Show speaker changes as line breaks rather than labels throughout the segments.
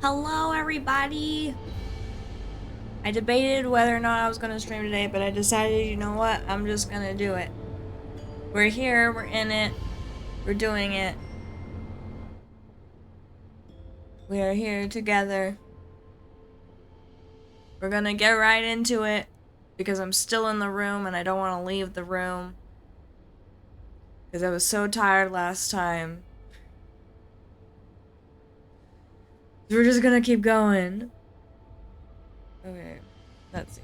Hello, everybody! I debated whether or not I was gonna stream today, but I decided, you know what? I'm just gonna do it. We're here, we're in it, we're doing it. We are here together. We're gonna get right into it, because I'm still in the room and I don't want to leave the room. Because I was so tired last time. We're just gonna keep going. Okay, let's see.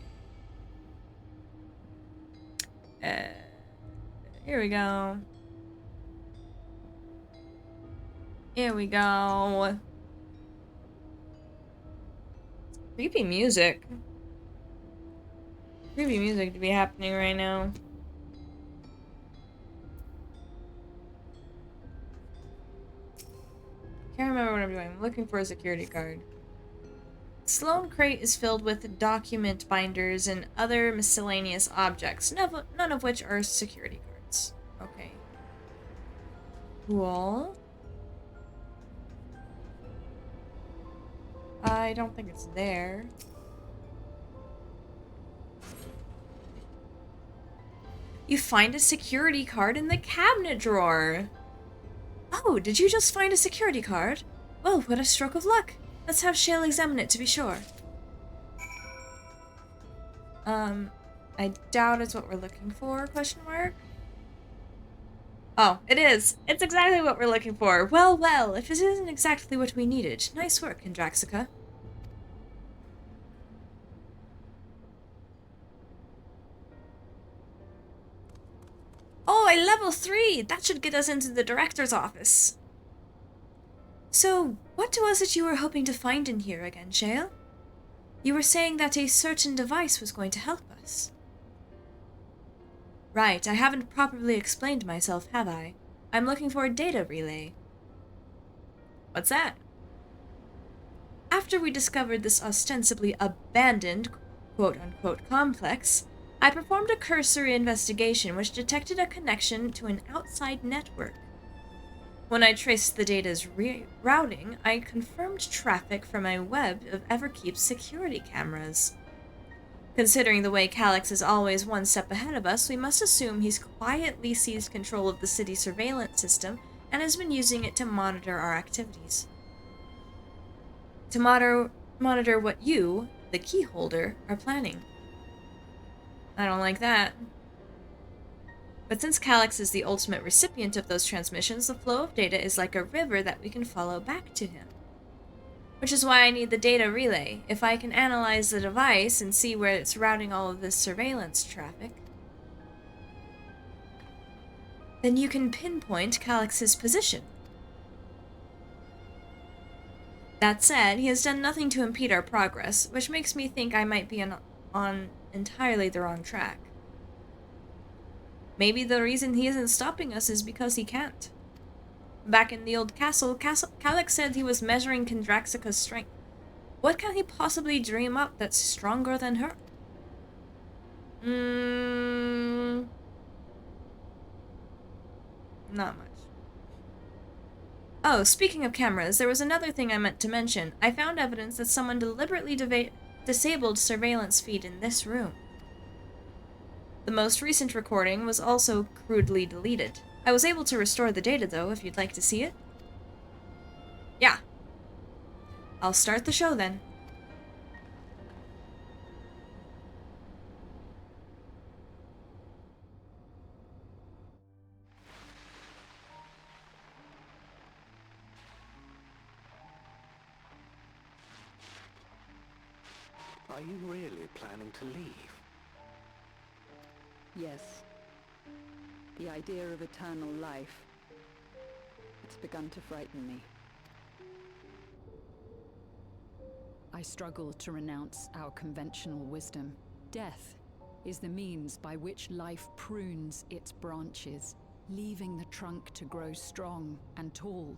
Here we go. Here we go. Creepy music. Creepy music to be happening right now. Can't remember what I'm doing. I'm looking for a security card. Sloan crate is filled with document binders and other miscellaneous objects, none of which are security cards. Okay. Cool. I don't think it's there. You find a security card in the cabinet drawer. Oh, did you just find a security card? Well, what a stroke of luck. Let's have Shale examine it to be sure. I doubt it's what we're looking for, question mark? Oh, it is. It's exactly what we're looking for. Well, well, if it isn't exactly what we needed. Nice work, Kendraxica. Oh, a level 3! That should get us into the director's office. So, what was it you were hoping to find in here again, Shale? You were saying that a certain device was going to help us. Right, I haven't properly explained myself, have I? I'm looking for a data relay. What's that? After we discovered this ostensibly abandoned, quote-unquote, complex, I performed a cursory investigation which detected a connection to an outside network. When I traced the data's routing, I confirmed traffic from a web of Everkeep's security cameras. Considering the way Calyx is always one step ahead of us, we must assume he's quietly seized control of the city surveillance system and has been using it to monitor our activities. To monitor what you, the key holder, are planning. I don't like that. But since Calyx is the ultimate recipient of those transmissions, the flow of data is like a river that we can follow back to him. Which is why I need the data relay. If I can analyze the device and see where it's routing all of this surveillance traffic, then you can pinpoint Calyx's position. That said, he has done nothing to impede our progress, which makes me think I might be on entirely the wrong track. Maybe the reason he isn't stopping us is because he can't. Back in the old castle, Calyx said he was measuring Kendraxica's strength. What can he possibly dream up that's stronger than her? Not much. Oh, speaking of cameras, there was another thing I meant to mention. I found evidence that someone deliberately disabled surveillance feed in this room. The most recent recording was also crudely deleted. I was able to restore the data, though, if you'd like to see it. Yeah. I'll start the show, then.
Are you really planning to leave?
Yes. The idea of eternal life. It's begun to frighten me. I struggle to renounce our conventional wisdom. Death is the means by which life prunes its branches, leaving the trunk to grow strong and tall.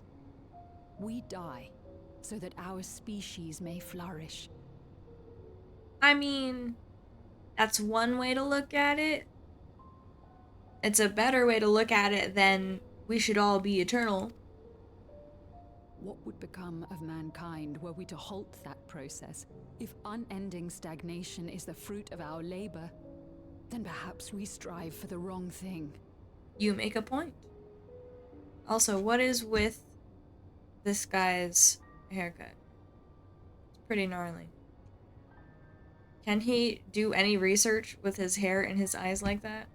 We die so that our species may flourish.
I mean, that's one way to look at it. It's a better way to look at it than we should all be eternal.
What would become of mankind were we to halt that process? If unending stagnation is the fruit of our labor, then perhaps we strive for the wrong thing.
You make a point. Also, what is with this guy's haircut? It's pretty gnarly. Can he do any research with his hair and his eyes like that?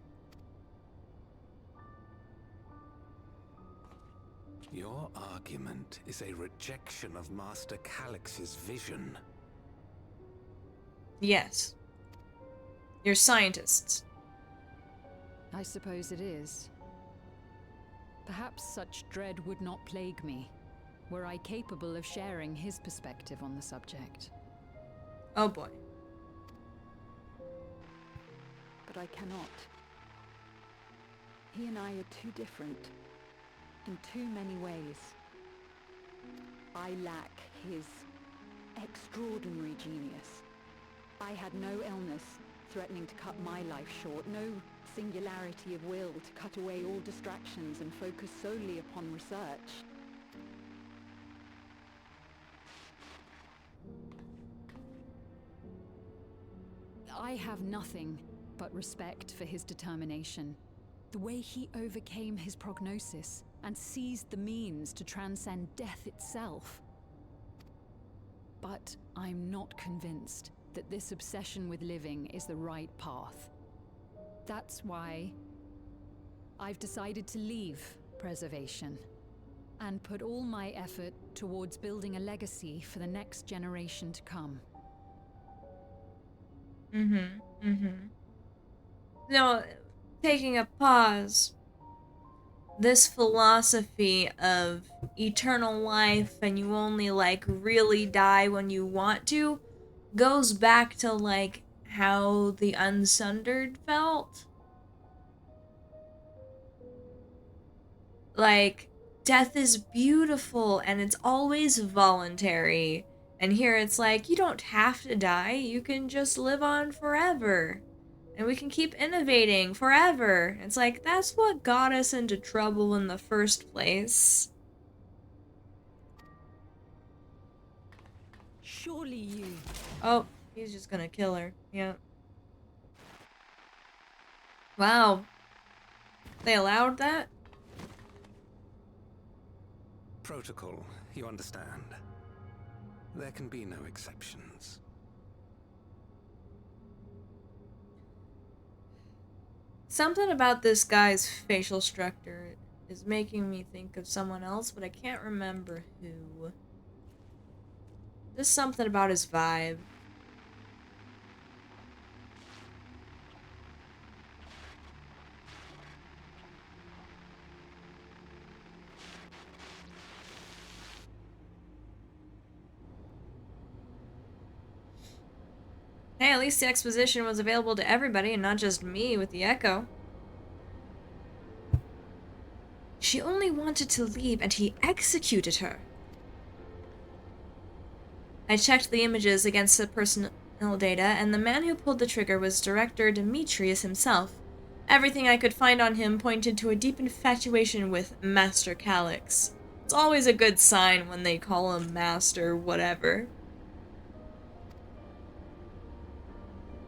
Your argument is a rejection of Master Calix's vision.
Yes. You're scientists.
I suppose it is. Perhaps such dread would not plague me, were I capable of sharing his perspective on the subject.
Oh boy.
But I cannot. He and I are too different, in too many ways. I lack his extraordinary genius. I had no illness threatening to cut my life short, no singularity of will to cut away all distractions and focus solely upon research. I have nothing but respect for his determination. The way he overcame his prognosis and seized the means to transcend death itself. But I'm not convinced that this obsession with living is the right path. That's why I've decided to leave preservation and put all my effort towards building a legacy for the next generation to come.
No, taking a pause. This philosophy of eternal life and you only like really die when you want to goes back to like how the Unsundered felt. Like, death is beautiful and it's always voluntary. And here it's like, you don't have to die, you can just live on forever. And we can keep innovating forever. It's like, that's what got us into trouble in the first place.
Surely you...
Oh, he's just gonna kill her. Yeah. Wow. They allowed that?
Protocol, you understand. There can be no exceptions.
Something about this guy's facial structure is making me think of someone else, but I can't remember who. Just something about his vibe. Hey, at least the exposition was available to everybody and not just me with the echo. She only wanted to leave and he executed her. I checked the images against the personal data, and the man who pulled the trigger was Director Demetrius himself. Everything I could find on him pointed to a deep infatuation with Master Calix. It's always a good sign when they call him Master whatever.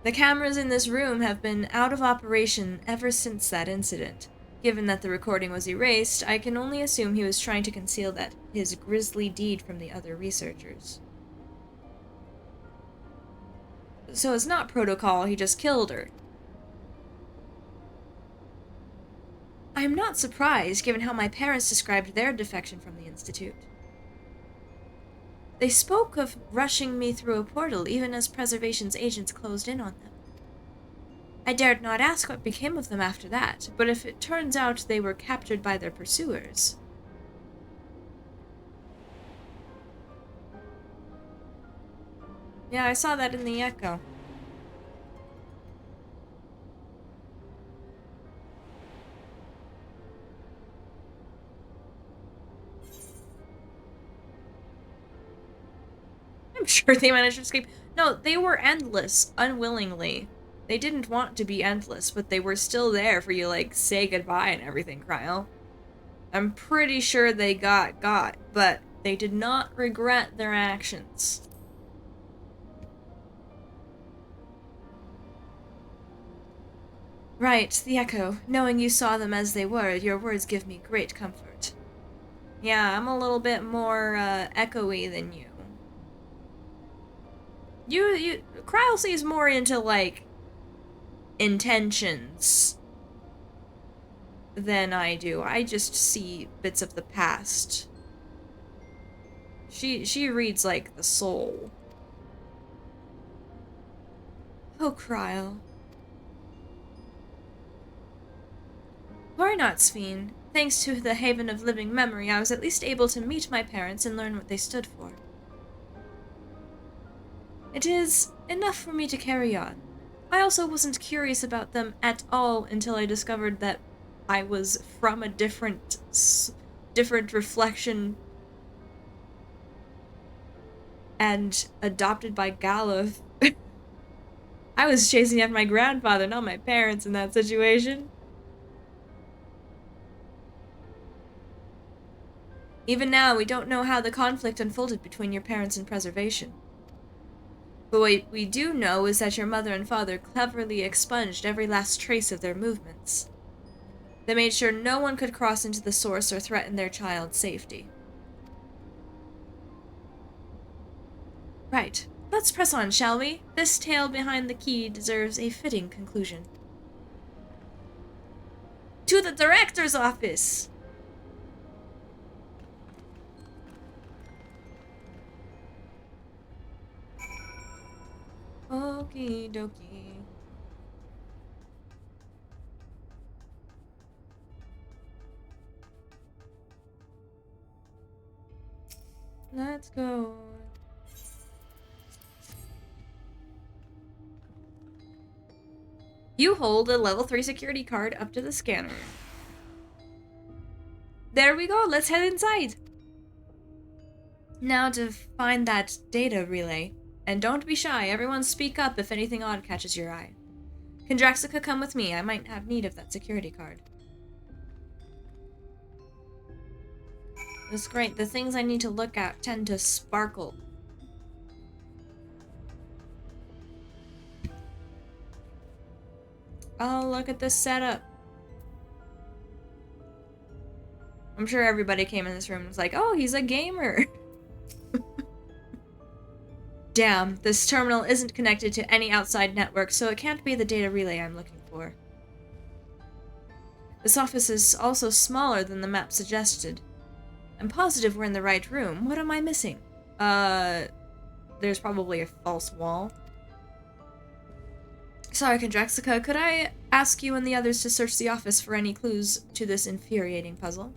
The cameras in this room have been out of operation ever since that incident. Given that the recording was erased, I can only assume he was trying to conceal his grisly deed from the other researchers. So it's not protocol, he just killed her. I am not surprised, given how my parents described their defection from the Institute. They spoke of rushing me through a portal, even as Preservation's agents closed in on them. I dared not ask what became of them after that, but if it turns out they were captured by their pursuers... Yeah, I saw that in the echo. I'm sure they managed to escape. No, they were endless, unwillingly. They didn't want to be endless, but they were still there for you, like, say goodbye and everything, Cryo. I'm pretty sure they got, but They did not regret their actions. Right, the Echo. Knowing you saw them as they were, your words give me great comfort. Yeah, I'm a little bit more, echoey than you. Kryle sees more into, like, intentions than I do. I just see bits of the past. She reads, like, the soul. Oh, Kryle. Worry not, Sphene. Thanks to the Haven of Living Memory, I was at least able to meet my parents and learn what they stood for. It is enough for me to carry on. I also wasn't curious about them at all until I discovered that I was from a different reflection and adopted by Galuf. I was chasing after my grandfather, not my parents in that situation. Even now, we don't know how the conflict unfolded between your parents and Preservation. But what we do know is that your mother and father cleverly expunged every last trace of their movements. They made sure no one could cross into the source or threaten their child's safety. Right. Let's press on, shall we? This tale behind the key deserves a fitting conclusion. To the director's office! Okie dokie. Let's go. You hold a level 3 security card up to the scanner. There we go, let's head inside. Now to find that data relay. And don't be shy, everyone speak up if anything odd catches your eye. Can Draxica come with me? I might have need of that security card. That's great, the things I need to look at tend to sparkle. Oh, look at this setup. I'm sure everybody came in this room and was like, oh, he's a gamer. Damn, this terminal isn't connected to any outside network, so it can't be the data relay I'm looking for. This office is also smaller than the map suggested. I'm positive we're in the right room. What am I missing? There's probably a false wall. Sorry, Kondraxica, could I ask you and the others to search the office for any clues to this infuriating puzzle?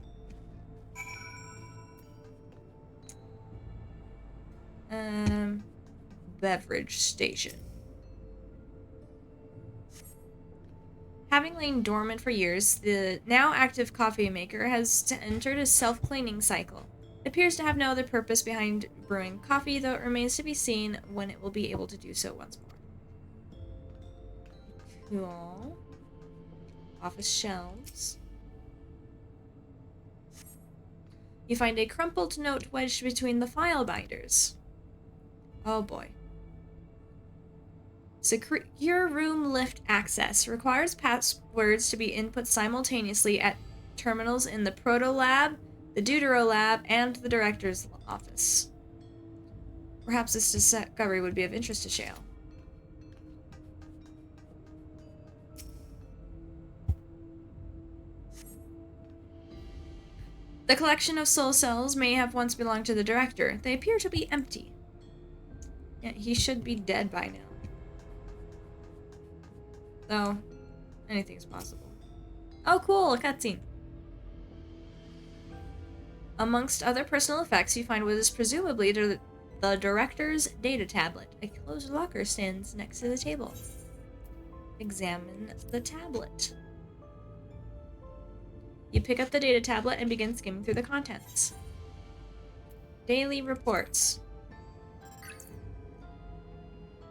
Beverage station. Having lain dormant for years, the now active coffee maker has entered a self-cleaning cycle. It appears to have no other purpose behind brewing coffee, though it remains to be seen when it will be able to do so once more. Cool. Office shelves. You find a crumpled note wedged between the file binders. Oh boy. Secure room lift access requires passwords to be input simultaneously at terminals in the Proto Lab, the Deutero Lab, and the Director's office. Perhaps this discovery would be of interest to Shale. The collection of soul cells may have once belonged to the Director. They appear to be empty. Yeah, he should be dead by now. Though, anything's possible. Oh, cool, a cutscene. Amongst other personal effects, you find what is presumably the Director's data tablet. A closed locker stands next to the table. Examine the tablet. You pick up the data tablet and begin skimming through the contents. Daily reports.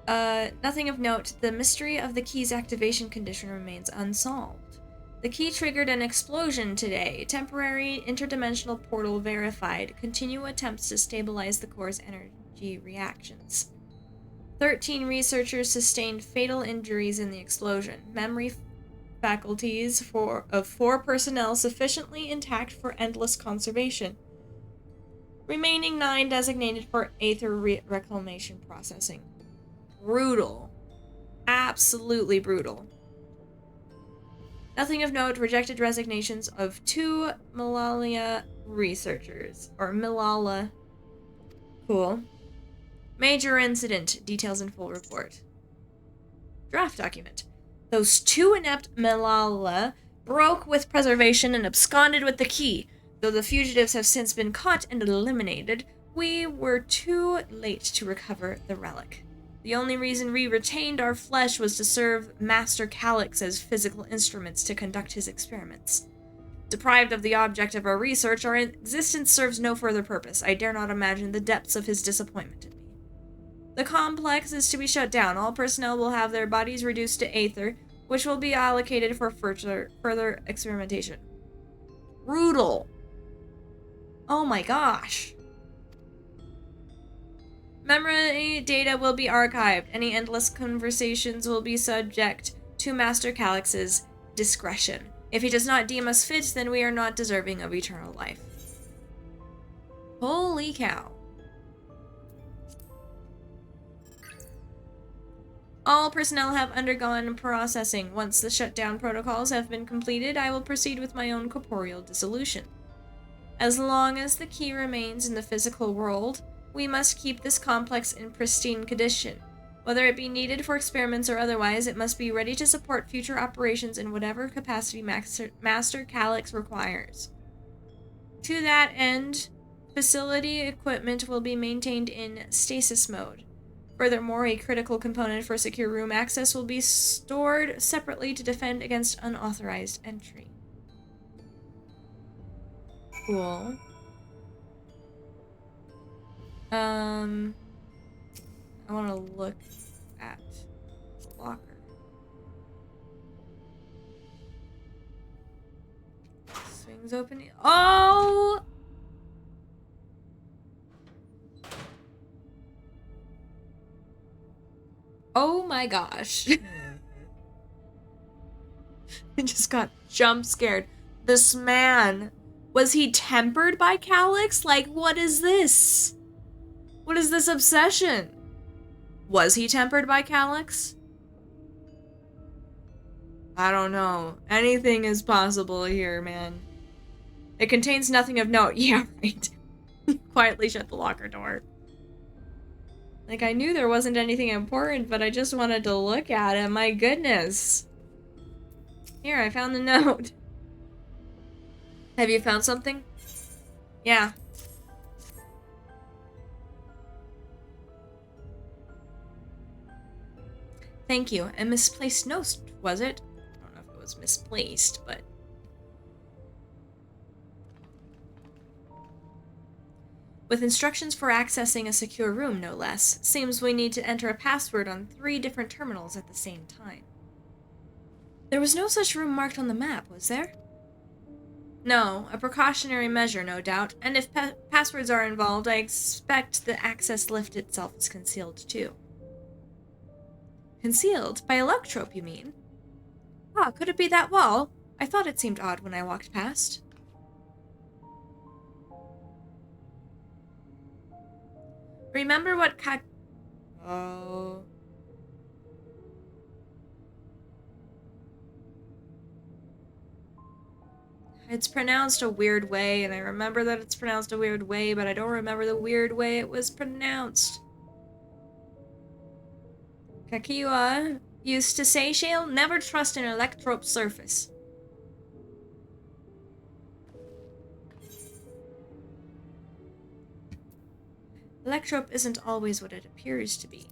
Nothing of note. The mystery of the key's activation condition remains unsolved. The key triggered an explosion today. Temporary interdimensional portal verified. Continue attempts to stabilize the core's energy reactions. 13 researchers sustained fatal injuries in the explosion. Memory faculties of 4 personnel sufficiently intact for endless conservation. Remaining 9 designated for Aether reclamation processing. Brutal. Absolutely brutal. Nothing of note, rejected resignations of 2 Malalia researchers. Or Malala. Cool. Major incident. Details in full report. Draft document. Those 2 inept Malala broke with preservation and absconded with the key. Though the fugitives have since been caught and eliminated, we were too late to recover the relic. The only reason we retained our flesh was to serve Master Calyx as physical instruments to conduct his experiments. Deprived of the object of our research, our existence serves no further purpose. I dare not imagine the depths of his disappointment in me. The complex is to be shut down. All personnel will have their bodies reduced to Aether, which will be allocated for further experimentation. Brutal. Oh my gosh. Memory data will be archived. Any endless conversations will be subject to Master Calyx's discretion. If he does not deem us fit, then we are not deserving of eternal life. Holy cow. All personnel have undergone processing. Once the shutdown protocols have been completed, I will proceed with my own corporeal dissolution. As long as the key remains in the physical world, we must keep this complex in pristine condition. Whether it be needed for experiments or otherwise, it must be ready to support future operations in whatever capacity Master Calyx requires. To that end, facility equipment will be maintained in stasis mode. Furthermore, a critical component for secure room access will be stored separately to defend against unauthorized entry. Cool. I want to look at the locker. Swings open. Oh! Oh my gosh. I just got jump scared. This man, was he tempered by Calyx? Like, what is this? What is this obsession? Was he tempered by Calyx? I don't know. Anything is possible here, man. It contains nothing of note. Yeah, right. Quietly shut the locker door. Like, I knew there wasn't anything important, but I just wanted to look at it. My goodness. Here, I found the note. Have you found something? Yeah. Thank you. A misplaced note, was it? I don't know if it was misplaced, but... With instructions for accessing a secure room, no less. Seems we need to enter a password on 3 different terminals at the same time. There was no such room marked on the map, was there? No, a precautionary measure, no doubt, and if passwords are involved, I expect the access lift itself is concealed too. Concealed? By Electrope, you mean? Ah, could it be that wall? I thought it seemed odd when I walked past. Remember what Oh. It's pronounced a weird way, and I remember that it's pronounced a weird way, but I don't remember the weird way it was pronounced. Kakiwa used to say she'll never trust an Electrope surface. Electrope isn't always what it appears to be.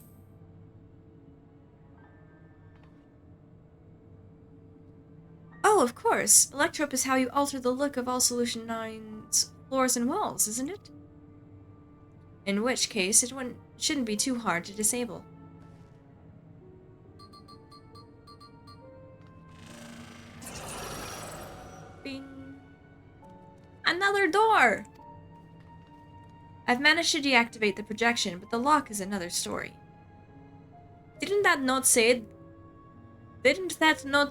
Oh, of course. Electrope is how you alter the look of all Solution 9's floors and walls, isn't it? In which case, it shouldn't be too hard to disable. Another door! I've managed to deactivate the projection, but the lock is another story. Didn't that note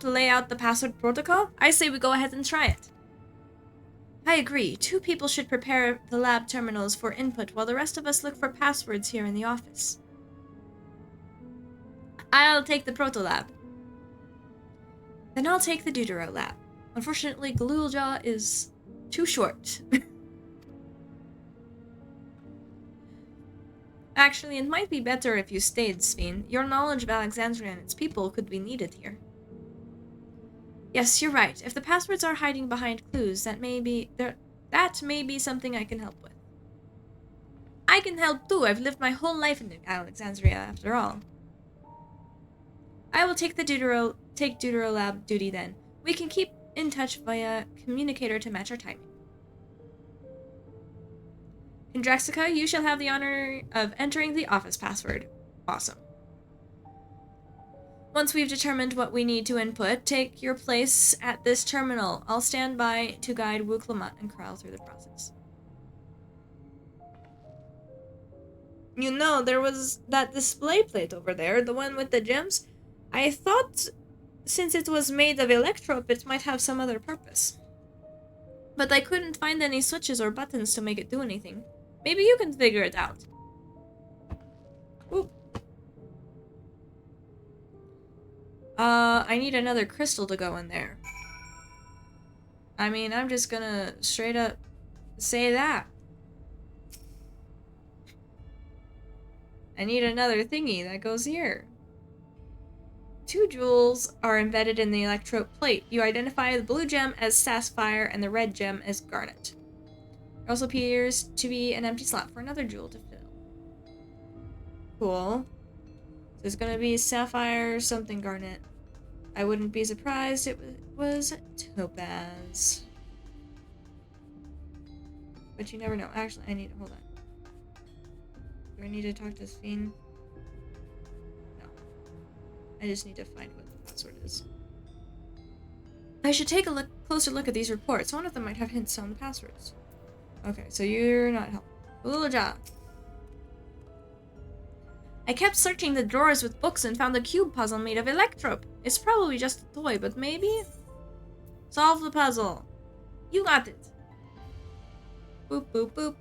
lay out the password protocol? I say we go ahead and try it. I agree. 2 people should prepare the lab terminals for input while the rest of us look for passwords here in the office. I'll take the proto lab. Then I'll take the Deutero lab. Unfortunately, Galulja is too short. Actually, it might be better if you stayed, Sveen. Your knowledge of Alexandria and its people could be needed here. Yes, you're right. If the passwords are hiding behind clues, that may be something I can help with. I can help too. I've lived my whole life in Alexandria, after all. I will take Deutero lab duty then. We can keep in touch via communicator to match our timing. Kendraxica, you shall have the honor of entering the office password. Awesome. Once we've determined what we need to input, take your place at this terminal. I'll stand by to guide Wu Clement and Kral through the process. You know, there was that display plate over there, the one with the gems. I thought since it was made of electrope, it might have some other purpose. But I couldn't find any switches or buttons to make it do anything. Maybe you can figure it out. Ooh. I need another crystal to go in there. I mean, I'm just gonna straight up say that. I need another thingy that goes here. 2 jewels are embedded in the electrode plate. You identify the blue gem as sapphire and the red gem as garnet. There also appears to be an empty slot for another jewel to fill. Cool. So there's gonna be sapphire, something garnet. I wouldn't be surprised it was topaz. But you never know. Actually, hold on. Do I need to talk to Sveen? No. I just need to find what the password is. I should take a closer look at these reports. One of them might have hints on the passwords. Okay, so you're not helping. Galulja. I kept searching the drawers with books and found a cube puzzle made of electrope. It's probably just a toy, but maybe? Solve the puzzle. You got it. Boop, boop, boop.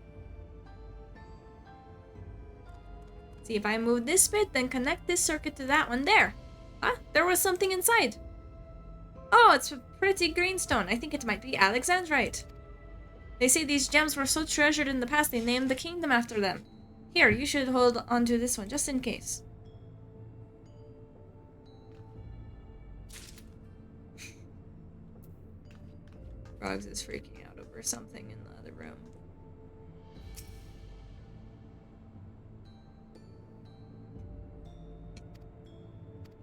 See, if I move this bit, then connect this circuit to that one there. Ah, there was something inside. Oh, it's a pretty greenstone. I think it might be Alexandrite. They say these gems were so treasured in the past they named the kingdom after them. Here, you should hold onto this one, just in case. Frogs is freaking out over something in the other room.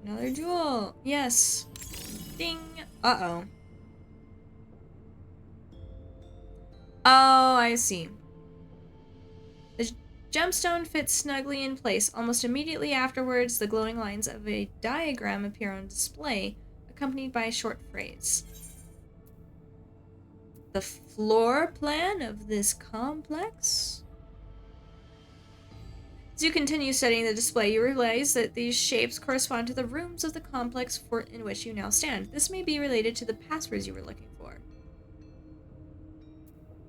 Another jewel! Yes! Ding! Uh-oh. Oh, I see. The gemstone fits snugly in place. Almost immediately afterwards, the glowing lines of a diagram appear on display, accompanied by a short phrase. The floor plan of this complex? As you continue studying the display, you realize that these shapes correspond to the rooms of the complex in which you now stand. This may be related to the passwords you were looking for.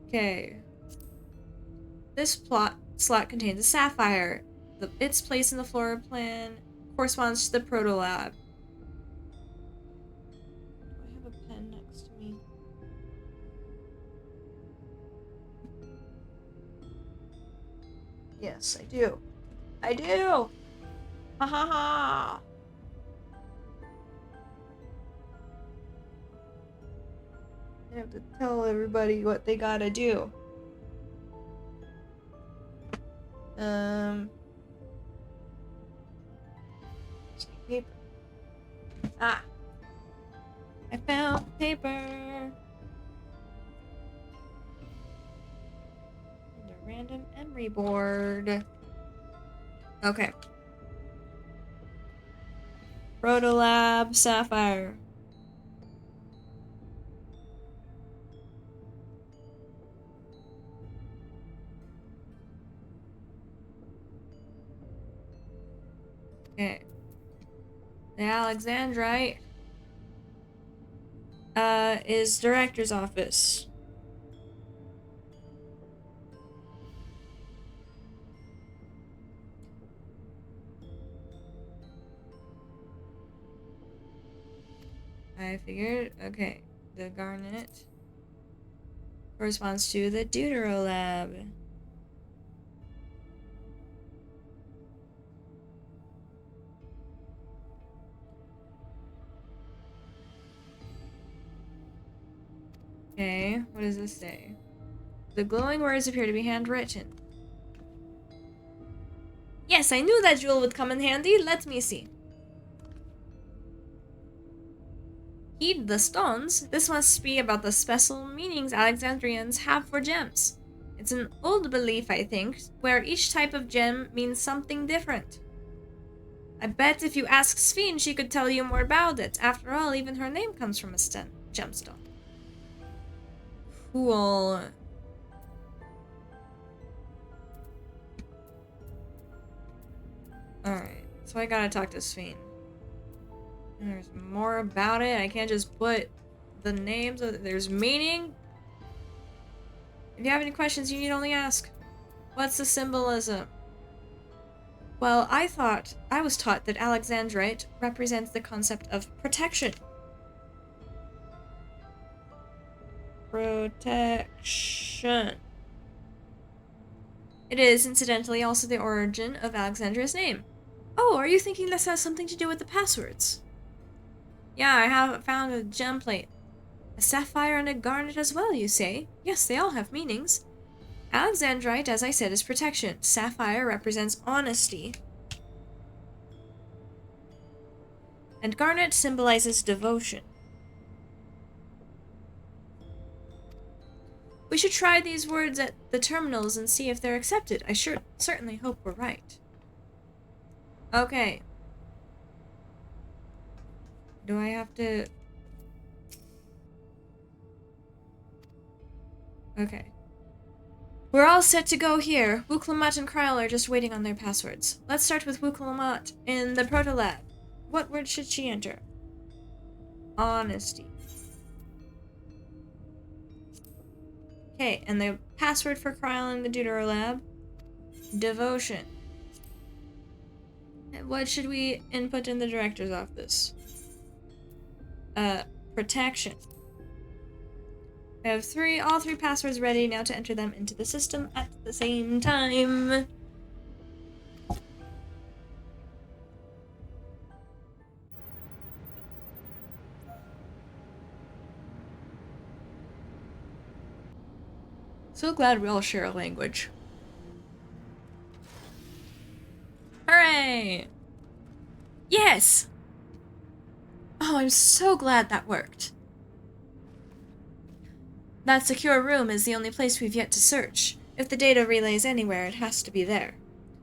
Okay. This slot contains a sapphire. Its place in the floor plan corresponds to the proto lab. Do I have a pen next to me? Yes, I do. I do! Ha ha ha! I have to tell everybody what they gotta do. Paper. Ah! I found paper! And a random emery board. Okay. Protolab Sapphire. Okay. The Alexandrite is director's office. I figured. Okay. The garnet corresponds to the Deuterolab. Okay, what does this say? The glowing words appear to be handwritten. Yes, I knew that jewel would come in handy. Let me see. Heed the stones. This must be about the special meanings Alexandrians have for gems. It's an old belief, I think, where each type of gem means something different. I bet if you ask Sphene, she could tell you more about it. After all, even her name comes from a gemstone. Cool. Alright, so I gotta talk to Sphene. There's more about it. I can't just put the names of there's meaning. If you have any questions, you need only ask. What's the symbolism? Well, I was taught that Alexandrite represents the concept of protection. Protection. It is, incidentally, also the origin of Alexandria's name. Oh, are you thinking this has something to do with the passwords? Yeah, I have found a gem plate. A sapphire and a garnet as well, you say? Yes, they all have meanings. Alexandrite, as I said, is protection. Sapphire represents honesty. And garnet symbolizes devotion. We should try these words at the terminals and see if they're accepted. I certainly hope we're right. Okay. Do I have to... Okay. We're all set to go here. Wuklamat and Kryl are just waiting on their passwords. Let's start with Wuklamat in the Protolab. What word should she enter? Honesty. Okay, and the password for Kryl in the Deuterolab? Devotion. And what should we input in the director's office? Protection. I have all three passwords ready now to enter them into the system at the same time. So glad we all share a language. Hooray! Yes! Oh, I'm so glad that worked. That secure room is the only place we've yet to search. If the data relay's anywhere, it has to be there.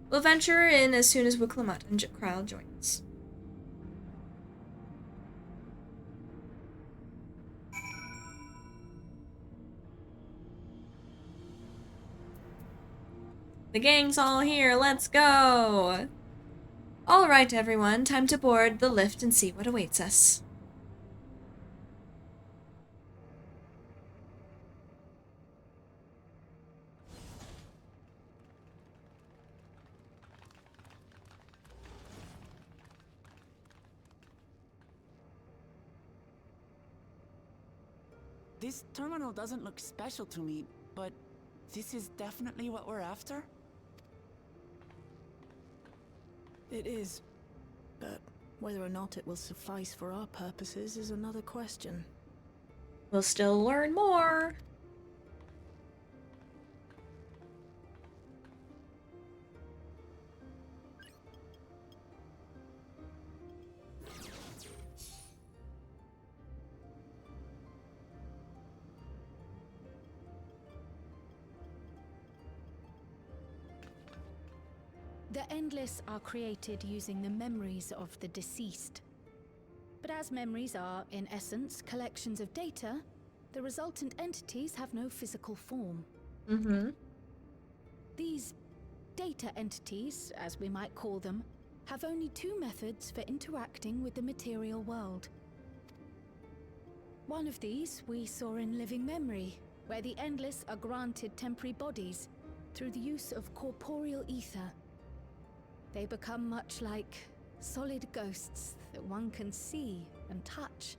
We'll venture in as soon as Wuklamat and Kryl join us. The gang's all here, let's go! Alright everyone, time to board the lift and see what awaits us.
This terminal doesn't look special to me, but this is definitely what we're after?
It is. But whether or not it will suffice for our purposes is another question.
We'll still learn more.
The Endless are created using the memories of the deceased. But as memories are, in essence, collections of data, the resultant entities have no physical form.
Mm-hmm.
These data entities, as we might call them, have only two methods for interacting with the material world. One of these we saw in Living Memory, where the Endless are granted temporary bodies through the use of corporeal ether. They become much like solid ghosts that one can see and touch.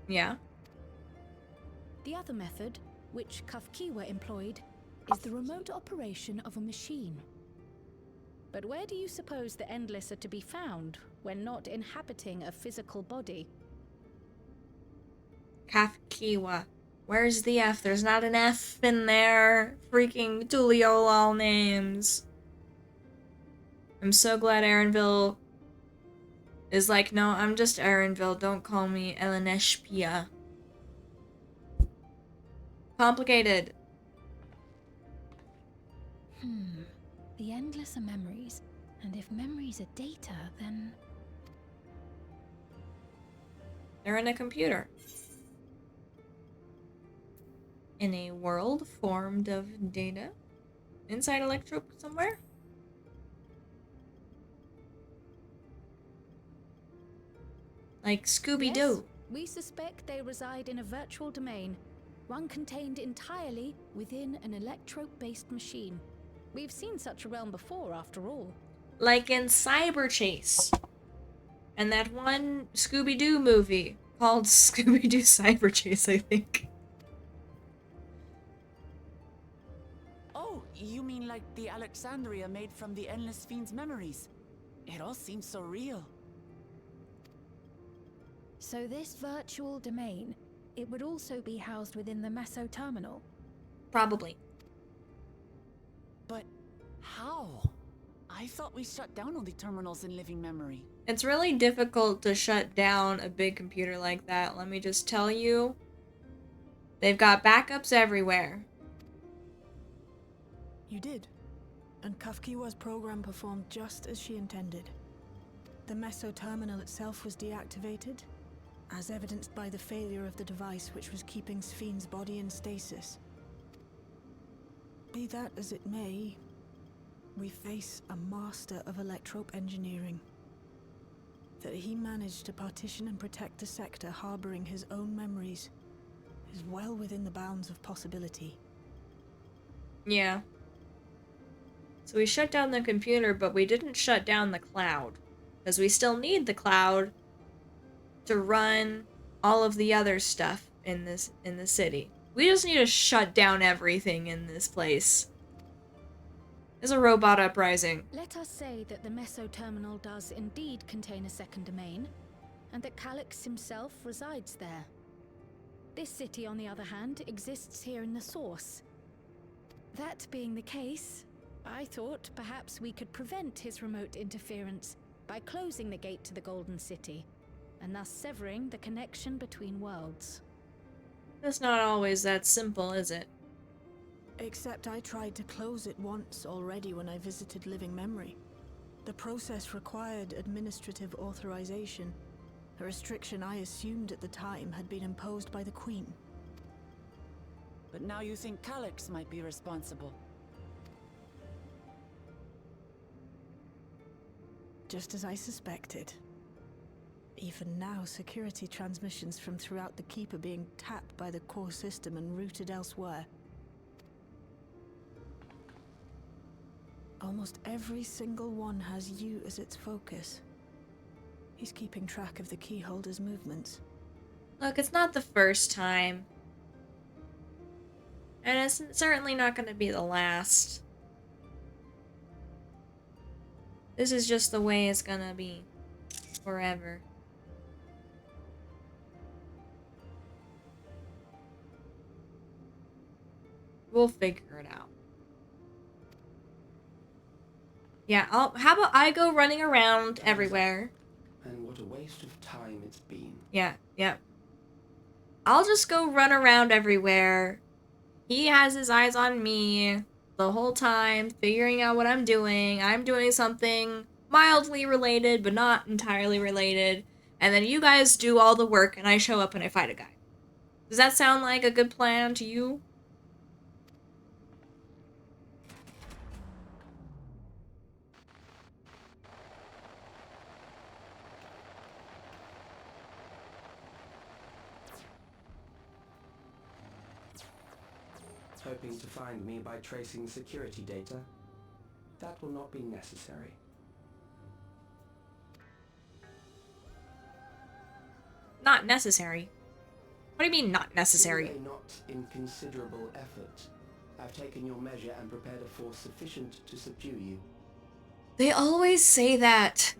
Yeah.
The other method, which Kafkiwa employed, is the remote operation of a machine. But where do you suppose the Endless are to be found when not inhabiting a physical body?
Kafkiwa. Where's the F? There's not an F in there. Freaking Tuliolol names. I'm so glad Aaronville is like, no, I'm just Aaronville. Don't call me Eleneshpia. Complicated.
The Endless are memories, and if memories are data, then...
They're in a computer. In a world formed of data? Inside Electrope somewhere? Like Scooby-Doo.
Yes, we suspect they reside in a virtual domain, one contained entirely within an electrope-based machine. We've seen such a realm before, after all.
Like in Cyber Chase. And that one Scooby-Doo movie called Scooby-Doo Cyber Chase, I think.
Oh, you mean like the Alexandria made from the Endless Fiend's memories? It all seems so real.
So this virtual domain, it would also be housed within the Meso terminal?
Probably.
But how? I thought we shut down all the terminals in Living Memory.
It's really difficult to shut down a big computer like that, let me just tell you. They've got backups everywhere.
You did. And Kafkiwa's program performed just as she intended. The Meso terminal itself was deactivated, as evidenced by the failure of the device which was keeping Spheen's body in stasis. Be that as it may, we face a master of electrope engineering. That he managed to partition and protect the sector harboring his own memories is well within the bounds of possibility.
Yeah. So we shut down the computer, but we didn't shut down the cloud. Because we still need the cloud to run all of the other stuff in the city. We just need to shut down everything in this place. There's a robot uprising.
Let us say that the Meso terminal does indeed contain a second domain, and that Calyx himself resides there. This city, on the other hand, exists here in the source. That being the case, I thought perhaps we could prevent his remote interference by closing the gate to the Golden City, and thus severing the connection between worlds.
It's not always that simple, is it?
Except I tried to close it once already when I visited Living Memory. The process required administrative authorization, a restriction I assumed at the time had been imposed by the Queen.
But now you think Calyx might be responsible.
Just as I suspected. Even now, security transmissions from throughout the Keep are being tapped by the core system and routed elsewhere. Almost every single one has you as its focus. He's keeping track of the keyholder's movements.
Look, it's not the first time. And it's certainly not going to be the last. This is just the way it's going to be. Forever. We'll figure it out. Yeah, how about I go running around everywhere?
And what a waste of time it's been.
Yeah. I'll just go run around everywhere. He has his eyes on me the whole time, figuring out what I'm doing. I'm doing something mildly related, but not entirely related. And then you guys do all the work, and I show up and I fight a guy. Does that sound like a good plan to you?
hoping to find me by tracing security data? That will not be necessary.
Not necessary. What do you mean, not necessary?
Through a not inconsiderable effort, I've taken your measure and prepared a force sufficient to subdue you.
They always say that.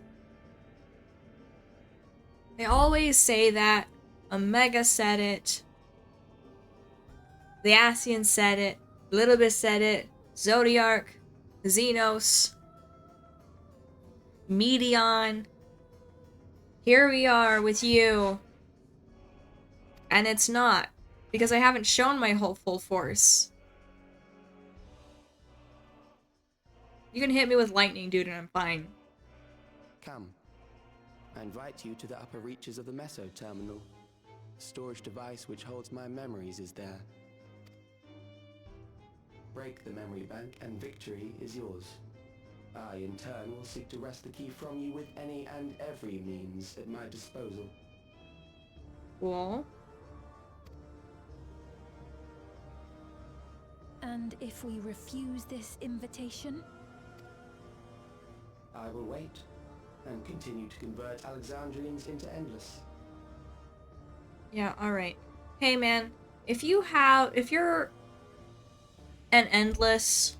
They always say that. Omega said it. The Ascian said it. Littlebit said it. Zodiark. Xenos. Medion. Here we are with you. And it's not. Because I haven't shown my whole full force. You can hit me with lightning, dude, and I'm fine.
Come. I invite you to the upper reaches of the Meso Terminal. The storage device which holds my memories is there. Break the memory bank and victory is yours. I, in turn, will seek to wrest the key from you with any and every means at my disposal.
Cool.
And if we refuse this invitation?
I will wait and continue to convert Alexandrians into Endless.
Yeah, alright. Hey man, if you're an Endless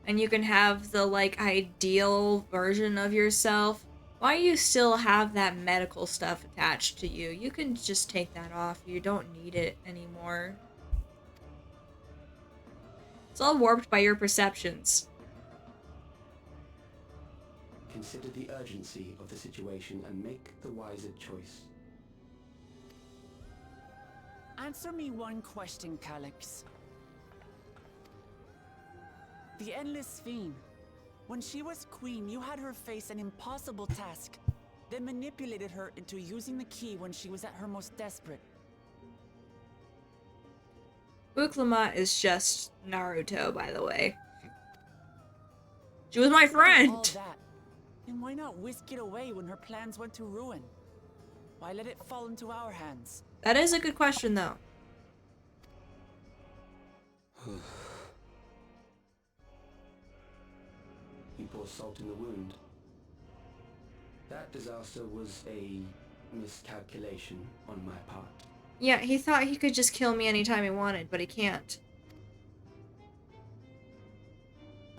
and you can have the like ideal version of yourself, why do you still have that medical stuff attached to you? You can just take that off. You don't need it anymore. It's all warped by your perceptions.
Consider the urgency of the situation and make the wiser choice.
Answer me one question, Calyx. The Endless Fiend. When she was queen, you had her face an impossible task, then manipulated her into using the key when she was at her most desperate.
Uklama is just Naruto, by the way. She was my friend!
All that. Then why not whisk it away when her plans went to ruin? Why let it fall into our hands?
That is a good question, though.
You pour salt in the wound. That disaster was a miscalculation on my part.
Yeah, he thought he could just kill me anytime he wanted, but he can't.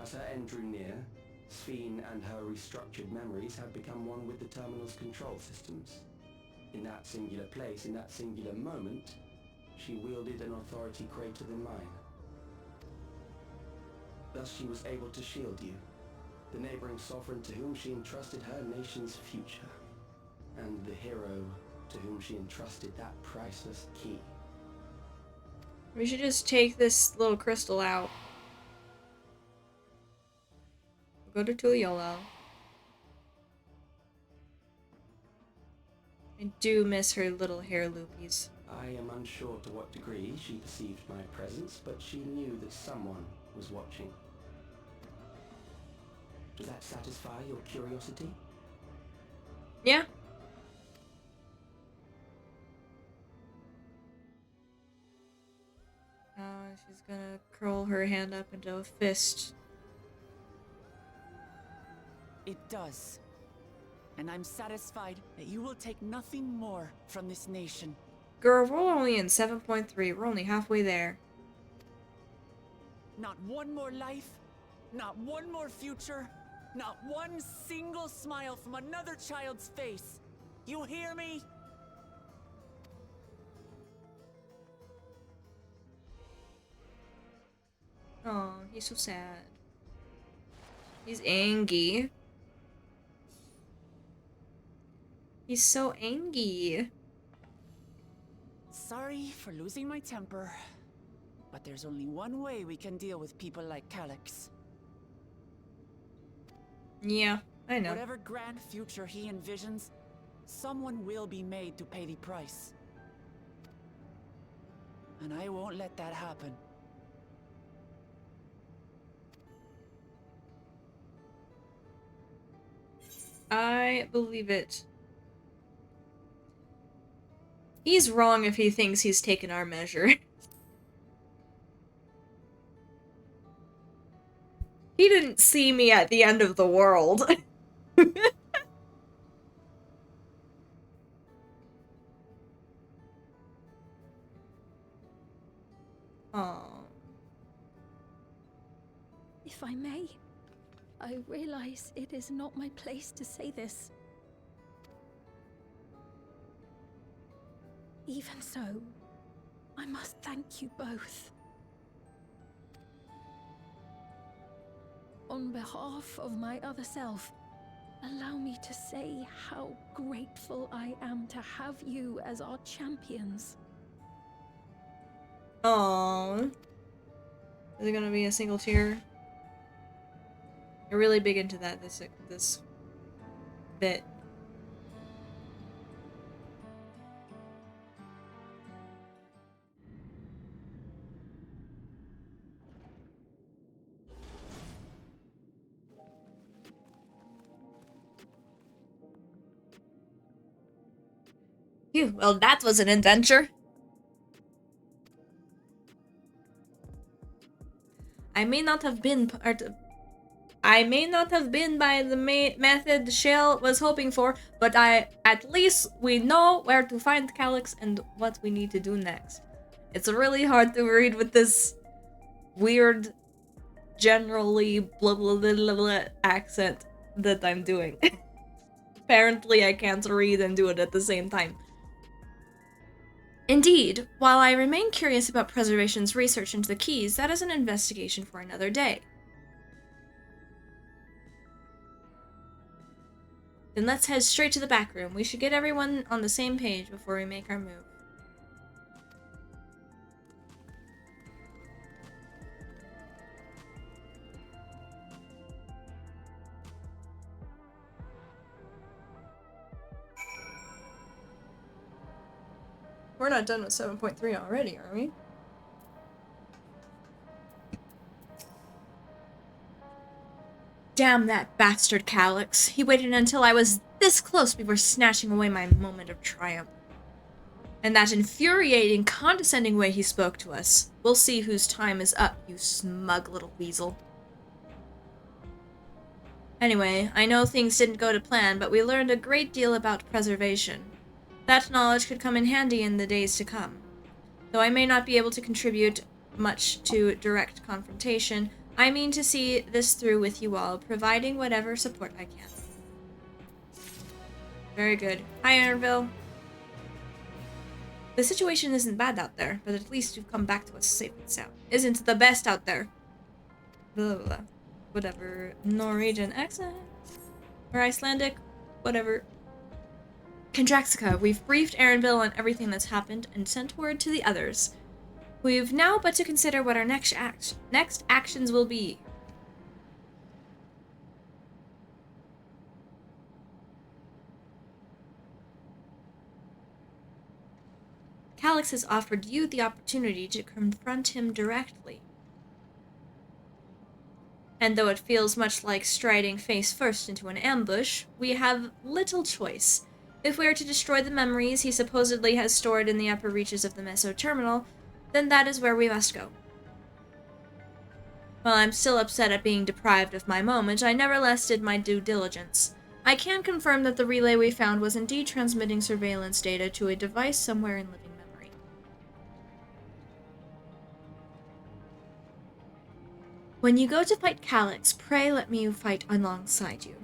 As her end drew near, Sphene and her restructured memories had become one with the terminal's control systems. In that singular place, in that singular moment, she wielded an authority greater than mine. Thus she was able to shield you, the neighboring sovereign to whom she entrusted her nation's future, and the hero to whom she entrusted that priceless key.
We should just take this little crystal out. Go to Tuliolo. I do miss her little hair loopies.
I am unsure to what degree she perceived my presence, but she knew that someone was watching. Does that satisfy your curiosity?
Yeah. She's gonna curl her hand up into a fist.
It does. And I'm satisfied that you will take nothing more from this nation.
Girl, we're only in 7.3. We're only halfway there.
Not one more life, not one more future, not one single smile from another child's face. You hear me?
Oh, he's so sad. He's angry. He's so angry.
Sorry for losing my temper, but there's only one way we can deal with people like Calyx.
Yeah, I know.
Whatever grand future he envisions, someone will be made to pay the price. And I won't let that happen.
I believe it. He's wrong if he thinks he's taken our measure. He didn't see me at the end of the world. Oh.
If I may, I realize it is not my place to say this. Even so, I must thank you both. On behalf of my other self, allow me to say how grateful I am to have you as our champions.
Aww. Is it gonna be a single tear? You're really big into that this bit. Phew, well, that was an adventure. I may not have been by the method Shell was hoping for, but at least we know where to find Calyx and what we need to do next. It's really hard to read with this weird, generally blah blah blah blah, blah accent that I'm doing. Apparently I can't read and do it at the same time. Indeed, while I remain curious about Preservation's research into the keys, that is an investigation for another day. Then let's head straight to the back room. We should get everyone on the same page before we make our move. We're not done with 7.3 already, are we? Damn that bastard Calyx. He waited until I was this close before snatching away my moment of triumph. And that infuriating, condescending way he spoke to us. We'll see whose time is up, you smug little weasel. Anyway, I know things didn't go to plan, but we learned a great deal about preservation. That knowledge could come in handy in the days to come. Though I may not be able to contribute much to direct confrontation, I mean to see this through with you all, providing whatever support I can. Very good. Hi, Ironville. The situation isn't bad out there, but at least you've come back to us safe and sound. Isn't the best out there. Blah, blah, blah. Whatever. Norwegian accent? Or Icelandic? Whatever. Kendraxica, we've briefed Aaronville on everything that's happened and sent word to the others. We've now but to consider what our next actions will be. Calyx has offered you the opportunity to confront him directly. And though it feels much like striding face first into an ambush, we have little choice. If we are to destroy the memories he supposedly has stored in the upper reaches of the Meso Terminal, then that is where we must go. While I'm still upset at being deprived of my moment, I nevertheless did my due diligence. I can confirm that the relay we found was indeed transmitting surveillance data to a device somewhere in living memory. When you go to fight Calyx, pray let me fight alongside you.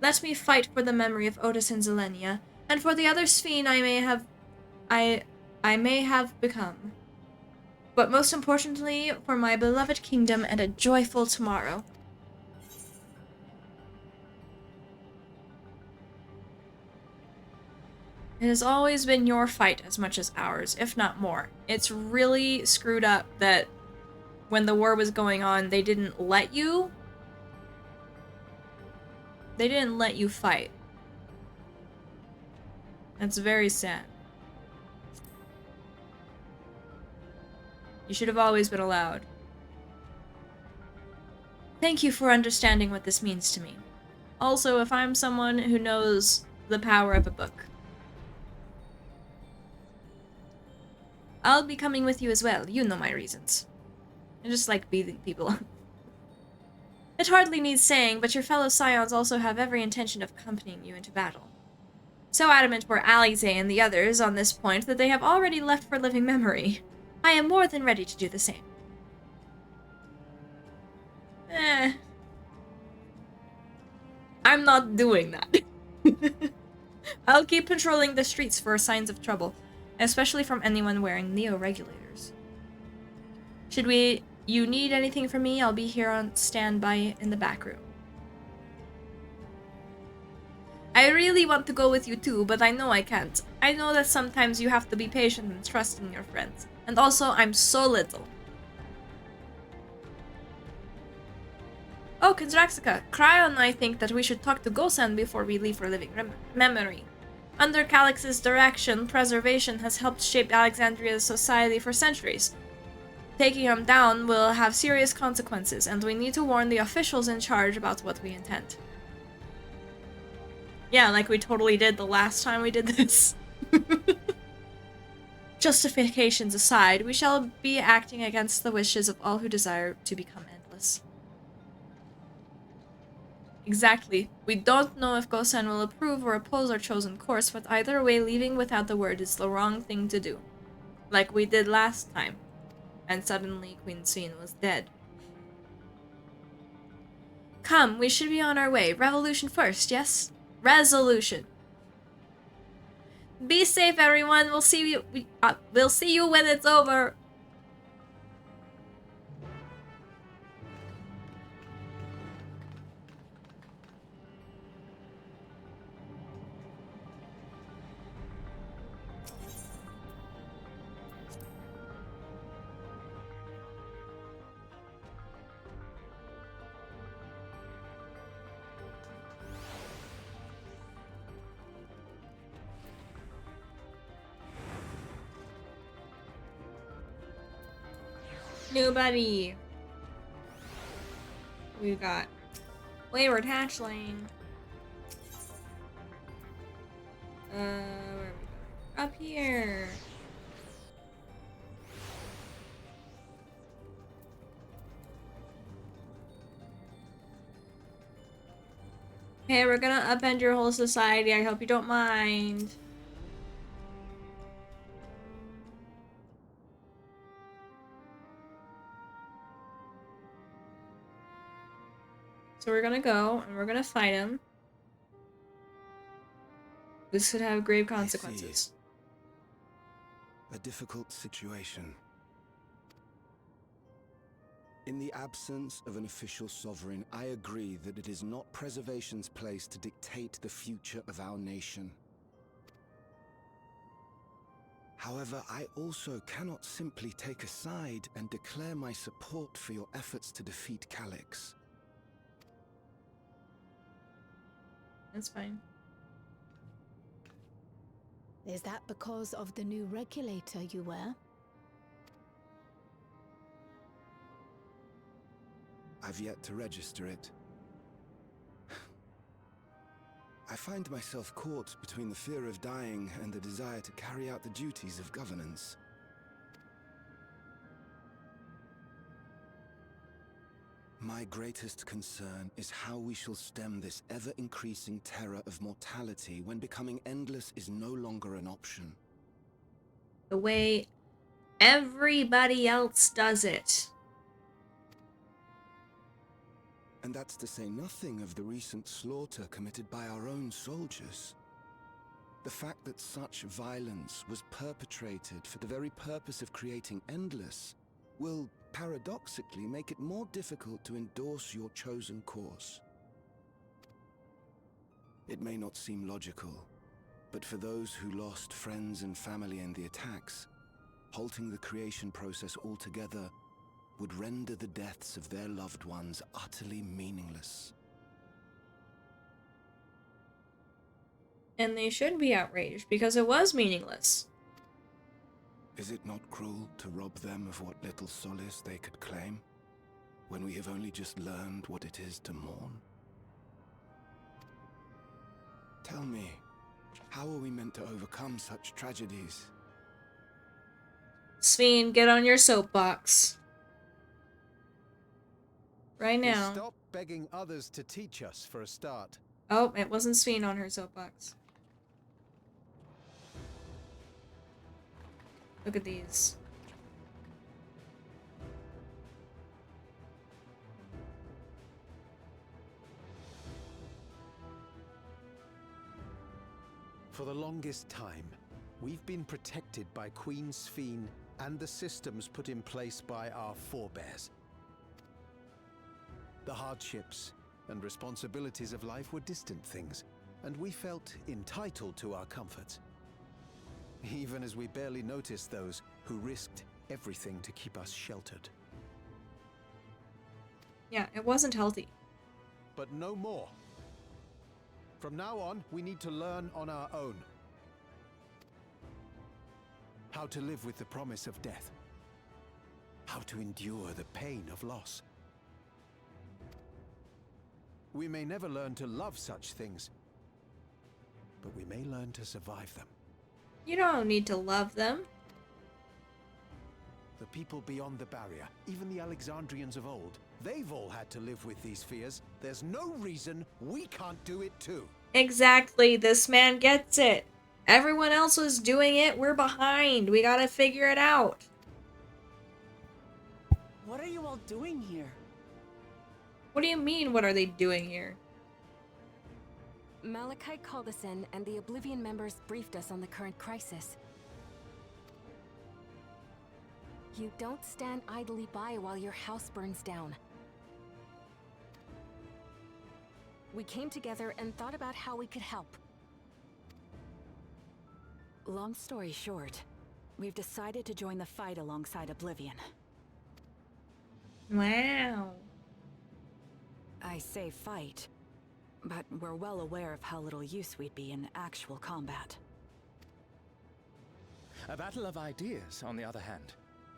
Let me fight for the memory of Otis and Zelenia, and for the other Sphene I may have become. But most importantly, for my beloved kingdom and a joyful tomorrow. It has always been your fight as much as ours, if not more. It's really screwed up that when the war was going on, they didn't let you. They didn't let you fight. That's very sad. You should have always been allowed. Thank you for understanding what this means to me. Also, if I'm someone who knows the power of a book, I'll be coming with you as well. You know my reasons. I just like beating people up. It hardly needs saying, but your fellow scions also have every intention of accompanying you into battle. So adamant were Alize and the others on this point that they have already left for living memory. I am more than ready to do the same. I'm not doing that. I'll keep patrolling the streets for signs of trouble, especially from anyone wearing neo-regulators. Should you need anything from me, I'll be here on standby in the back room. I really want to go with you too, but I know I can't. I know that sometimes you have to be patient and trust in your friends. And also, I'm so little. Oh, Kendraxica, Cryo and I think that we should talk to Gosen before we leave for living memory. Under Calix's direction, preservation has helped shape Alexandria's society for centuries. Taking him down will have serious consequences, and we need to warn the officials in charge about what we intend. Yeah, like we totally did the last time we did this. Justifications aside, we shall be acting against the wishes of all who desire to become endless. Exactly. We don't know if Gosen will approve or oppose our chosen course, but either way, leaving without the word is the wrong thing to do. Like we did last time. And suddenly Queen Seen was dead. Come, we should be on our way. Revolution first, yes? Resolution. Be safe, everyone. We'll see you. We'll see you when it's over. New buddy. We got Wayward Hatchling. Where are we going? Up here. Hey, we're gonna upend your whole society. I hope you don't mind. So we're gonna go and we're gonna fight him. This could have grave consequences.
A difficult situation. In the absence of an official sovereign, I agree that it is not preservation's place to dictate the future of our nation. However, I also cannot simply take a side and declare my support for your efforts to defeat Calix.
That's fine.
Is that because of the new regulator you wear?
I've yet to register it. I find myself caught between the fear of dying and the desire to carry out the duties of governance. My greatest concern is how we shall stem this ever-increasing terror of mortality when becoming endless is no longer an option.
The way everybody else does it.
And that's to say nothing of the recent slaughter committed by our own soldiers. The fact that such violence was perpetrated for the very purpose of creating Endless will, paradoxically, make it more difficult to endorse your chosen course. It may not seem logical, but for those who lost friends and family in the attacks, halting the creation process altogether would render the deaths of their loved ones utterly meaningless.
And they should be outraged, because it was meaningless.
Is it not cruel to rob them of what little solace they could claim, when we have only just learned what it is to mourn? Tell me, how are we meant to overcome such tragedies?
Sveen, get on your soapbox. Right
is
now.
stop begging others to teach us for a start.
Oh, it wasn't Sveen on her soapbox. Look at these.
For the longest time, we've been protected by Queen Sveen and the systems put in place by our forebears. The hardships and responsibilities of life were distant things, and we felt entitled to our comforts. Even as we barely noticed those who risked everything to keep us sheltered.
Yeah, it wasn't healthy.
But no more. From now on, we need to learn on our own. How to live with the promise of death. How to endure the pain of loss. We may never learn to love such things, but we may learn to survive them.
You don't need to love them.
The people beyond the barrier, even the Alexandrians of old, they've all had to live with these fears. There's no reason we can't do it too.
Exactly, this man gets it. Everyone else was doing it, we're behind. We gotta figure it out.
What are you all doing here?
What do you mean, what are they doing here?
Malachite called us in, and the Oblivion members briefed us on the current crisis. You don't stand idly by while your house burns down. We came together and thought about how we could help. Long story short, we've decided to join the fight alongside Oblivion.
Wow.
I say fight, but we're well aware of how little use we'd be in actual combat.
A battle of ideas, on the other hand.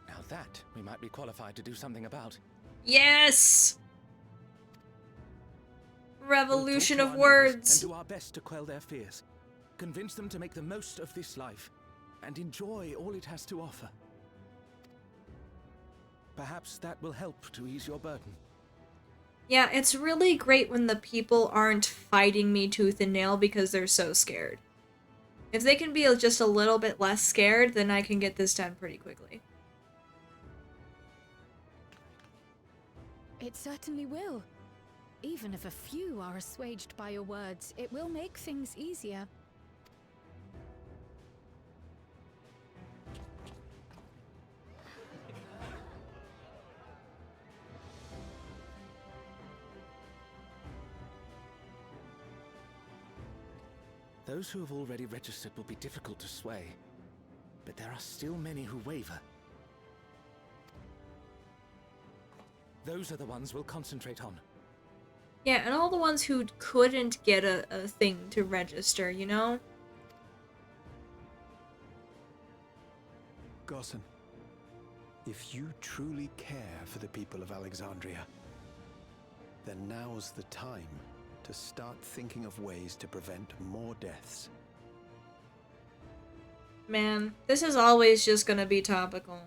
Now that we might be qualified to do something about.
Yes! Revolution
We'll
of
talk to our neighbors
words.
and do our best to quell their fears. Convince them to make the most of this life and enjoy all it has to offer. Perhaps that will help to ease your burden.
Yeah, it's really great when the people aren't fighting me tooth and nail because they're so scared. If they can be just a little bit less scared, then I can get this done pretty quickly.
It certainly will. Even if a few are assuaged by your words, it will make things easier.
Those who have already registered will be difficult to sway, but there are still many who waver. Those are the ones we'll concentrate on.
Yeah, and all the ones who couldn't get a thing to register, you know?
Gossan, if you truly care for the people of Alexandria, then now's the time to start thinking of ways to prevent more deaths.
Man, this is always just gonna be topical.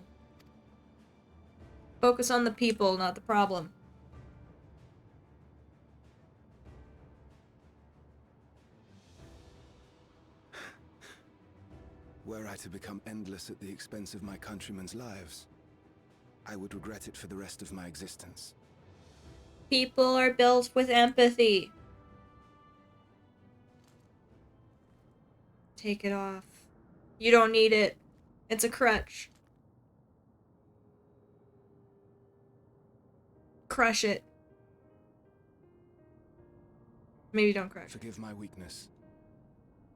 Focus on the people, not the problem.
Were I to become endless at the expense of my countrymen's lives, I would regret it for the rest of my existence.
People are built with empathy. Take it off. You don't need it. It's a crutch. Crush it. Maybe don't crush it.
Forgive my weakness.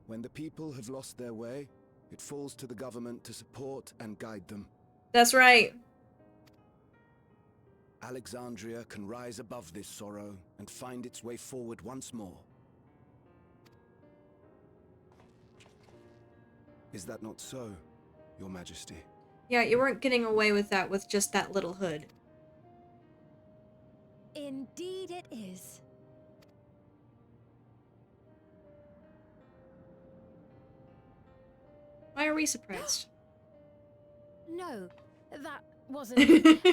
When the people have lost their way, it falls to the government to support and guide them.
That's right.
Alexandria can rise above this sorrow and find its way forward once more. Is that not so, Your Majesty?
Yeah, you weren't getting away with that with just that little hood.
Indeed it is.
Why are we surprised?
No, that wasn't.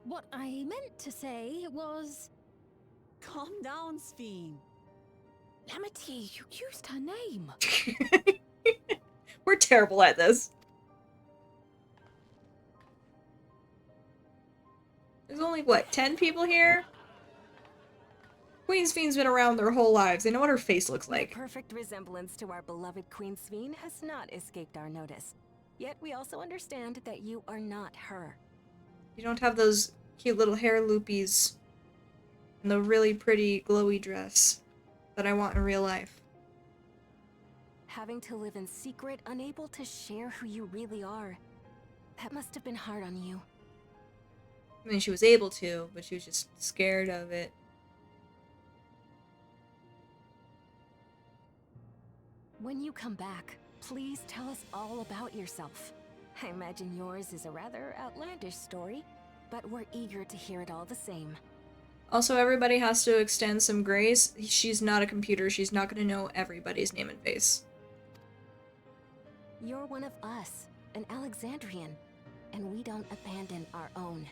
What I meant to say was...
Calm down, Sphene.
Lametier, you used her name.
We're terrible at this. There's only, what, 10 people here? Queen Sphene's been around their whole lives. They know what her face looks like.
The perfect resemblance to our beloved Queen Sphene has not escaped our notice. Yet we also understand that you are not her.
You don't have those cute little hair loopies and the really pretty glowy dress that I want in real life.
Having to live in secret, unable to share who you really are. That must have been hard on you.
I mean, she was able to, but she was just scared of it.
When you come back, please tell us all about yourself. I imagine yours is a rather outlandish story, but we're eager to hear it all the same.
Also, everybody has to extend some grace. She's not a computer. She's not going to know everybody's name and face.
You're one of us, an Alexandrian, and we don't abandon our own.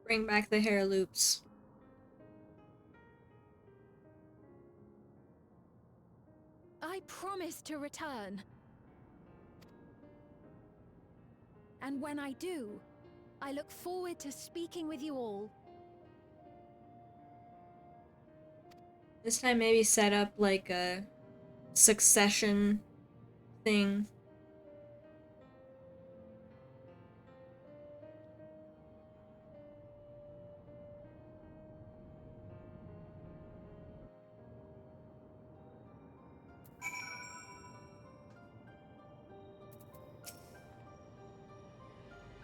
Bring back the hair loops.
I promise to return. And when I do, I look forward to speaking with you all.
This time maybe set up like a succession thing.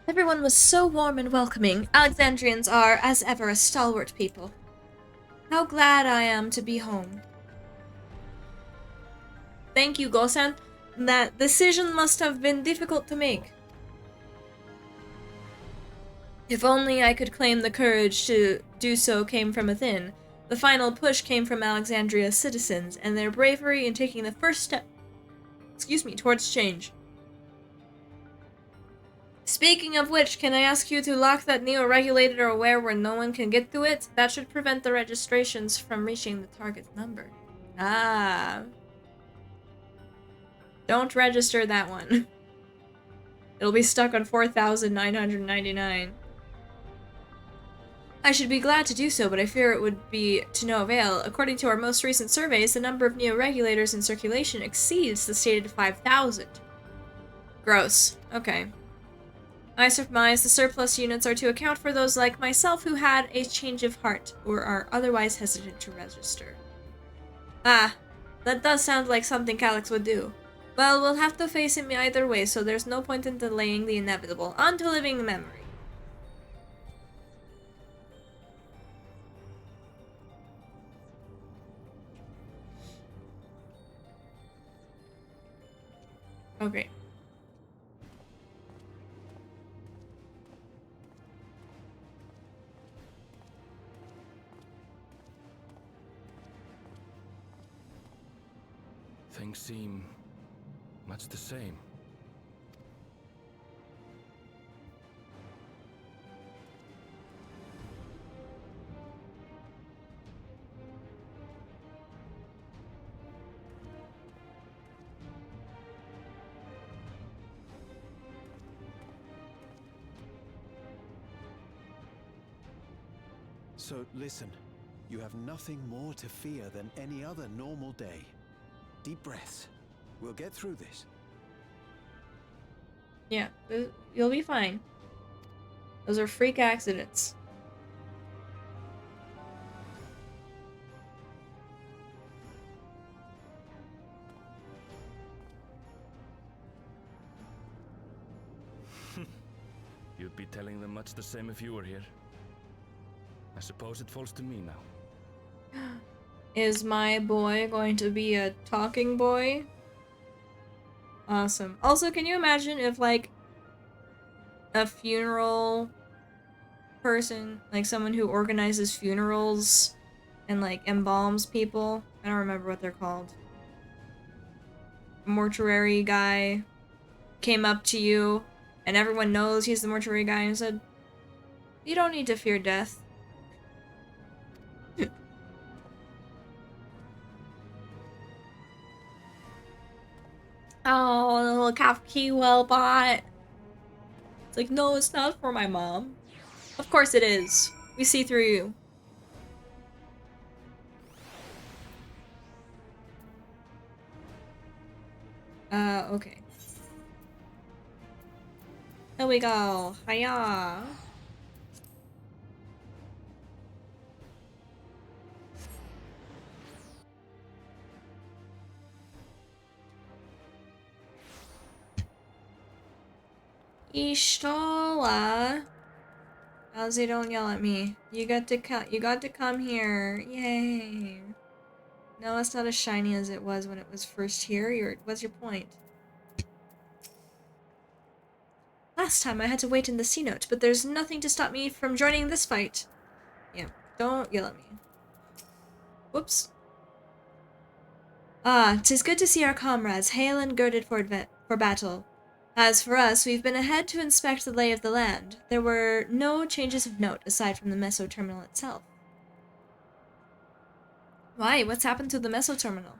Everyone was so warm and welcoming. Alexandrians are, as ever, a stalwart people. How glad I am to be home. Thank you, Gosan. That decision must have been difficult to make. If only I could claim the courage to do so came from within. The final push came from Alexandria's citizens, and their bravery in taking the first step, towards change. Speaking of which, can I ask you to lock that neo-regulator aware where no one can get to it? That should prevent the registrations from reaching the target number. Ah. Don't register that one. It'll be stuck on 4,999. I should be glad to do so, but I fear it would be to no avail. According to our most recent surveys, the number of neo-regulators in circulation exceeds the stated 5,000. Gross. Okay. I surmise the surplus units are to account for those like myself who had a change of heart or are otherwise hesitant to register. Ah, that does sound like something Calyx would do. Well, we'll have to face him either way, so there's no point in delaying the inevitable. On to living the memory. Okay.
Things seem much the same.
So listen, you have nothing more to fear than any other normal day. Deep breaths. We'll get through this.
Yeah, you'll be fine. Those are freak accidents.
You'd be telling them much the same if you were here. I suppose it falls to me now.
Is my boy going to be a talking boy? Awesome. Also, can you imagine if, like, a funeral person, like someone who organizes funerals and, like, embalms people? I don't remember what they're called. A mortuary guy came up to you, and everyone knows he's the mortuary guy, and said, "You don't need to fear death." Oh, the little Kafki bot. It's like, no, it's not for my mom. Of course it is. We see through you. Okay. Here we go. Hiya. Ishtola. Ozzy, don't yell at me. You got to come here. Yay. No, it's not as shiny as it was when it was first here. What's your point? Last time I had to wait in the C-note, but there's nothing to stop me from joining this fight. Yeah, don't yell at me. Whoops. Ah, 'tis good to see our comrades hale and girded for battle. As for us, we've been ahead to inspect the lay of the land. There were no changes of note aside from the Meso Terminal itself. Why? What's happened to the Meso Terminal?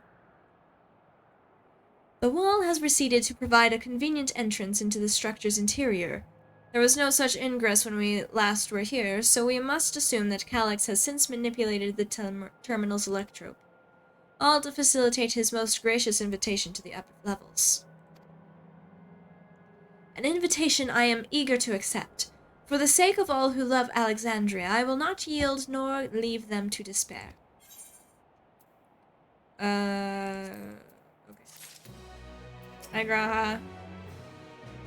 The wall has receded to provide a convenient entrance into the structure's interior. There was no such ingress when we last were here, so we must assume that Calyx has since manipulated the terminal's electrope, all to facilitate his most gracious invitation to the upper levels. An invitation I am eager to accept. For the sake of all who love Alexandria, I will not yield nor leave them to despair. Okay. Hi, Graha.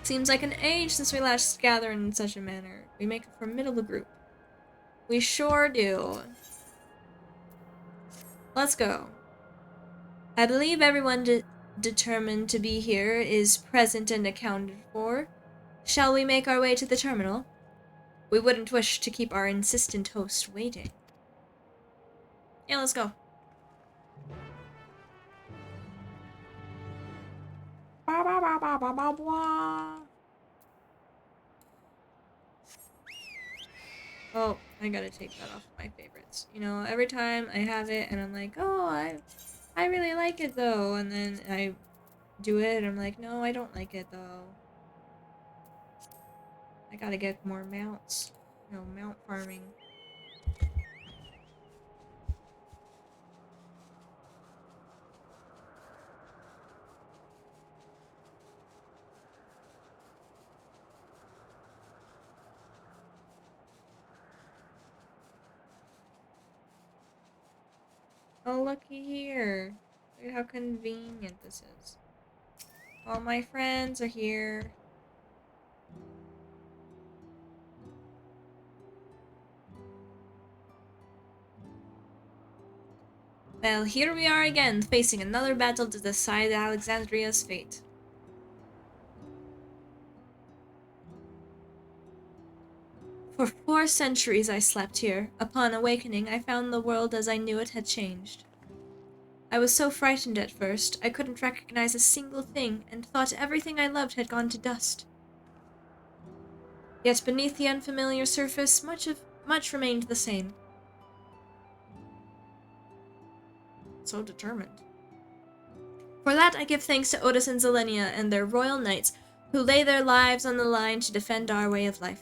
Seems like an age since we last gathered in such a manner. We make a formidable group. We sure do. Let's go. I believe everyone determined to be here is present and accounted for. Shall we make our way to the terminal? We wouldn't wish to keep our insistent host waiting. Yeah, let's go. Oh, I gotta take that off my favorites. You know, every time I have it and I'm like, oh, I really like it though, and then I do it and I'm like, no, I don't like it though. I gotta get more mounts. No, mount farming. Oh, looky here. Look at how convenient this is. All my friends are here. Well, here we are again, facing another battle to decide Alexandria's fate. For 4 centuries I slept here. Upon awakening, I found the world as I knew it had changed. I was so frightened at first, I couldn't recognize a single thing, and thought everything I loved had gone to dust. Yet beneath the unfamiliar surface, much remained the same. So determined. For that I give thanks to Otis and Zelenia and their royal knights, who lay their lives on the line to defend our way of life.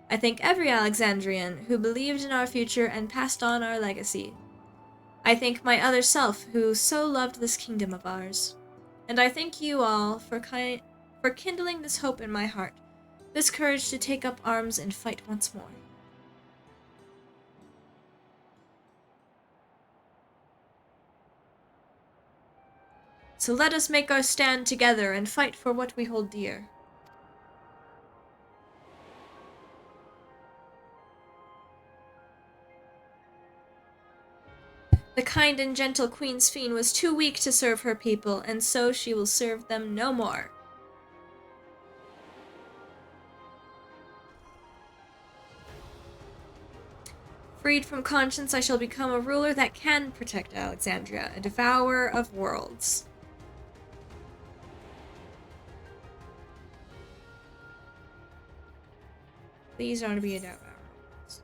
I thank every Alexandrian who believed in our future and passed on our legacy. I thank my other self who so loved this kingdom of ours. And I thank you all for kindling this hope in my heart, this courage to take up arms and fight once more. So let us make our stand together and fight for what we hold dear. The kind and gentle Queen Sphene was too weak to serve her people, and so she will serve them no more. Freed from conscience, I shall become a ruler that can protect Alexandria, a devourer of worlds. Please don't be a devourer of worlds.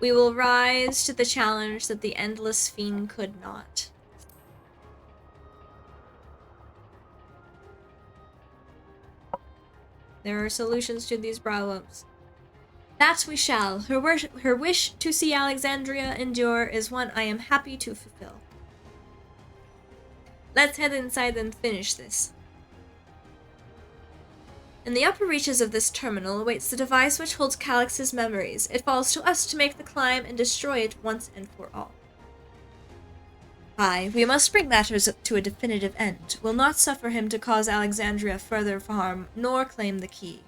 We will rise to the challenge that the endless fiend could not. There are solutions to these problems. That we shall. Her wish to see Alexandria endure is one I am happy to fulfill. Let's head inside and finish this. In the upper reaches of this terminal awaits the device which holds Calix's memories. It falls to us to make the climb and destroy it once and for all. Aye, we must bring matters to a definitive end. We'll not suffer him to cause Alexandria further harm, nor claim the key.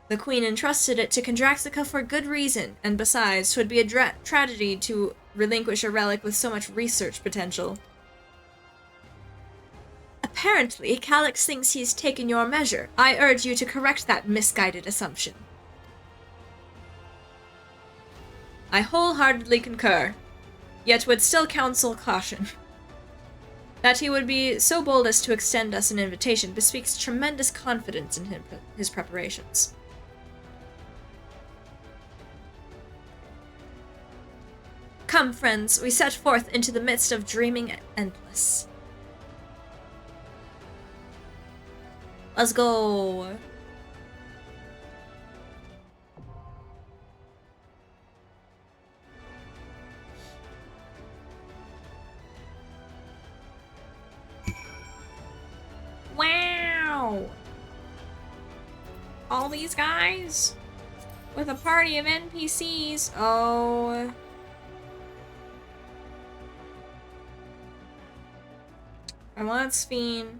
The Queen entrusted it to Kondraxica for good reason, and besides, 'twould be a tragedy to relinquish a relic with so much research potential. Apparently, Calix thinks he's taken your measure. I urge you to correct that misguided assumption. I wholeheartedly concur, yet would still counsel caution. That he would be so bold as to extend us an invitation bespeaks tremendous confidence in his preparations. Come, friends, we set forth into the midst of dreaming endless. Let's go. Wow. All these guys with a party of NPCs. Oh. I want Sphene.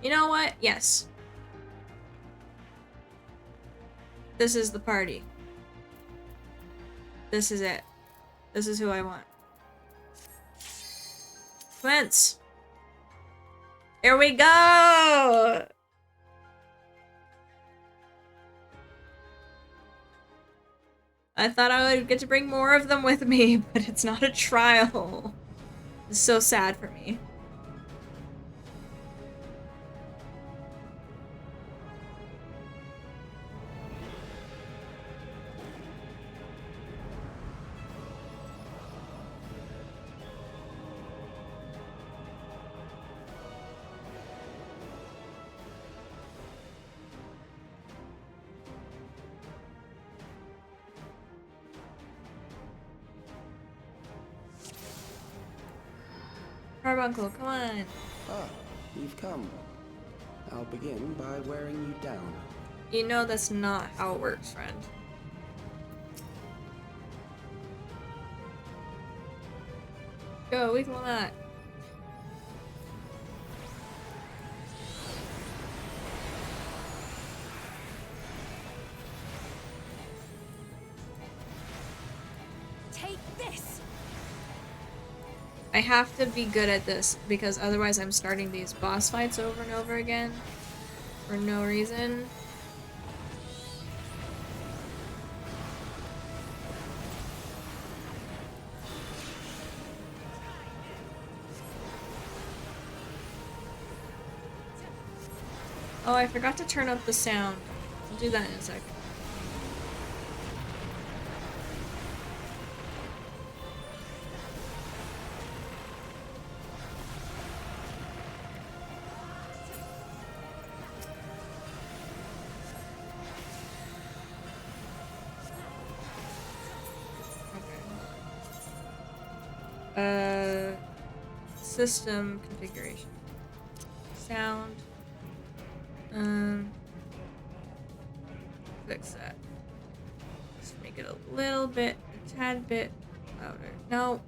You know what? Yes. This is the party. This is it. This is who I want. Commence. Here we go! I thought I would get to bring more of them with me, but it's not a trial. It's so sad for me. Carbuncle, come on.
Ah, you've come. I'll begin by wearing you down.
You know that's not how it works, friend. Go, we can not.
Take this.
I have to be good at this because otherwise I'm starting these boss fights over and over again for no reason. Oh, I forgot to turn up the sound. I'll do that in a second. System configuration. Sound. Fix that. Just make it a little bit, a tad bit louder. No.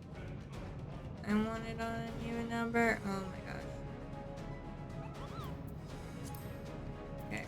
I want it on an even number. Oh my gosh. Okay.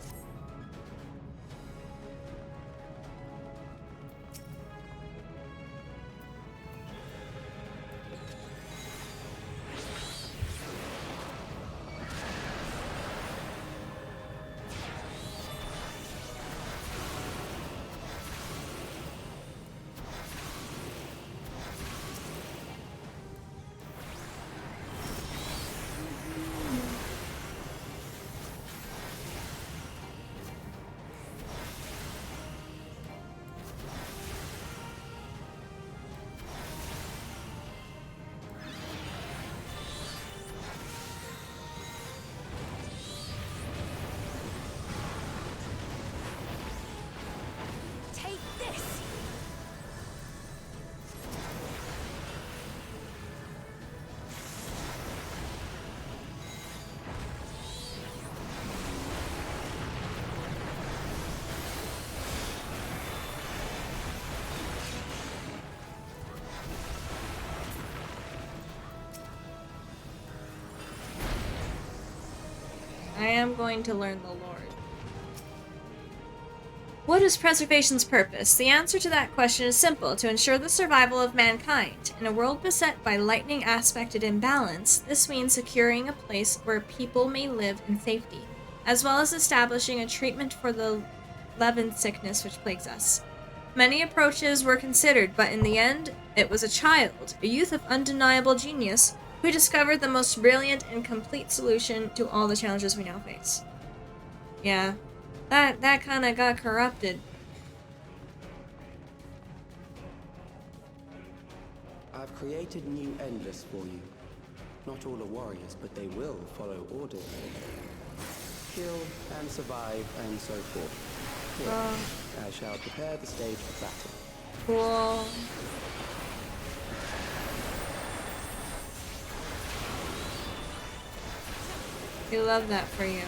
am going to learn the Lord. What is preservation's purpose? The answer to that question is simple: to ensure the survival of mankind. In a world beset by lightning-aspected imbalance, this means securing a place where people may live in safety, as well as establishing a treatment for the Levin sickness which plagues us. Many approaches were considered, but in the end, it was a child, a youth of undeniable genius, who discovered the most brilliant and complete solution to all the challenges we now face. Yeah, that kind of got corrupted.
I've created new Endless for you. Not all are warriors, but they will follow orders. Kill and survive and so forth. Here, I shall prepare the stage for battle.
Cool. We love that for you.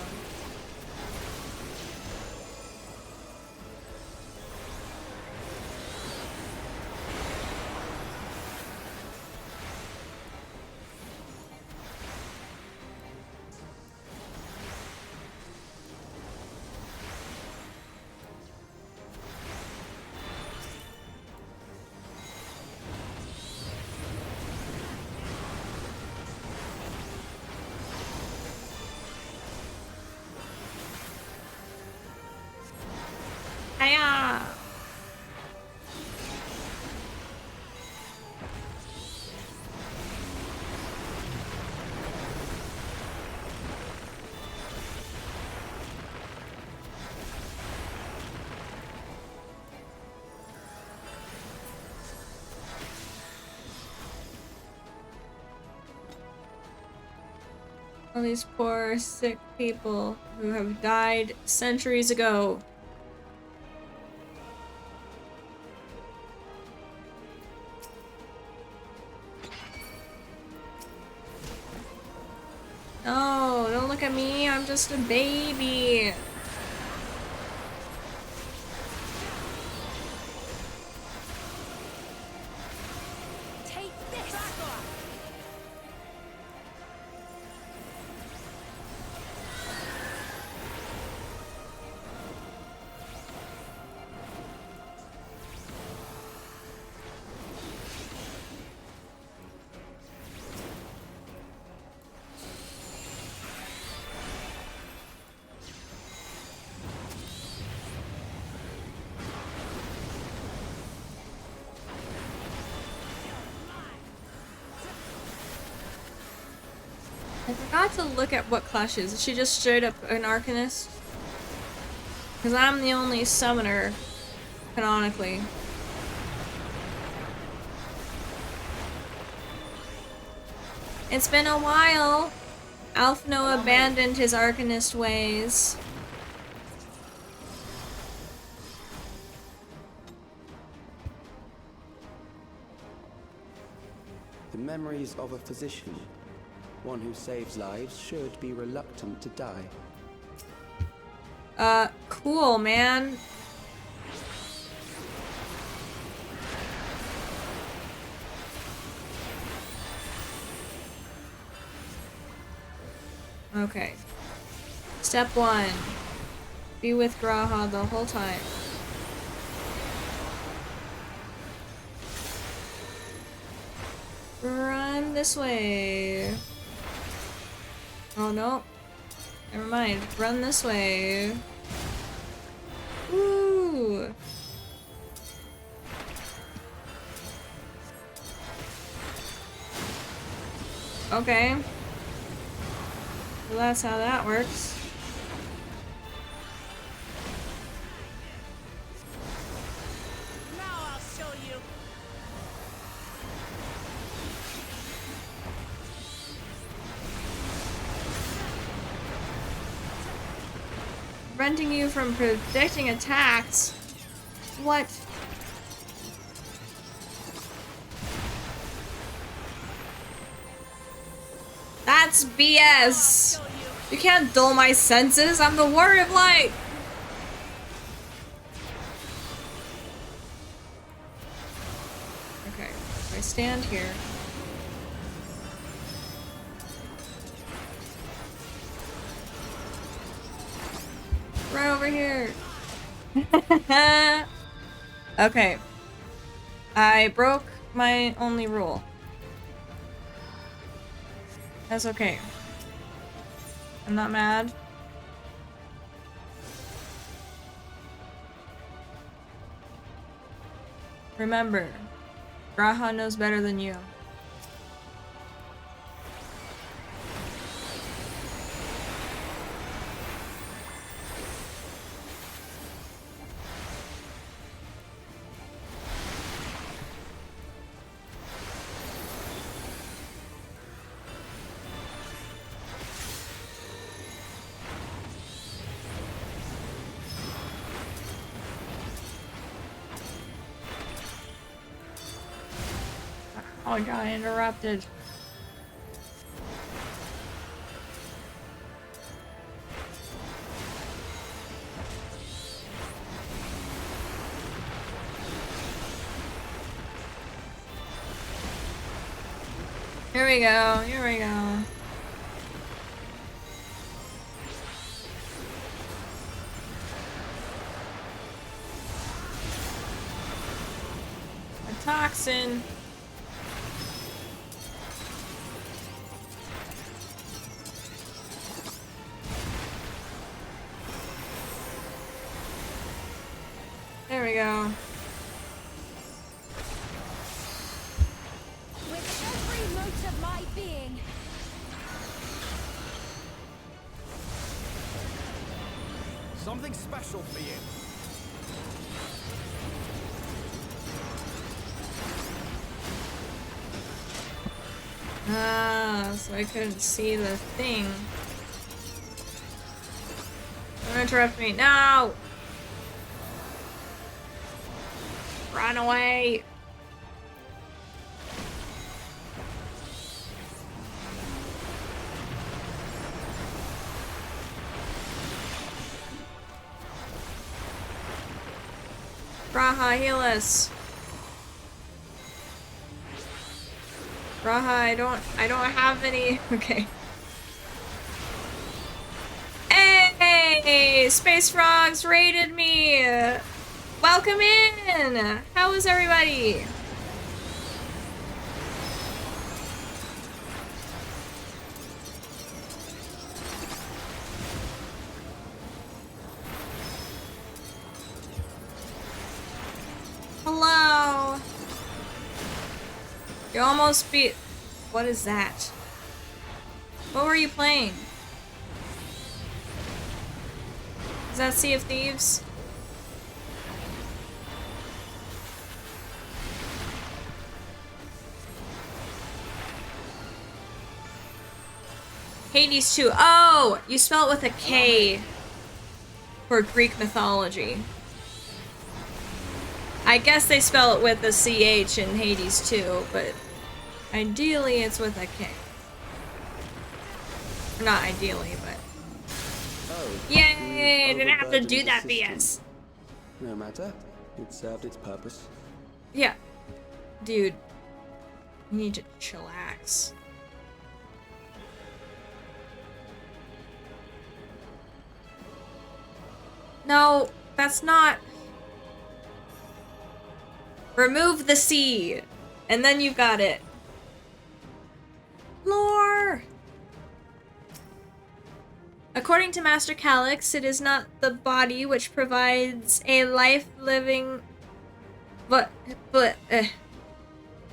Hiya! All these poor, sick people who have died centuries ago. No, don't look at me. I'm just a baby.
Take this!
I forgot to look at what Clash is. Is she just straight up an Arcanist? Because I'm the only summoner, canonically. It's been a while. Alphno abandoned his Arcanist ways.
The memories of a physician. One who saves lives should be reluctant to die.
Cool, man. Okay. Step 1. Be with Graha the whole time. Run this way. Oh no. Never mind. Run this way. Woo! Okay. Well, that's how that works.
Now I'll show you.
Preventing you from predicting attacks. What? That's BS. You can't dull my senses. I'm the warrior of light. Okay, if I stand here. Right over here. Okay. I broke my only rule. That's okay. I'm not mad. Remember, Graha knows better than you. Oh, I got interrupted. Here we go, here we go. A toxin. There we go.
With every mote of my being.
Something special for you.
Ah, so I couldn't see the thing. Don't interrupt me. No! Run away! Raha, heal us. Raha, I don't have any. Okay. Hey! Space Frogs raided me! Welcome in! How is everybody? Hello! You almost beat... What is that? What were you playing? Is that Sea of Thieves? Hades 2. Oh! You spell it with a K for Greek mythology. I guess they spell it with a CH in Hades 2, but ideally it's with a K. Not ideally, but...
Oh,
yay! I didn't have to
overburdened
do
the
that
system.
BS.
No matter. It served its purpose.
Yeah. Dude. You need to chillax. No, that's not... Remove the C, and then you've got it. Lore! According to Master Calyx, it is not the body which provides a life-living...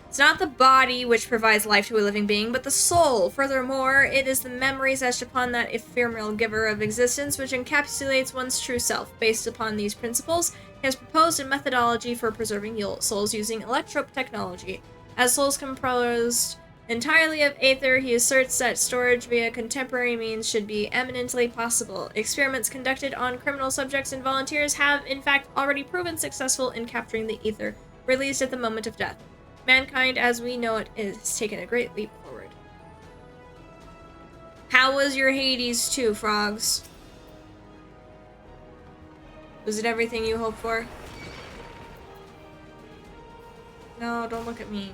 It's not the body which provides life to a living being, but the soul. Furthermore, it is the memories etched upon that ephemeral giver of existence which encapsulates one's true self. Based upon these principles, he has proposed a methodology for preserving souls using electrope technology. As souls composed entirely of aether, he asserts that storage via contemporary means should be eminently possible. Experiments conducted on criminal subjects and volunteers have, in fact, already proven successful in capturing the ether released at the moment of death. Mankind, as we know it, has taken a great leap forward. How was your Hades 2, Frogs? Was it everything you hoped for? No, don't look at me.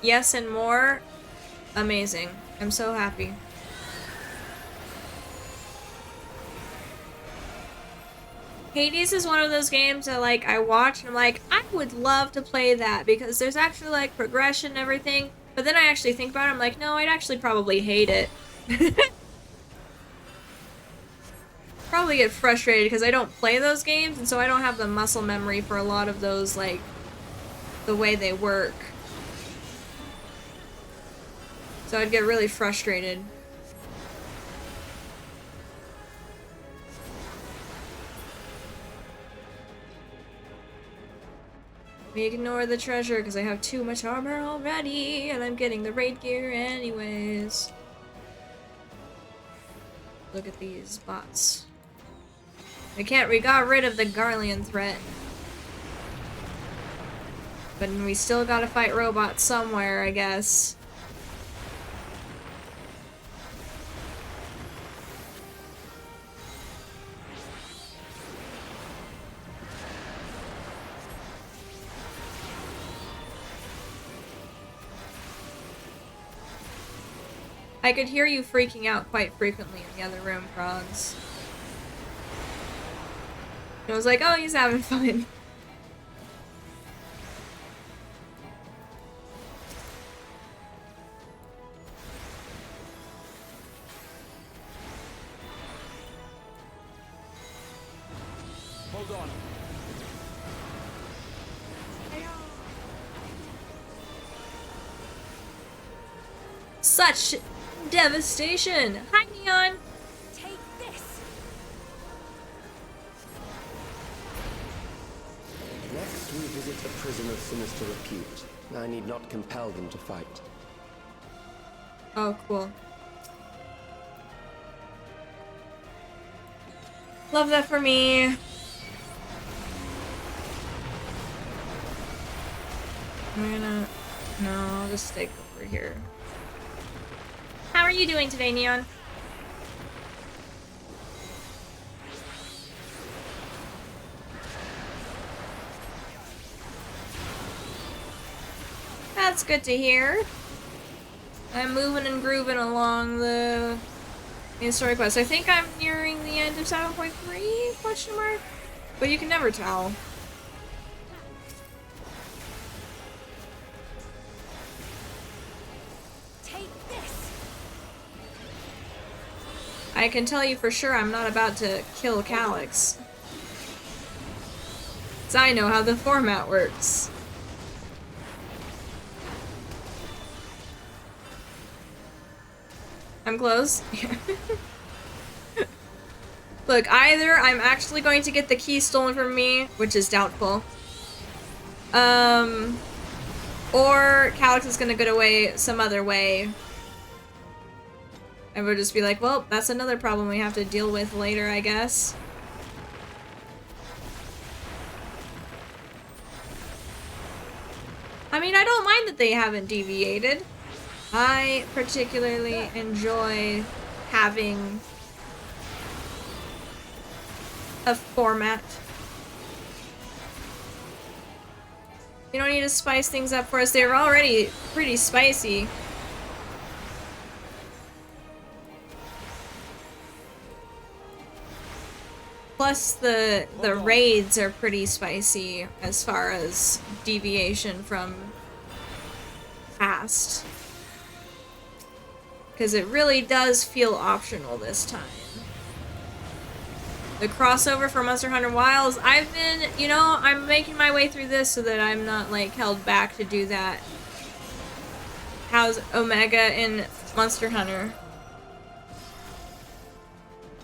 yes and more. Amazing. I'm so happy. Hades is one of those games that, like, I watch and I'm like, I would love to play that because there's actually, like, progression and everything. But then I actually think about it, I'm like, no, I'd actually probably hate it. Probably get frustrated because I don't play those games, and so I don't have the muscle memory for a lot of those, like, the way they work. So I'd get really frustrated. We ignore the treasure because I have too much armor already, and I'm getting the raid gear anyways. Look at these bots. We got rid of the Garlean threat. But we still gotta fight robots somewhere, I guess. I could hear you freaking out quite frequently in the other room, Frogs. I was like, oh, he's having fun.
Hold on.
Such devastation! Hi, Neon!
Take this!
Next, we visit a prison of sinister repute. I need not compel them to fight.
Oh, cool. Love that for me. I'm gonna... No, I'll just stay over here. How are you doing today, Neon? That's good to hear. I'm moving and grooving along the main story quest. I think I'm nearing the end of 7.3? Question mark? But you can never tell.
Take this!
I can tell you for sure I'm not about to kill Calyx. 'Cause I know how the format works. I'm close. Look, either I'm actually going to get the key stolen from me, which is doubtful. Or Calyx is gonna get away some other way. And we'll just be like, well, that's another problem we have to deal with later, I guess. I mean, I don't mind that they haven't deviated. I particularly enjoy having a format. You don't need to spice things up for us. They're already pretty spicy. Plus the raids are pretty spicy as far as deviation from past. Because it really does feel optional this time. The crossover for Monster Hunter Wilds, I've been, you know, I'm making my way through this so that I'm not, like, held back to do that. How's Omega in Monster Hunter?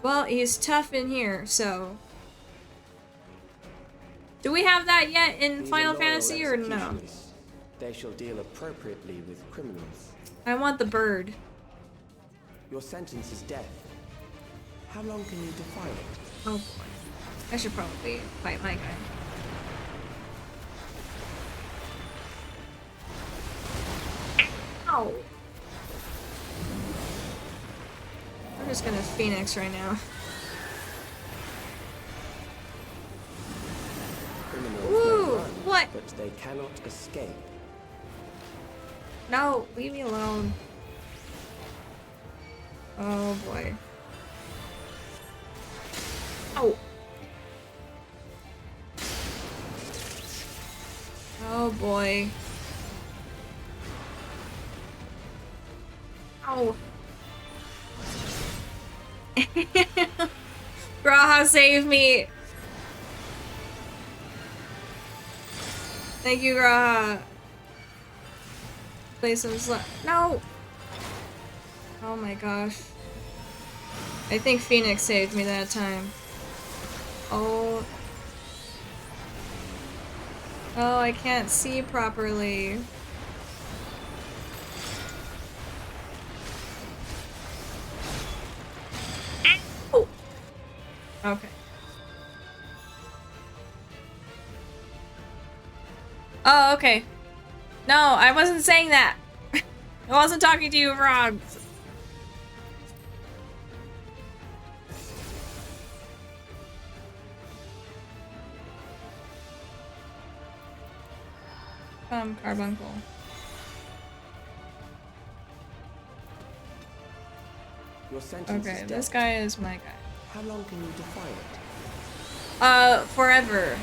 Well, he's tough in here, so... Do we have that yet in
These
Final
are loyal
Fantasy, or no?
executioners. They shall deal appropriately with criminals.
I want the bird.
Your sentence is death. How long can you defy it?
Oh boy. I should probably fight my guy. Ow! I'm just gonna Phoenix right now.
Criminals
Woo!
may run,
What?
but they cannot escape.
No, leave me alone. Oh boy. Oh. Oh boy. Ow. Graha, save me! Thank you, Graha. Play some No! Oh my gosh. I think Phoenix saved me that time. Oh. Oh, I can't see properly. Ow! Okay. Oh, okay. No, I wasn't saying that. I wasn't talking to you, frogs. Carbuncle.
Your sentence
Okay,
is
this
dead.
guy is my guy.
How long can you defy it?
Forever.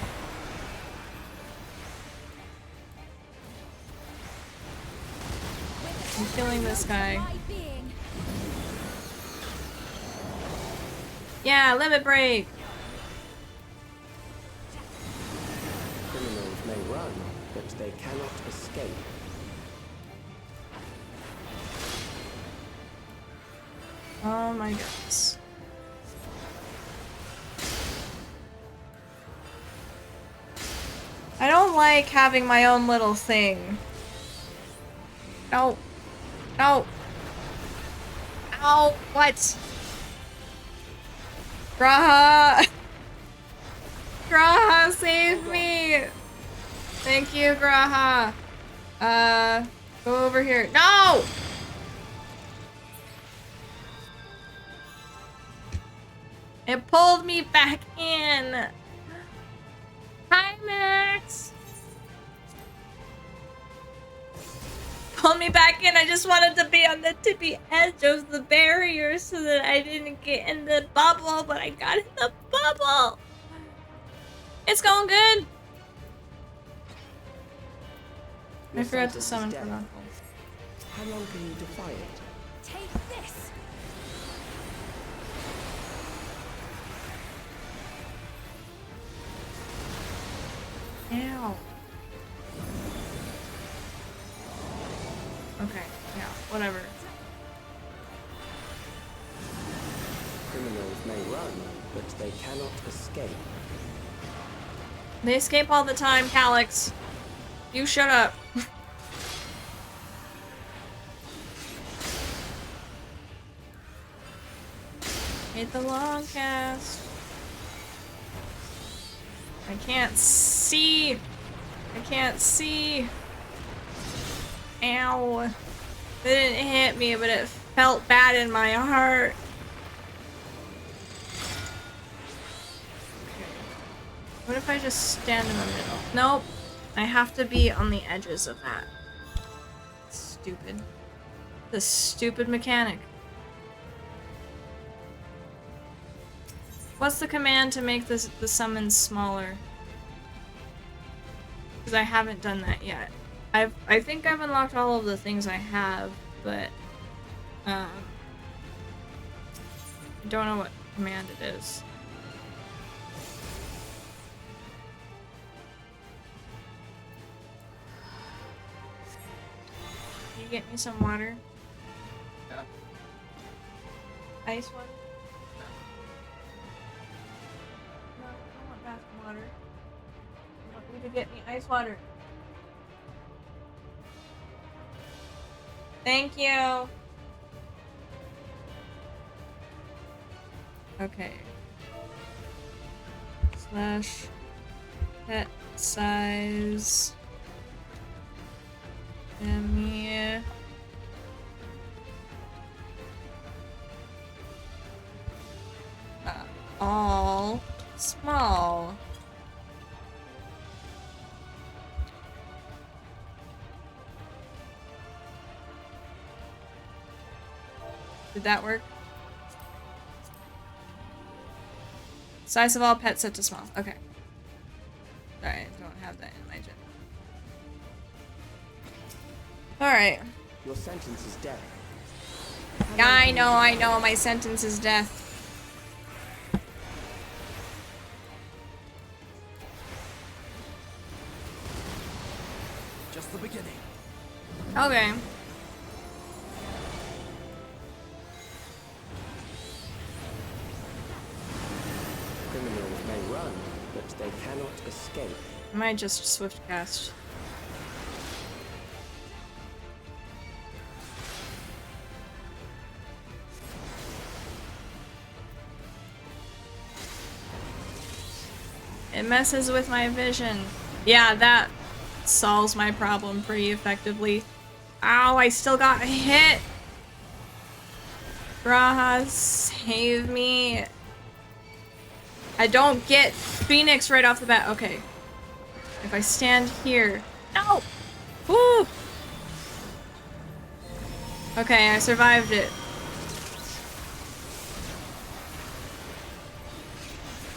I'm killing this guy. Yeah, limit break!
Criminals may run, but they cannot escape.
Oh my goodness. I don't like having my own little thing. No. No. Ow, what? Graha! Graha, save me! Thank you, Graha. Go over here. No! It pulled me back in. Hi, Max. Pulled me back in. I just wanted to be on the tippy edge of the barrier so that I didn't get in the bubble, but I got in the bubble. It's going good. I forgot to summon for Knuckles.
How long can you defy it?
Take this!
Ow. Okay, yeah, whatever.
Criminals may run, but they cannot escape.
They escape all the time, Calyx. You shut up. Hit the long cast. I can't see. I can't see. Ow. It didn't hit me, but it felt bad in my heart. What if I just stand in the middle? Nope. I have to be on the edges of that. Stupid. The stupid mechanic. What's the command to make this the summons smaller? Because I haven't done that yet. I think I've unlocked all of the things I have, but I don't know what command it is. Can you get me some water?
Yeah.
Ice water? No, I don't want bath water. I want you to get me ice water. Thank you. Okay. Slash pet size. Me. All small. Did that work? Size of all pets set to small. Okay. Sorry, I don't have that in my gen. Alright.
Your sentence is death.
Yeah, I know. My sentence is death.
Just the beginning.
Okay.
Criminals may run, but they cannot escape.
I might just swift cast. It messes with my vision. Yeah, that solves my problem pretty effectively. Ow, I still got hit! Graha, save me. I don't get Phoenix right off the bat. Okay. If I stand here. No! Woo! Okay, I survived it.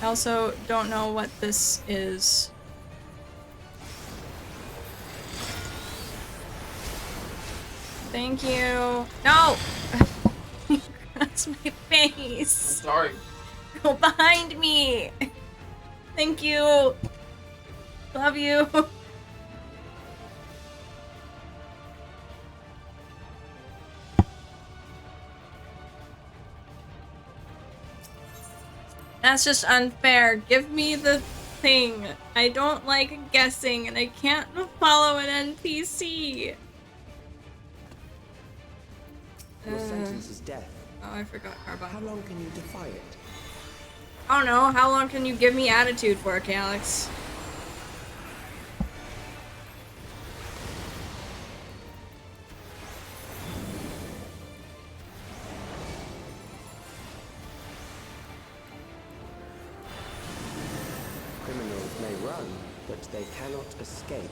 I also don't know what this is. Thank you. No! That's my face.
I'm sorry.
Go behind me. Thank you. Love you. That's just unfair. Give me the thing. I don't like guessing and I can't follow an NPC.
Your sentence is death.
Oh, I forgot Carbon.
How long can you defy it?
I don't know. How long can you give me attitude for, Calyx?
Criminals may run, but they cannot escape.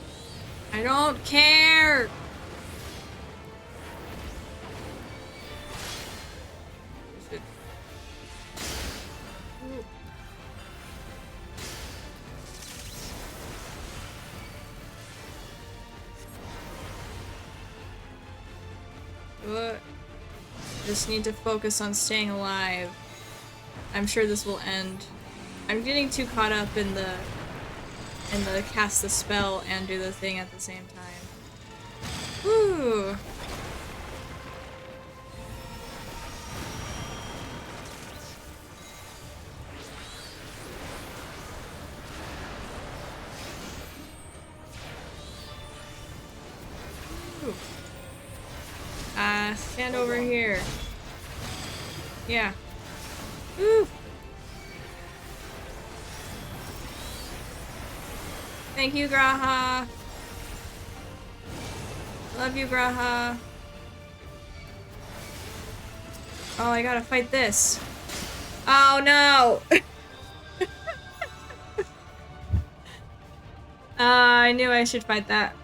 I don't care. Just need to focus on staying alive. I'm sure this will end. I'm getting too caught up in the cast the spell and do the thing at the same time. Woo! Stand over here. Yeah. Woo! Thank you, Graha. Love you, Graha. Oh, I gotta fight this. Oh no! I knew I should fight that.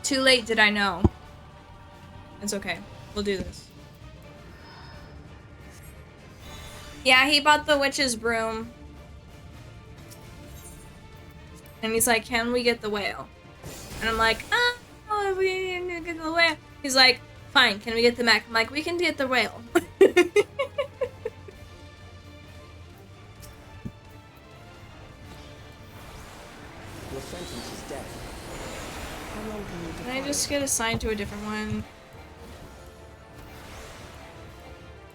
Too late did I know. It's okay. We'll do this. Yeah, he bought the witch's broom. And he's like, can we get the whale? And I'm like, oh, we can get the whale. He's like, fine, can we get the mech? I'm like, we can get the whale.
Your sentence is death. How long can you defy
Can I just get assigned to a different one?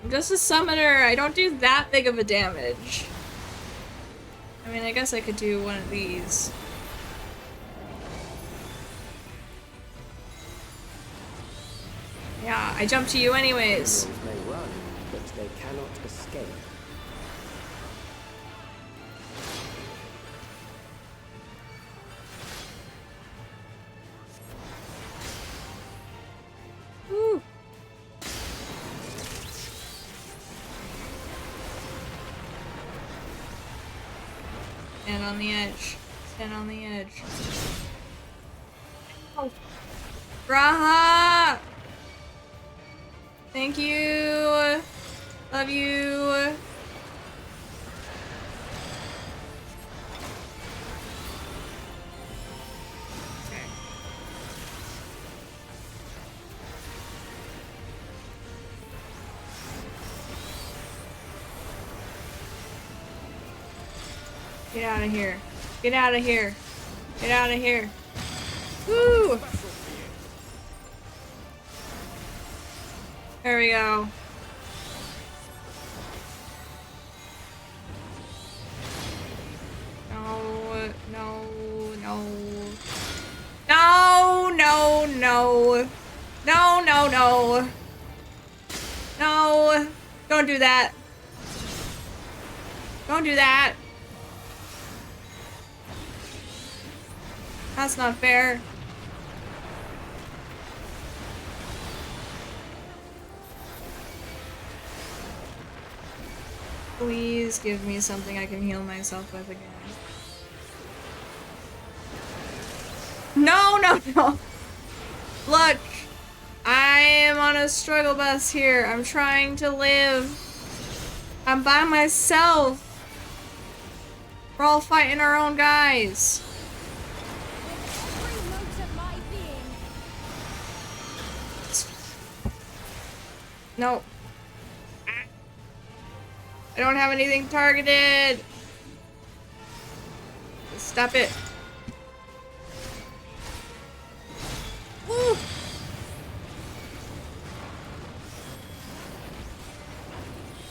I'm just a summoner. I don't do that big of a damage. I mean, I guess I could do one of these. Yeah, I jumped to you anyways.
Criminals may run, but they cannot escape.
Woo. Stand on the edge. Stand on the edge. Oh. Graha! Thank you. Love you. Get out of here. Get out of here. Get out of here. Woo! There we go. No, no, no. No, no, no. No, no, no. No. Don't do that. Don't do that. That's not fair. Please give me something I can heal myself with again. No, no, no. Look, I am on a struggle bus here. I'm trying to live. I'm by myself. We're all fighting our own guys. No. I don't have anything targeted. Stop it. Woo.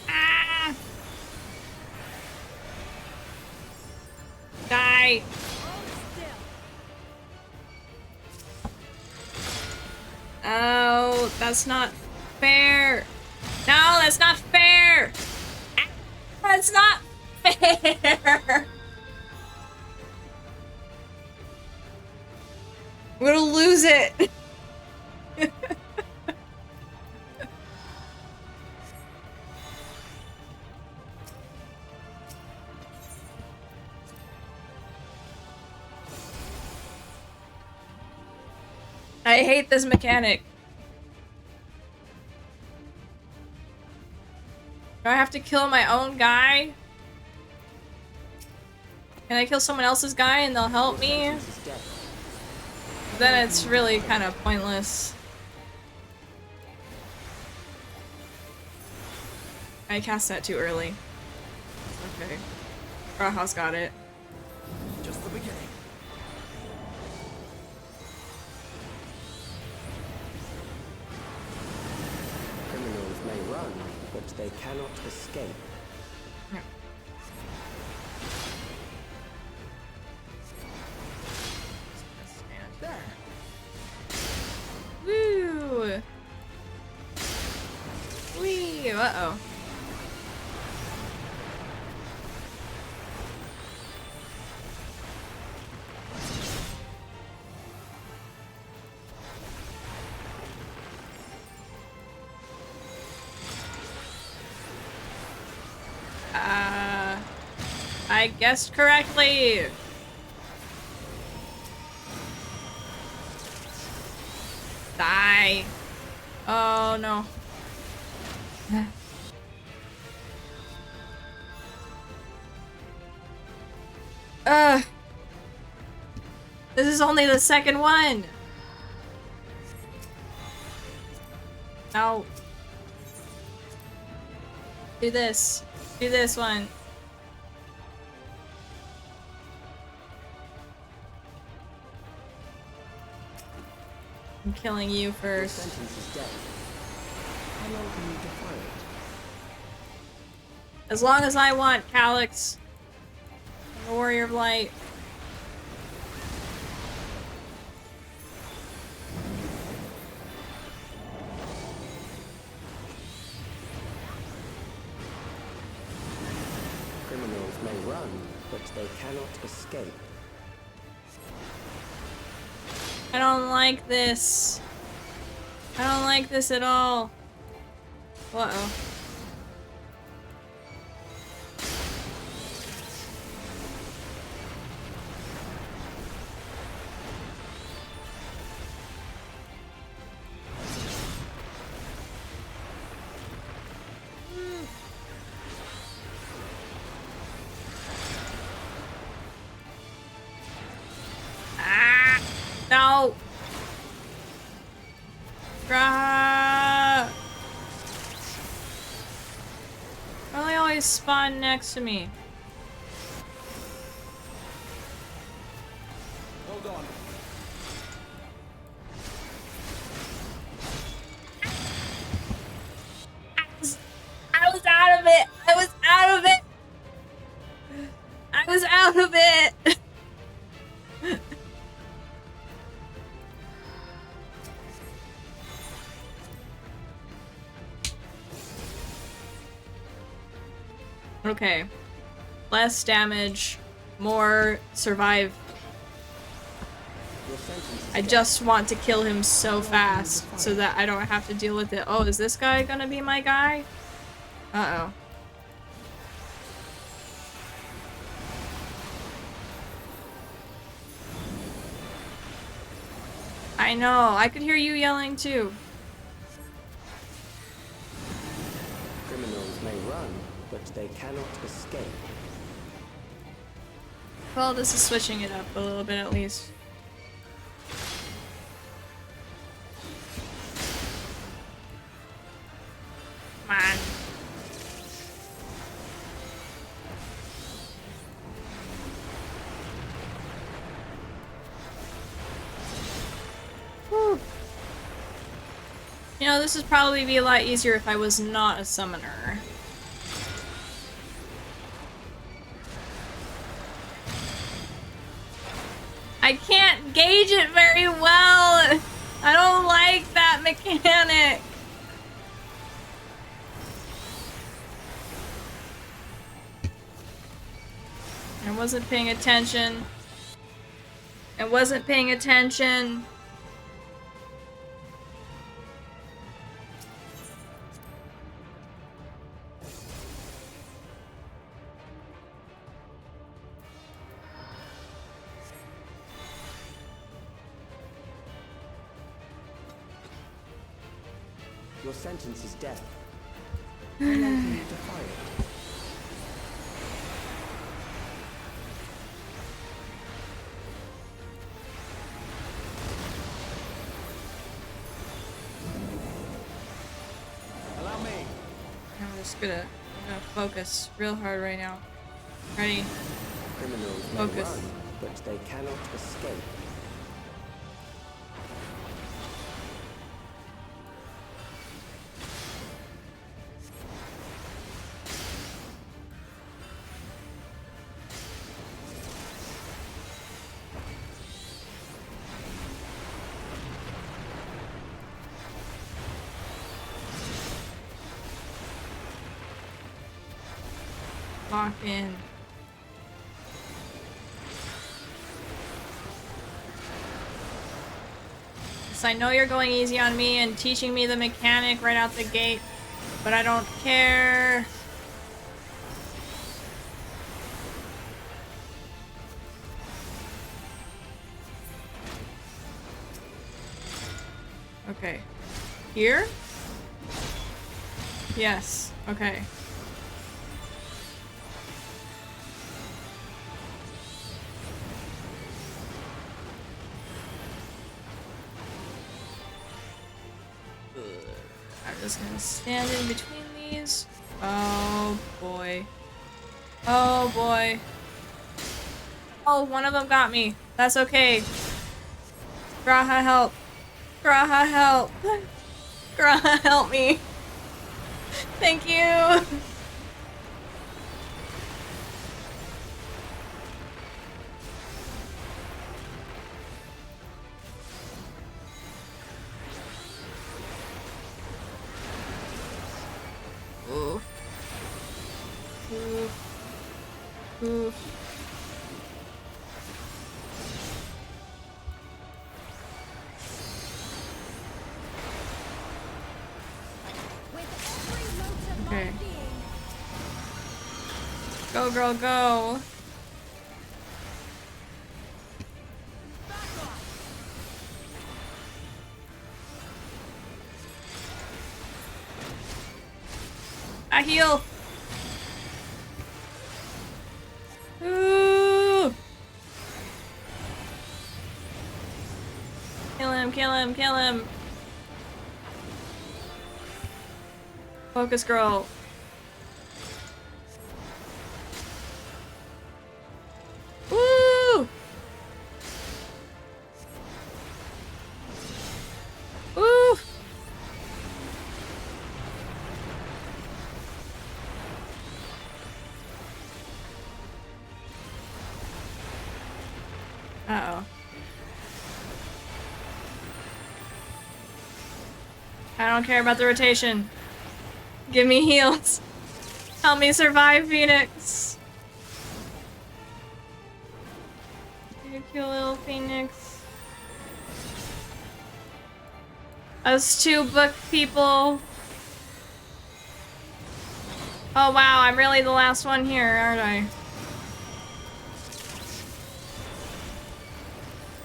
Ah. Die. Oh, that's not fair. No, that's not fair. That's not fair. I'm gonna lose it. I hate this mechanic. Do I have to kill my own guy? Can I kill someone else's guy and they'll help me? Then it's really kind of pointless. I cast that too early. Okay. Raha's got it.
Just the beginning.
Criminals may run, but they cannot escape.
No.
There.
Woo! Wee! Uh-oh. I guessed correctly. Die. Oh no. This is only the second one. No. Do this. Do this one. I'm killing you first.
Your sentence is death. How long can you defy it?
As long as I want, Calyx. I'm a warrior of light.
Criminals may run, but they cannot escape.
I don't like this. I don't like this at all. Uh-oh. Graha! Why do they always spawn next to me?
Hold on.
I was out of it! I was out of it! I was out of it! Okay. Less damage, more survive. I just want to kill him so fast so that I don't have to deal with it. Oh, is this guy gonna be my guy? Uh-oh. I know, I could hear you yelling too.
Criminals may run, but they cannot escape.
Well, this is switching it up a little bit at least. Come on. Whew. You know, this would probably be a lot easier if I was not a summoner. I can't gauge it very well. I don't like that mechanic. I wasn't paying attention. I wasn't paying attention.
Your sentence is death. How long can you defy it?
Allow me.
I'm just gonna focus real hard right now. Ready?
Criminals may
Focus.
run, but they cannot escape.
Lock in. So I know you're going easy on me and teaching me the mechanic right out the gate, but I don't care. Okay. Here? Yes. Okay. I'm just gonna stand in between these. Oh boy. Oh boy. Oh, one of them got me. That's okay. Graha, help. Graha, help. Graha, help me. Thank you. Oof. Oof. Oof. Okay. Go, girl, go. I heal. Ooh. Kill him, kill him, kill him. Focus, girl. Woo! Woo! Uh-oh. I don't care about the rotation. Give me heals. Help me survive, Phoenix. You kill little Phoenix. Us two book people. Oh wow, I'm really the last one here, aren't I?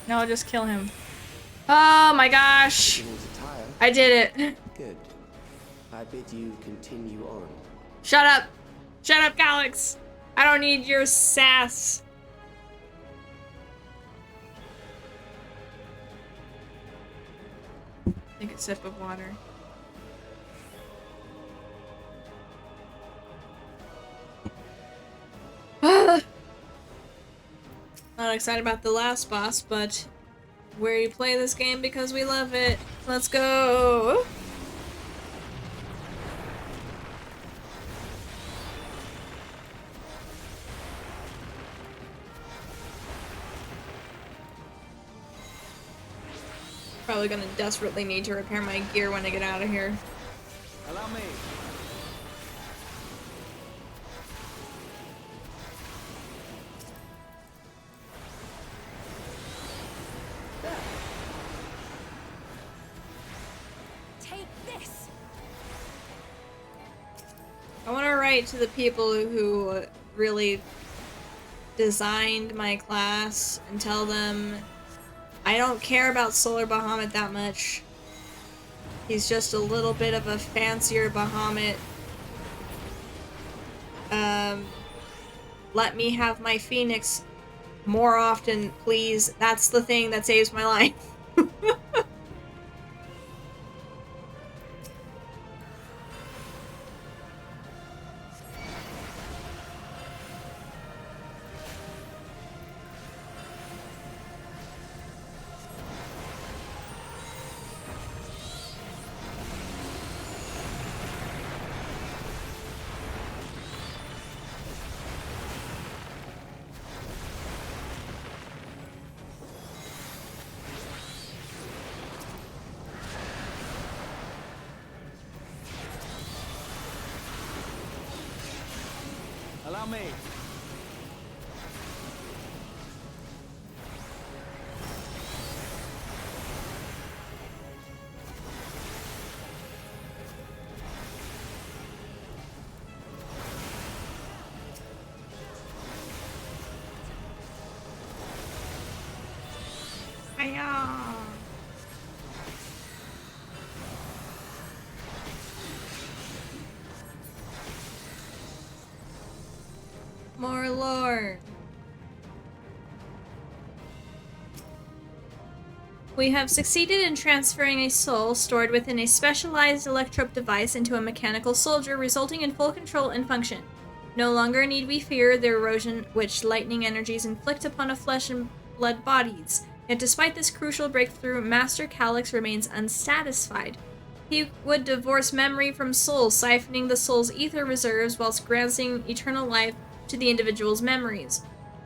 No, I'll just kill him. Oh my gosh. I did it.
Good. I bid you continue on.
Shut up. Shut up, Calyx. I don't need your sass. Take a sip of water. Not excited about the last boss, but we play this game because we love it. Let's go! Probably gonna desperately need to repair my gear when I get out of here.
Allow me.
Take this.
I want to write to the people who really designed my class and tell them I don't care about Solar Bahamut that much. He's just a little bit of a fancier Bahamut. Let me have my Phoenix more often, please. That's the thing that saves my life.
Allow me.
More lore. We have succeeded in transferring a soul stored within a specialized electrope device into a mechanical soldier, resulting in full control and function. No longer need we fear the erosion which lightning energies inflict upon a flesh and blood bodies. Yet despite this crucial breakthrough, Master Calyx remains unsatisfied. He would divorce memory from soul, siphoning the soul's ether reserves whilst granting eternal life to the individual's memories.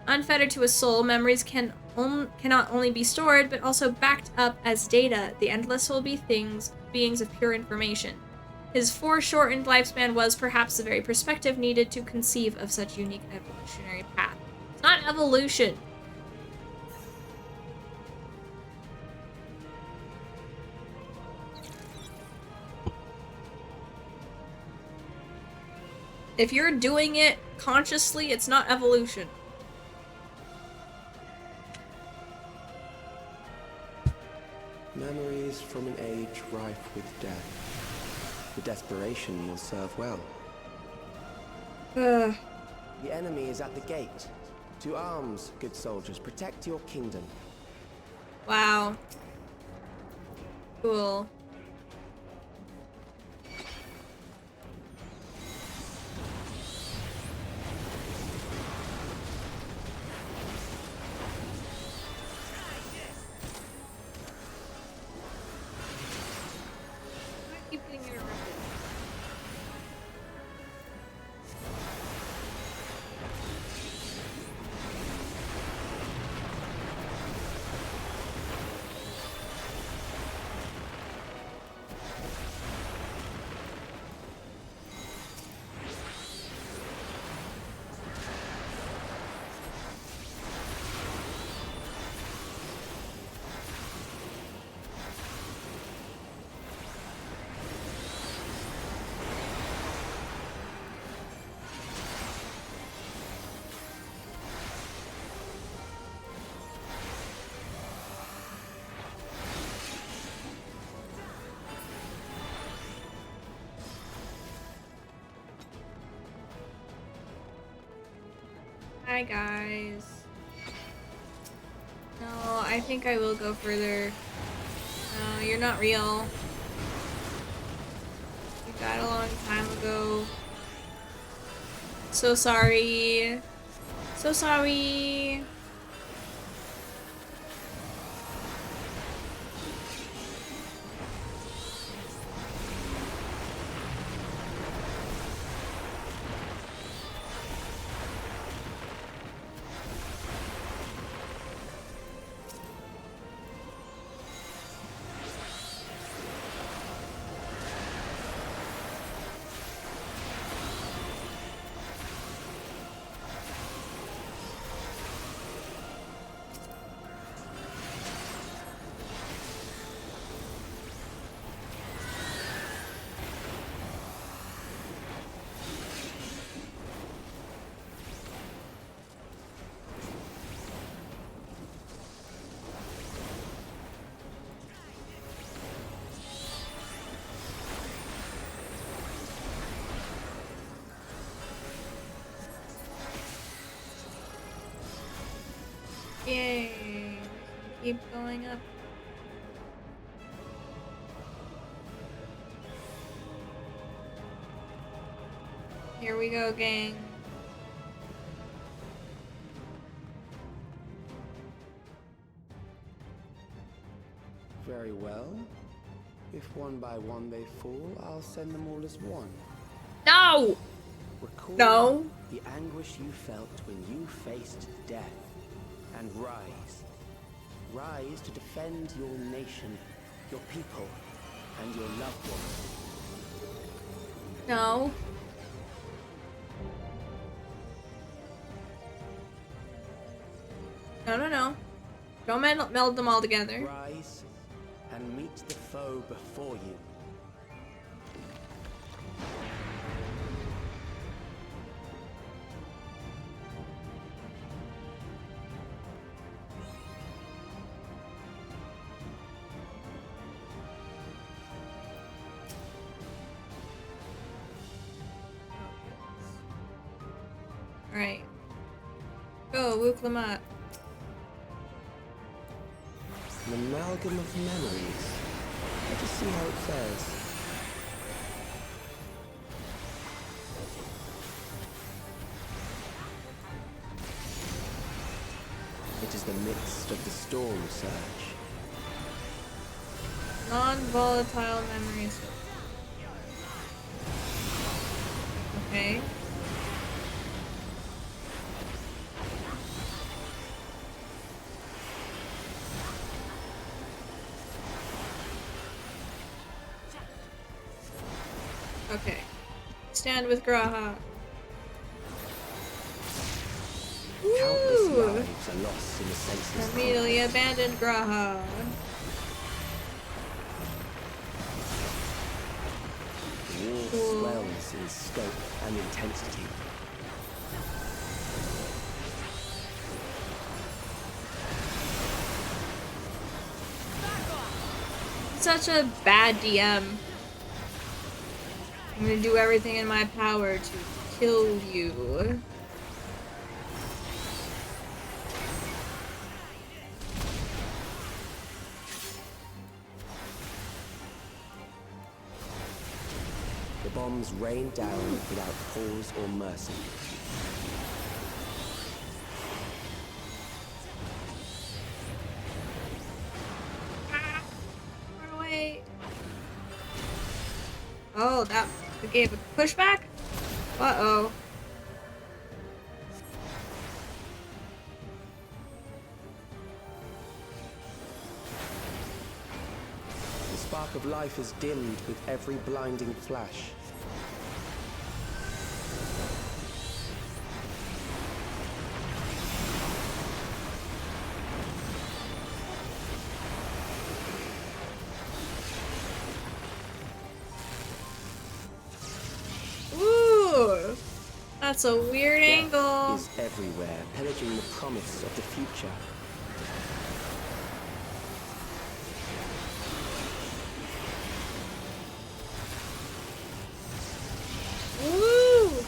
Unfettered to a soul, memories cannot only be stored, but also backed up as data. The Endless will be beings of pure information. His foreshortened lifespan was perhaps the very perspective needed to conceive of such unique evolutionary path. It's not evolution. If you're doing it consciously, it's not evolution.
Memories from an age rife with death. The desperation will serve well. The enemy is at the gate. To arms, good soldiers. Protect your kingdom.
Wow. Cool. Bye, guys. No, I think I will go further. No, you're not real. You died a long time ago. So sorry. So sorry. Yay! Keep going up. Here we go, gang.
Very well. If one by one they fall, I'll send them all as one.
No!
Recall
No.
the anguish you felt when you faced death. And rise. Rise to defend your nation, your people, and your loved ones.
No. No. Don't meld them all together.
Rise and meet the foe before you.
Alright. Go, Wook Lamont.
An amalgam of memories. Let us see how it fares. It is the midst of the storm surge.
Non-volatile memories. Okay. Okay. Stand with Graha.
Countless
Woo!
lives are lost in the senseless
Immediately
conflict.
abandoned Graha.
The war
Cool.
swells in scope and intensity.
Such a bad DM. I'm gonna do everything in my power to kill you.
The bombs rain down without pause or mercy.
Run away. Oh, that gave a pushback? Uh-oh.
The spark of life is dimmed with every blinding flash.
Ooh! That's a weird
Death
angle.
is everywhere, pillaging the promise of the future.
Woo!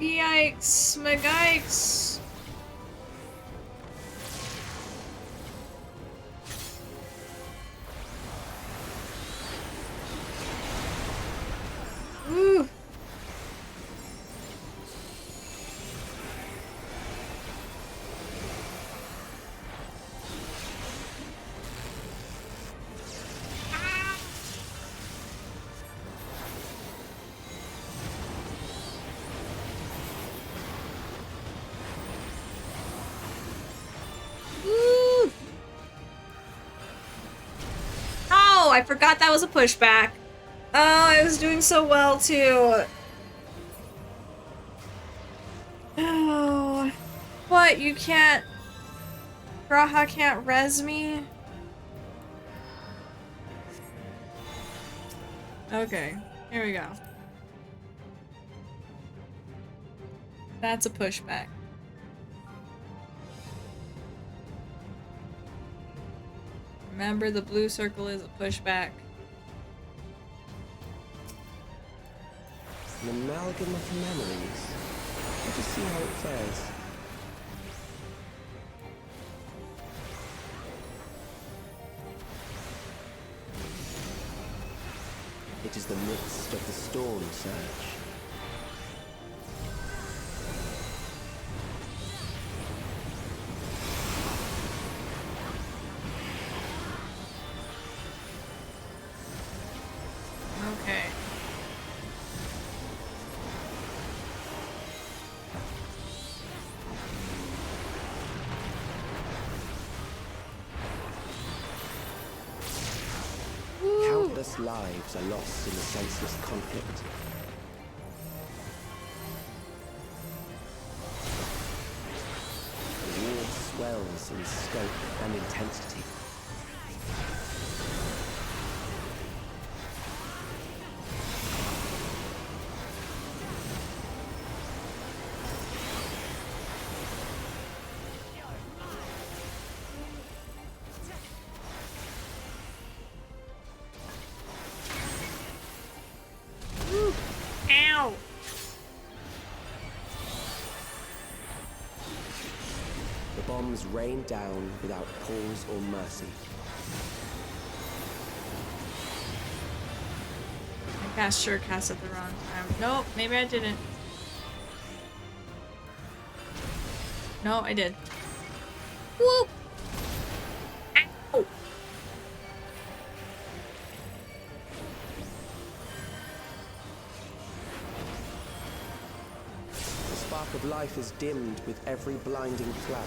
Yikes, McGikes. Ooh. Ooh. Oh, I forgot that was a pushback. Oh, I was doing so well too. Oh, what? You can't. Graha can't res me? Okay, here we go. That's a pushback. Remember, the blue circle is a pushback.
An amalgam of memories. Let us see how it fares. It is the midst of the storm surge.
Okay.
Countless lives are lost in the senseless conflict. The war swells in scope and intensity.
Ow!
The bombs rain down without pause or mercy.
I sure cast at the wrong time. Nope, maybe I didn't. No, I did. Whoop! Ow!
The spark of life is dimmed with every blinding flash.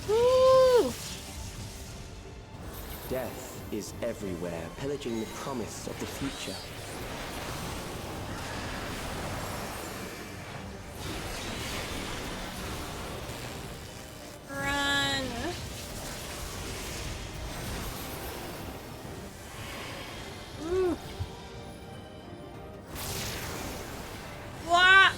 Woo!
Death is everywhere, pillaging the promise of the future.
Run! Ooh. What?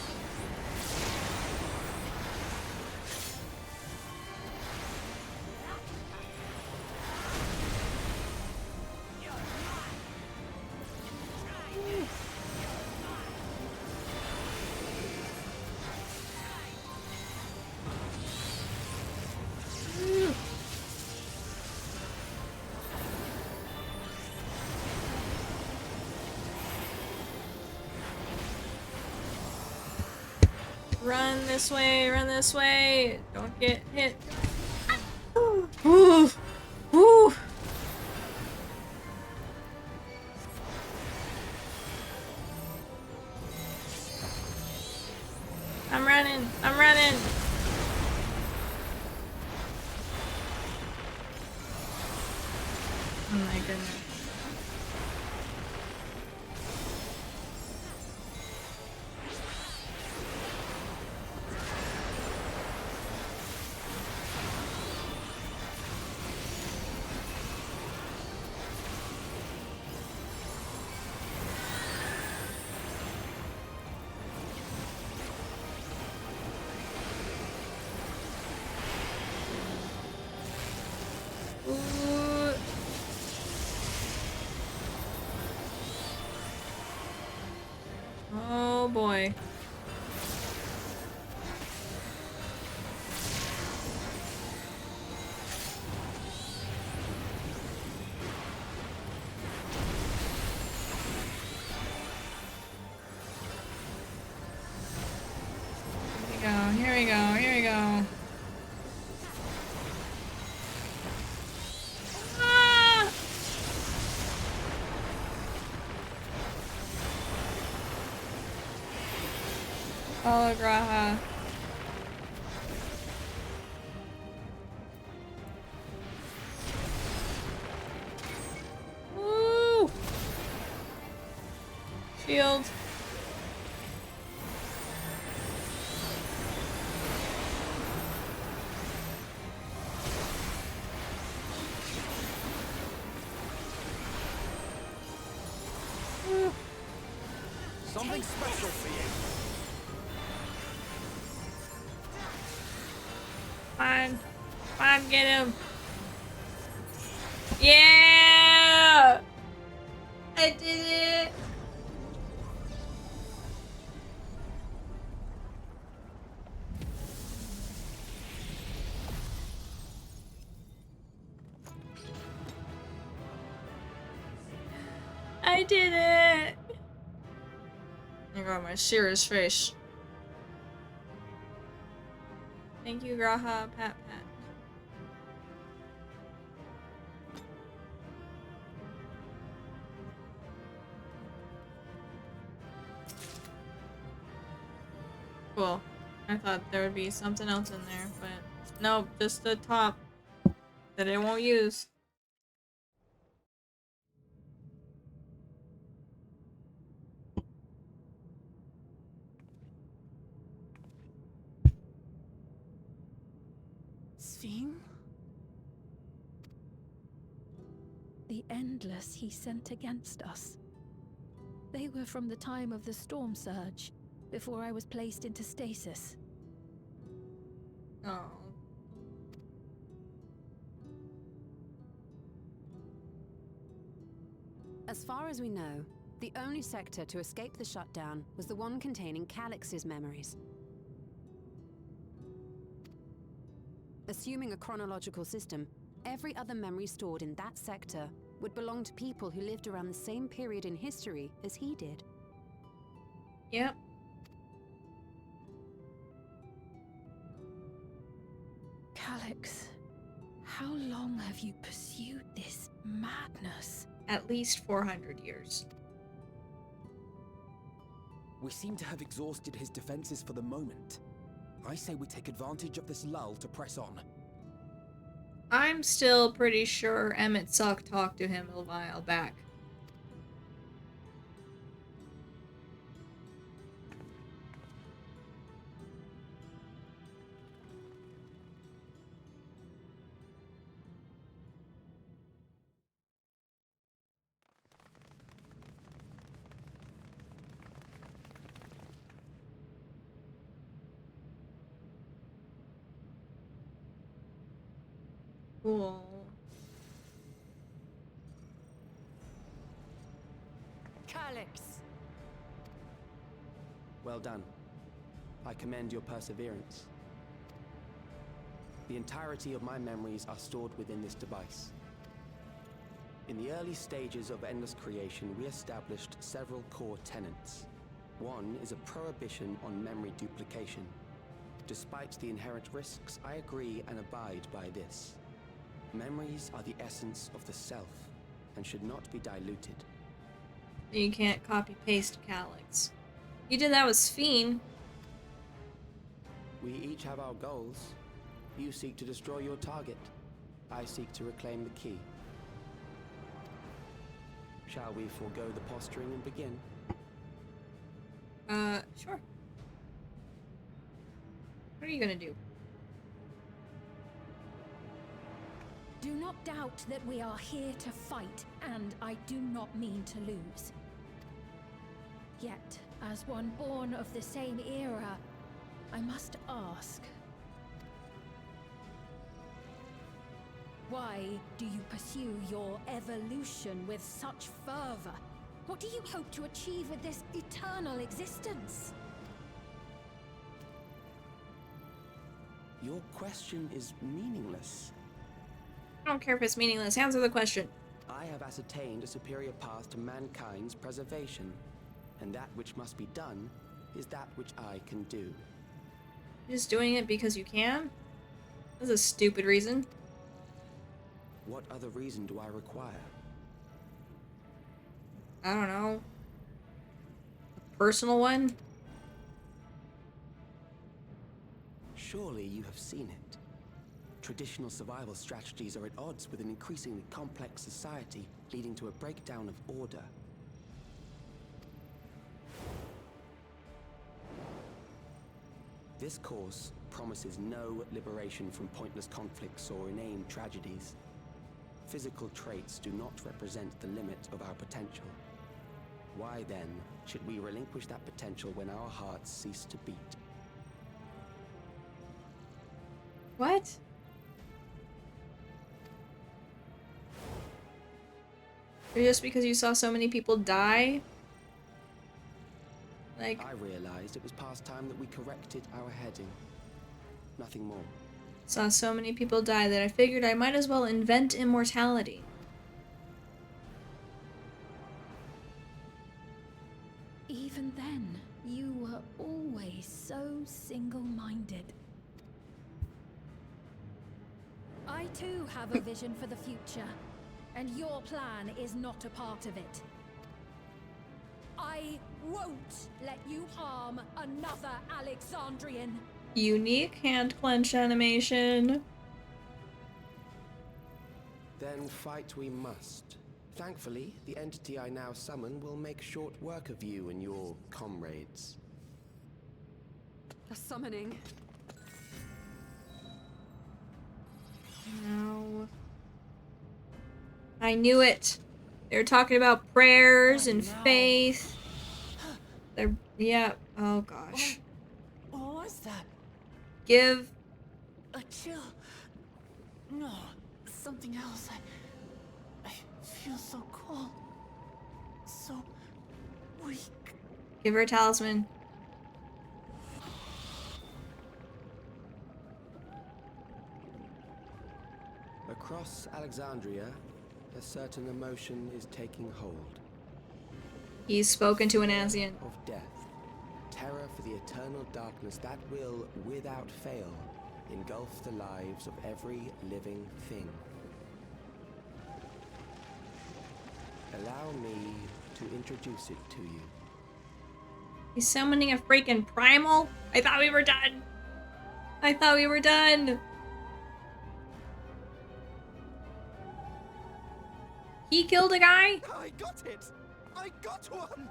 Run this way, run this way. Don't get hit. Ooh. Ooh. I'm running. I'm running. Oh my goodness. boy. Here we go, here we go. Ah! Oh, Graha. Woo! Shield.
Something special for you.
Fine. Fine, get him. Yeah! I did it! I did it! I got my serious face. Thank you, Graha. Pat, pat. Cool. I thought there would be something else in there, but nope, just the top that I won't use.
Sphene?
The Endless he sent against us. They were from the time of the storm surge, before I was placed into stasis.
Oh.
As far as we know, the only sector to escape the shutdown was the one containing Calix's memories. Assuming a chronological system, every other memory stored in that sector would belong to people who lived around the same period in history as he did.
Yep.
Calix, how long have you pursued this madness?
At least 400 years.
We seem to have exhausted his defenses for the moment. I say we take advantage of this lull to press on.
I'm still pretty sure Emmett Suck talked to him a while back. Cool.
Calix!
Well done. I commend your perseverance. The entirety of my memories are stored within this device. In the early stages of Endless Creation, we established several core tenets. One is a prohibition on memory duplication. Despite the inherent risks, I agree and abide by this. Memories are the essence of the self, and should not be diluted.
You can't copy-paste Calix. You did that with Sphene.
We each have our goals. You seek to destroy your target. I seek to reclaim the key. Shall we forego the posturing and begin?
Sure. What are you gonna do?
Do not doubt that we are here to fight, and I do not mean to lose. Yet, as one born of the same era, I must ask, why do you pursue your evolution with such fervor? What do you hope to achieve with this eternal existence?
Your question is meaningless.
I don't care if it's meaningless. Answer the question.
I have ascertained a superior path to mankind's preservation, and that which must be done is that which I can do.
You're just doing it because you can? That's a stupid reason.
What other reason do I require?
I don't know. A personal one?
Surely you have seen it. Traditional survival strategies are at odds with an increasingly complex society, leading to a breakdown of order. This course promises no liberation from pointless conflicts or inane tragedies. Physical traits do not represent the limit of our potential. Why then should we relinquish that potential when our hearts cease to beat?
What? Just because you saw so many people die? Like,
I realized it was past time that we corrected our heading. Nothing more.
saw so many people die that I figured I might as well invent immortality.
Even then, you were always so single-minded. I too have a vision for the future, and your plan is not a part of it. I won't let you harm another Alexandrian.
Unique hand clench animation.
Then fight we must. Thankfully, the entity I now summon will make short work of you and your comrades.
A summoning.
No. I knew it. They were talking about prayers and faith. They're, yeah. Oh gosh.
What was that?
Give.
A chill. No, something else. I feel so cold. So weak.
Give her a talisman.
Across Alexandria, a certain emotion is taking hold.
He's spoken to an Asian.
Of death. Terror for the eternal darkness that will, without fail, engulf the lives of every living thing. Allow me to introduce it to you.
He's summoning a freaking primal? I thought we were done. I thought we were done. He killed a guy?
I got it! I got one!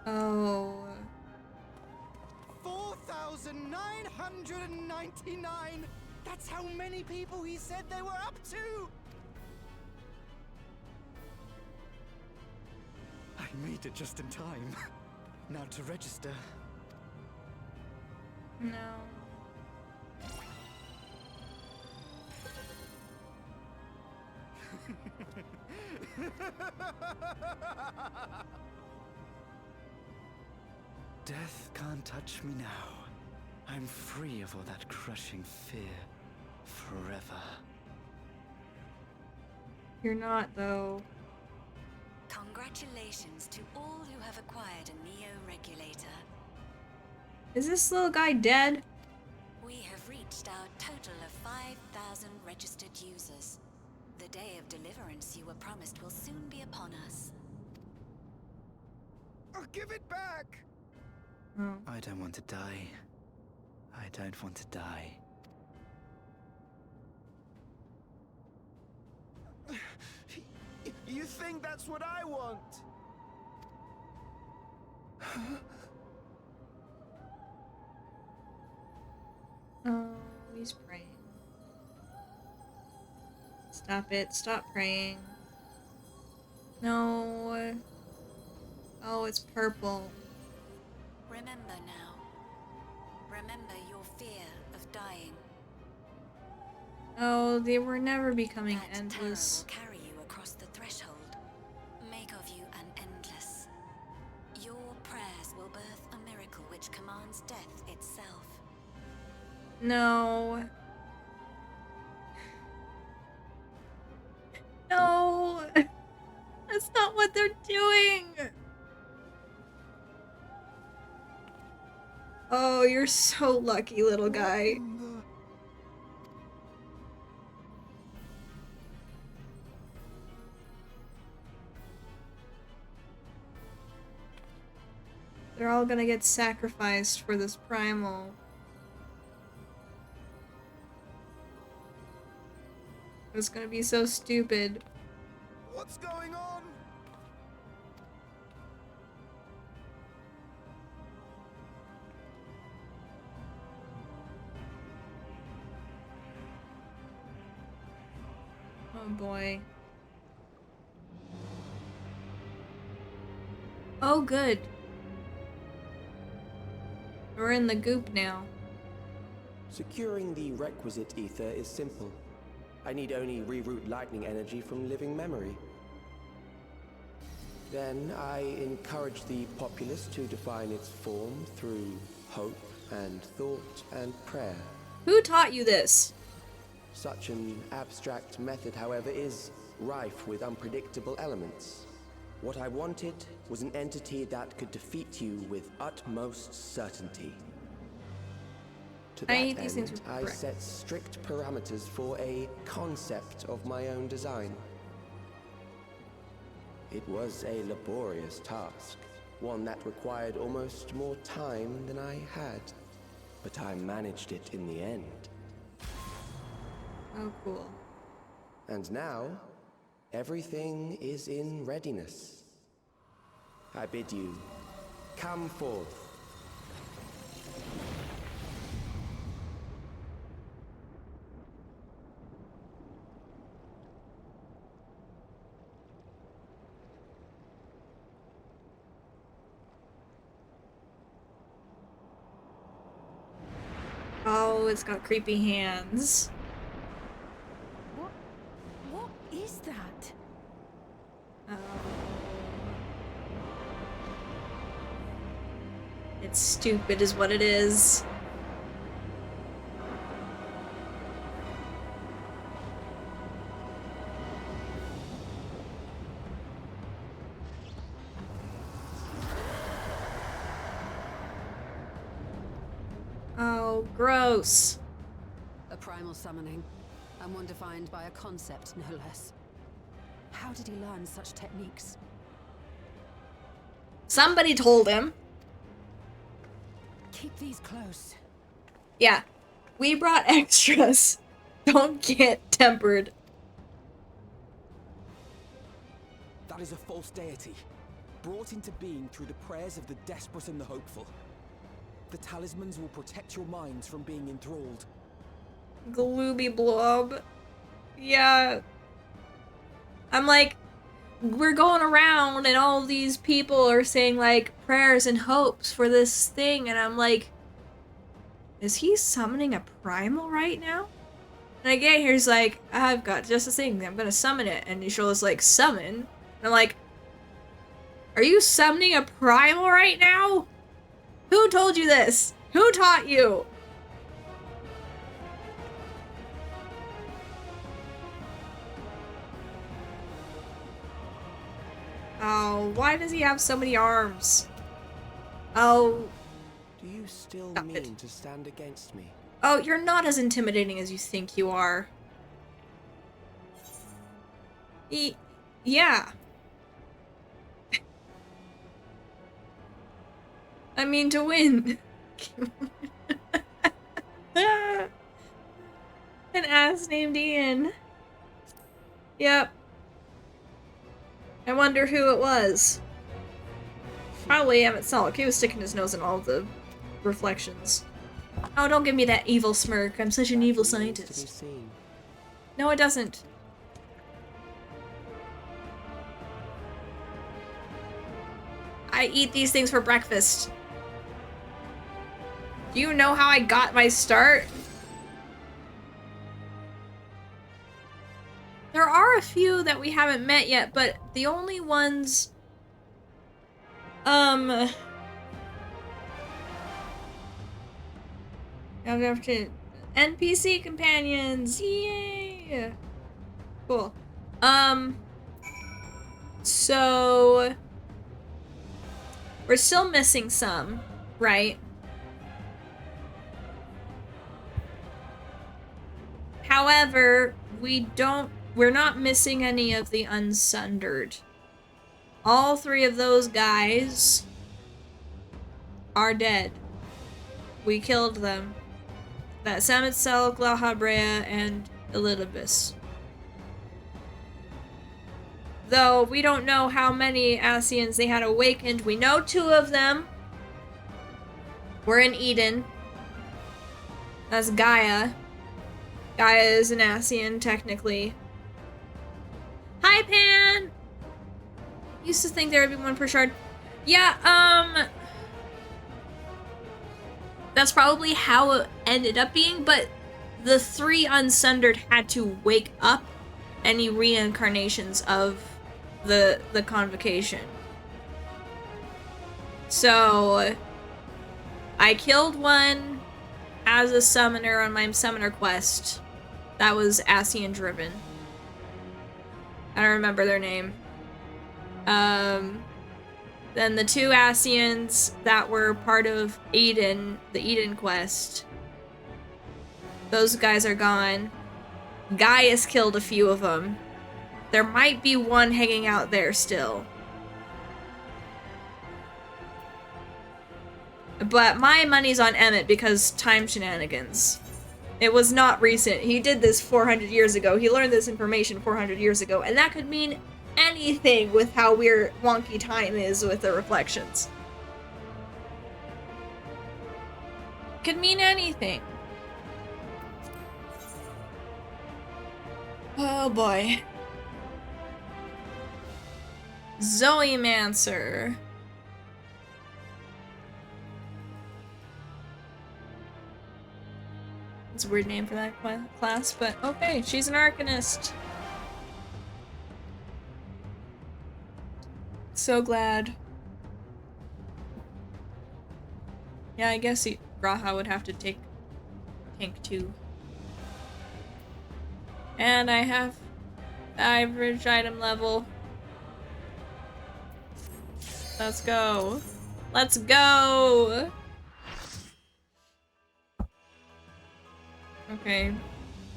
Oh.
4,999! That's how many people he said they were up to! I made it just in time. Now to register.
No.
Death can't touch me now. I'm free of all that crushing fear. Forever.
You're not, though.
Congratulations to all who have acquired a Neo-Regulator.
Is this little guy dead?
We have reached our total of 5,000 registered users. The day of deliverance you were promised will soon be upon us.
Oh, give it back!
Oh.
I don't want to die. I don't want to die.
You think that's what I want?
Oh, he's praying. Stop it. Stop praying. No. Oh, it's purple.
Remember now. Remember your fear of dying.
Oh, they were never becoming
That
endless.
terror will carry you across the threshold. Make of means death itself.
No. No! That's not what they're doing! Oh, you're so lucky, little guy. They're all gonna get sacrificed for this primal. It's gonna be so stupid.
What's going on?
Oh boy. Oh good. We're in the goop now.
Securing the requisite ether is simple. I need only reroute lightning energy from living memory. Then I encourage the populace to define its form through hope and thought and prayer.
Who taught you this?
Such an abstract method, however, is rife with unpredictable elements. What I wanted was an entity that could defeat you with utmost certainty. To that end, I set strict parameters for a concept of my own design. It was a laborious task, one that required almost more time than I had, but I managed it in the end.
Oh, cool.
And now, everything is in readiness. I bid you, come forth.
Oh, it's got creepy hands.
What is that?
It's stupid is what it is. Oh, gross.
A primal summoning, and one defined by a concept, no less. How did he learn such techniques?
Somebody told him.
Keep these close.
Yeah. We brought extras. Don't get tempered.
That is a false deity, brought into being through the prayers of the desperate and the hopeful. The talismans will protect your minds from being enthralled.
Glooby blob. Yeah. I'm like, we're going around and all these people are saying like prayers and hopes for this thing, and I'm like, is he summoning a primal right now? And I get here, he's like, I've got just a thing, I'm gonna summon it, and Nisho's like, summon? And I'm like, are you summoning a primal right now? Who told you this? Who taught you? Oh, why does he have so many arms? Oh.
Do you still mean to stand against me?
Oh, you're not as intimidating as you think you are. Yeah. I mean, to win. An ass named Ian. Yep. I wonder who it was. Probably Emmett Salk. He was sticking his nose in all of the reflections. Oh, don't give me that evil smirk. I'm such an evil scientist. No, it doesn't. I eat these things for breakfast. Do you know how I got my start? There are a few that we haven't met yet, but the only ones... Now we have to NPC companions. Yay! Cool. So we're still missing some, right? However, we're not missing any of the unsundered. All three of those guys are dead. We killed them. That's Samitzel, Glahabrea, and Elidibus. Though we don't know how many Ascians they had awakened. We know 2 of them were in Eden. That's Gaia. Gaia is an Ascian, technically. Hi, Pan! Used to think there would be 1 per shard. Yeah, that's probably how it ended up being, but the 3 unsundered had to wake up any reincarnations of the convocation. So I killed one as a summoner on my summoner quest. That was Ascian driven. I don't remember their name. Then the 2 Ascians that were part of Eden, the Eden quest. Those guys are gone. Gaius killed a few of them. There might be 1 hanging out there still. But my money's on Emmett because time shenanigans. It was not recent. He did this 400 years ago. He learned this information 400 years ago, and that could mean anything with how weird wonky time is with the reflections. Could mean anything. Oh boy. Zoe Mancer. It's a weird name for that class, but okay, she's an Arcanist. So glad. Yeah, I guess Graha would have to take tank too. And I have average item level. Let's go. Let's go! Okay.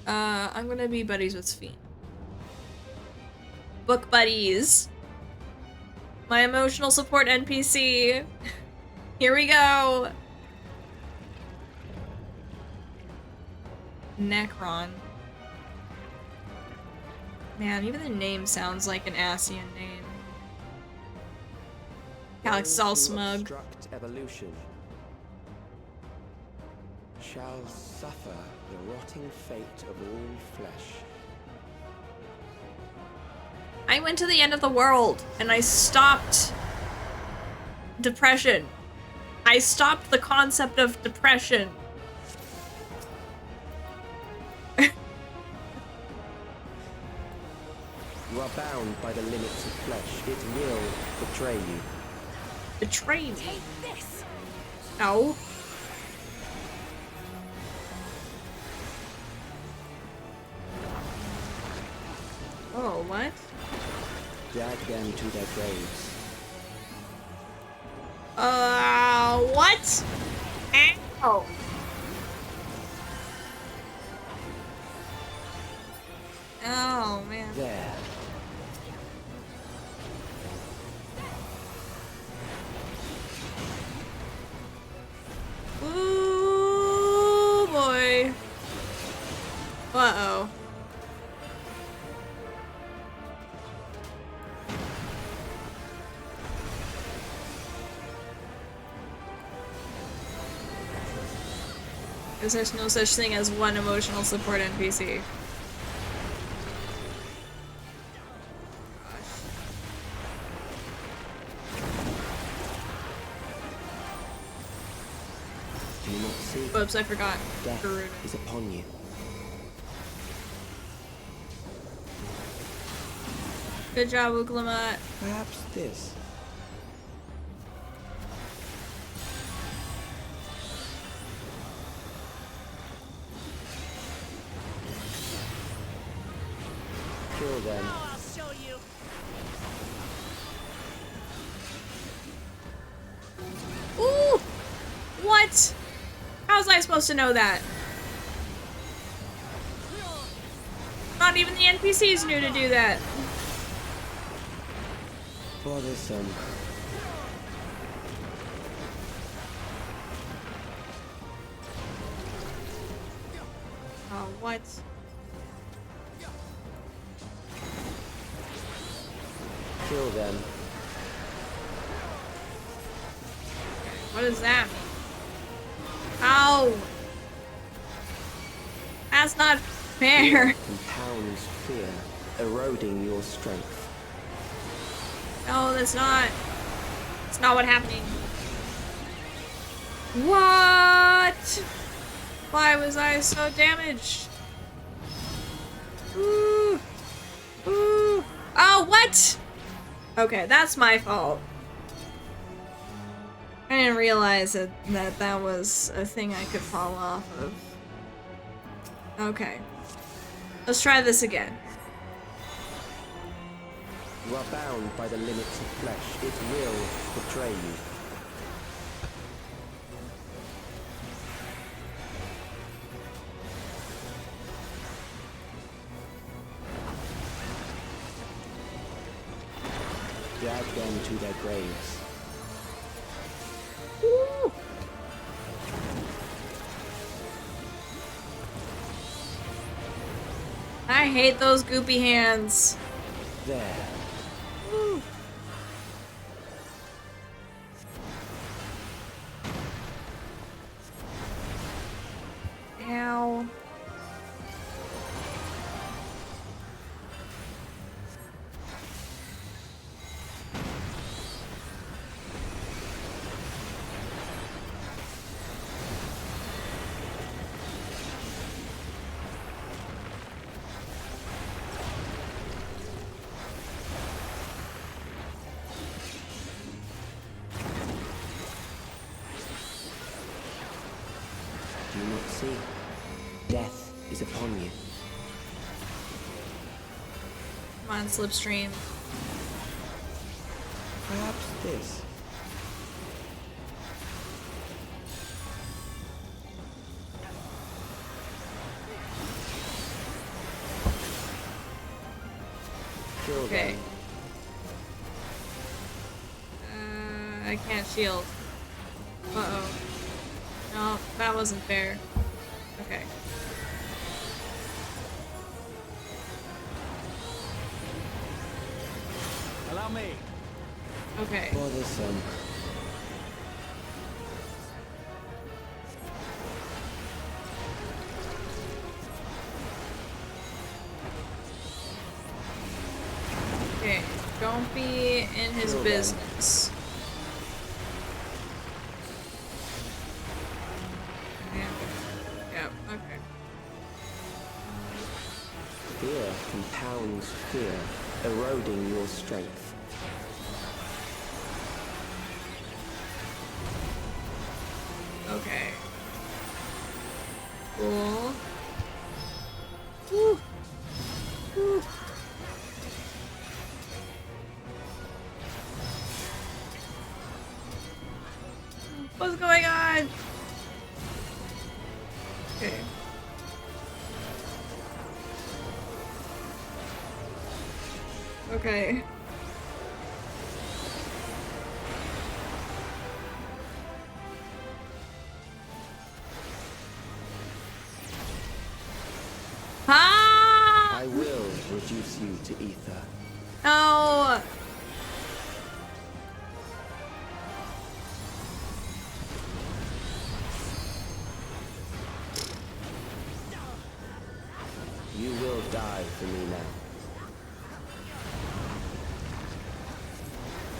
I'm gonna be buddies with Sphene. Book buddies. My emotional support NPC. Here we go. Necron. Man, even the name sounds like an Ascian name. Alex is all smug.
Obstruct evolution shall suffer the rotting fate of all flesh.
I went to the end of the world and I stopped depression. I stopped the concept of depression.
You are bound by the limits of flesh. It will betray you.
Betray me?
Take this!
No. Oh, what?
Drag them to their graves.
What? Ow. Oh, man.
There.
Ooh, boy. Uh-oh. Because there's no such thing as one emotional support NPC.
Do you not see?
Whoops, I forgot.
Death
Garuda.
is upon you.
Good job, Uklamat.
Perhaps this. Kill them.
I'll show you.
Ooh! What? How was I supposed to know that? Not even the NPCs knew to do that.
Bothersome.
Oh, what?
Kill them.
What does that mean? Ow! That's not fair.
Compounds fear, eroding your strength.
No, that's not. That's not what happening. What? Why was I so damaged? Ooh. Ooh. Oh, what? Okay, that's my fault. I didn't realize that was a thing I could fall off of. Okay. Let's try this again.
You are bound by the limits of flesh. It will betray you. Drag them to their graves.
Woo! I hate those goopy hands.
There.
Woo. Ow.
Do you not see? Death is upon you.
Come on, Slipstream.
Perhaps this. Kill
Okay.
them.
I can't shield. Uh-oh. No, that wasn't fair. Okay.
Allow me.
Okay.
Bothersome.
Okay. Don't be in his
Kill them.
business. Yep, okay.
Fear compounds fear, eroding your strength.
Okay. Cool. Woo. Woo. What's going on? Okay. Okay. Ah!
I will reduce you to ether.
No.
You will die for me now.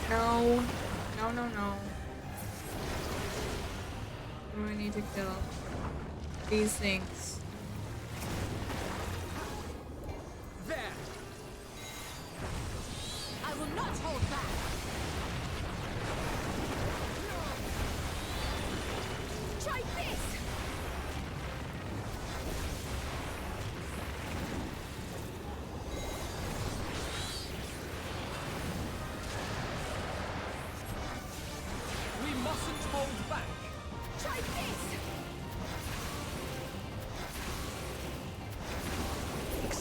No. No, no, no. What do I need to kill? These things.
There. I will not hold back. Try this.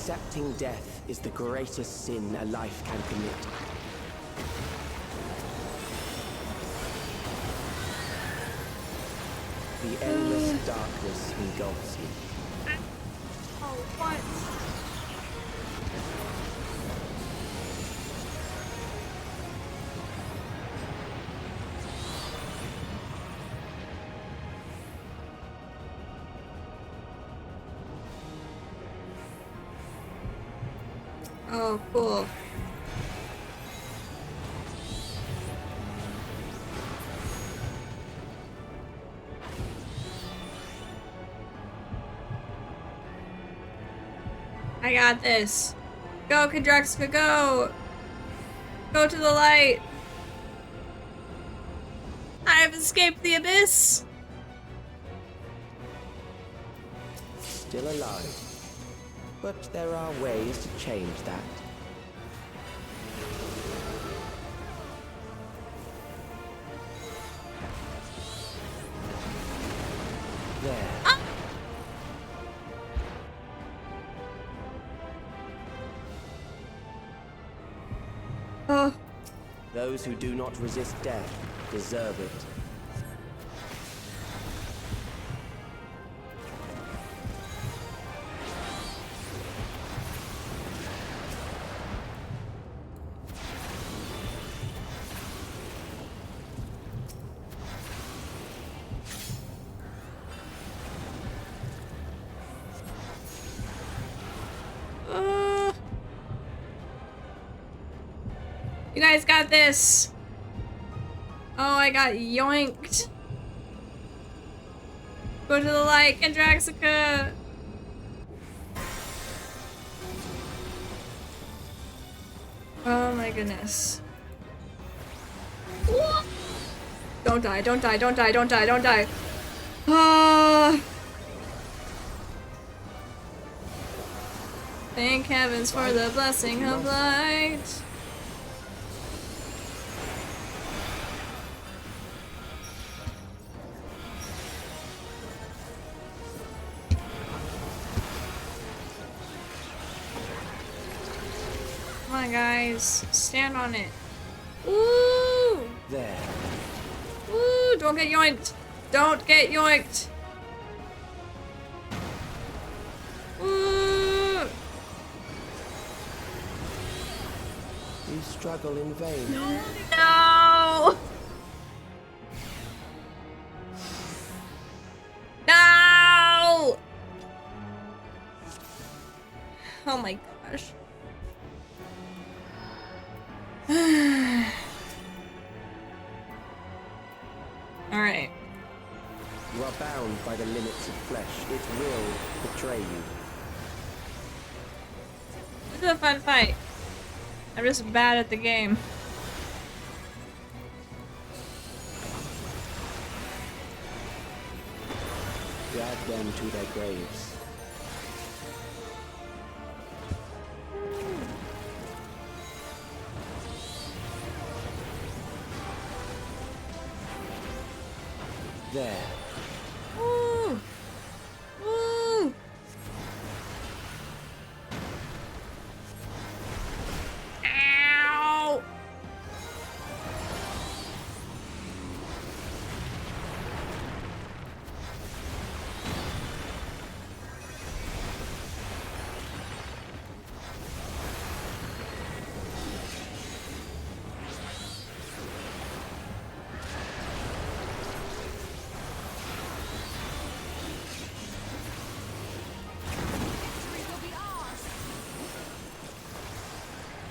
Accepting death is the greatest sin a life can commit. The endless darkness engulfs you.
Oh, what? Oh, cool. I got this. Go, Kendrexka, go! Go to the light! I have escaped the abyss!
Still alive. But there are ways to change that. There.
Ah! Oh.
Those who do not resist death deserve it.
You guys got this! Oh, I got yoinked! Go to the light, Kendraxica! Oh my goodness. Don't die, don't die, don't die, don't die, don't die! Ah! Thank heavens for the blessing of light! Come on, guys. Stand on it. Woo!
There.
Woo! Don't get yoinked! Don't get yoinked! Woo!
You struggle in vain.
No! No! Oh my gosh. Alright.
You are bound by the limits of flesh. It will betray you.
This is a fun fight. I'm just bad at the game.
Drag them to their graves. There.
Woo! Woo! Ow!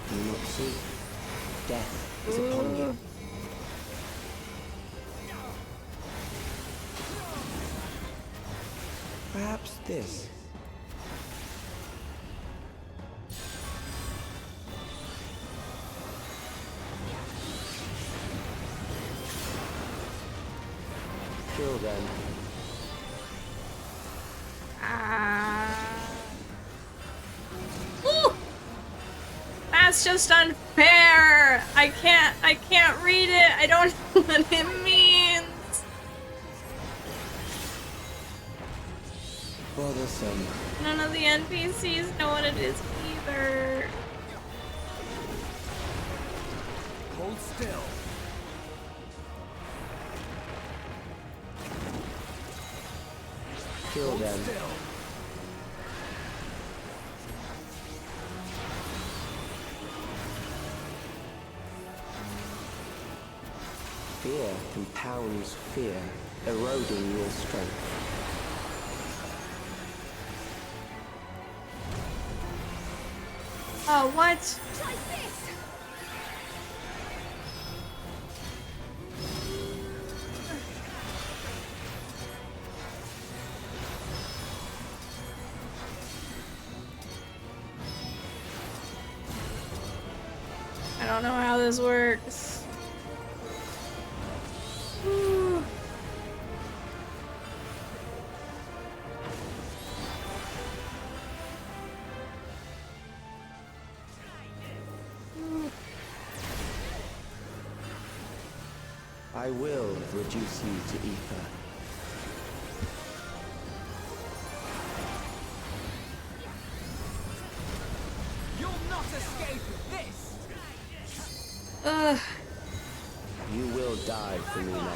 Do you not see? Death is upon you. Perhaps this. Till then.
Ooh! That's just unfair! I can't read it! I don't know what it means!
bothersome.
None of the NPCs know what it is either.
Hold still.
Kill
Hold
them.
still.
Fear compounds fear, eroding your strength.
Oh, what?
Try this!
I don't know how this works. Whew.
I will reduce you to ether.
You'll not escape this!
Ugh.
You will die for me now.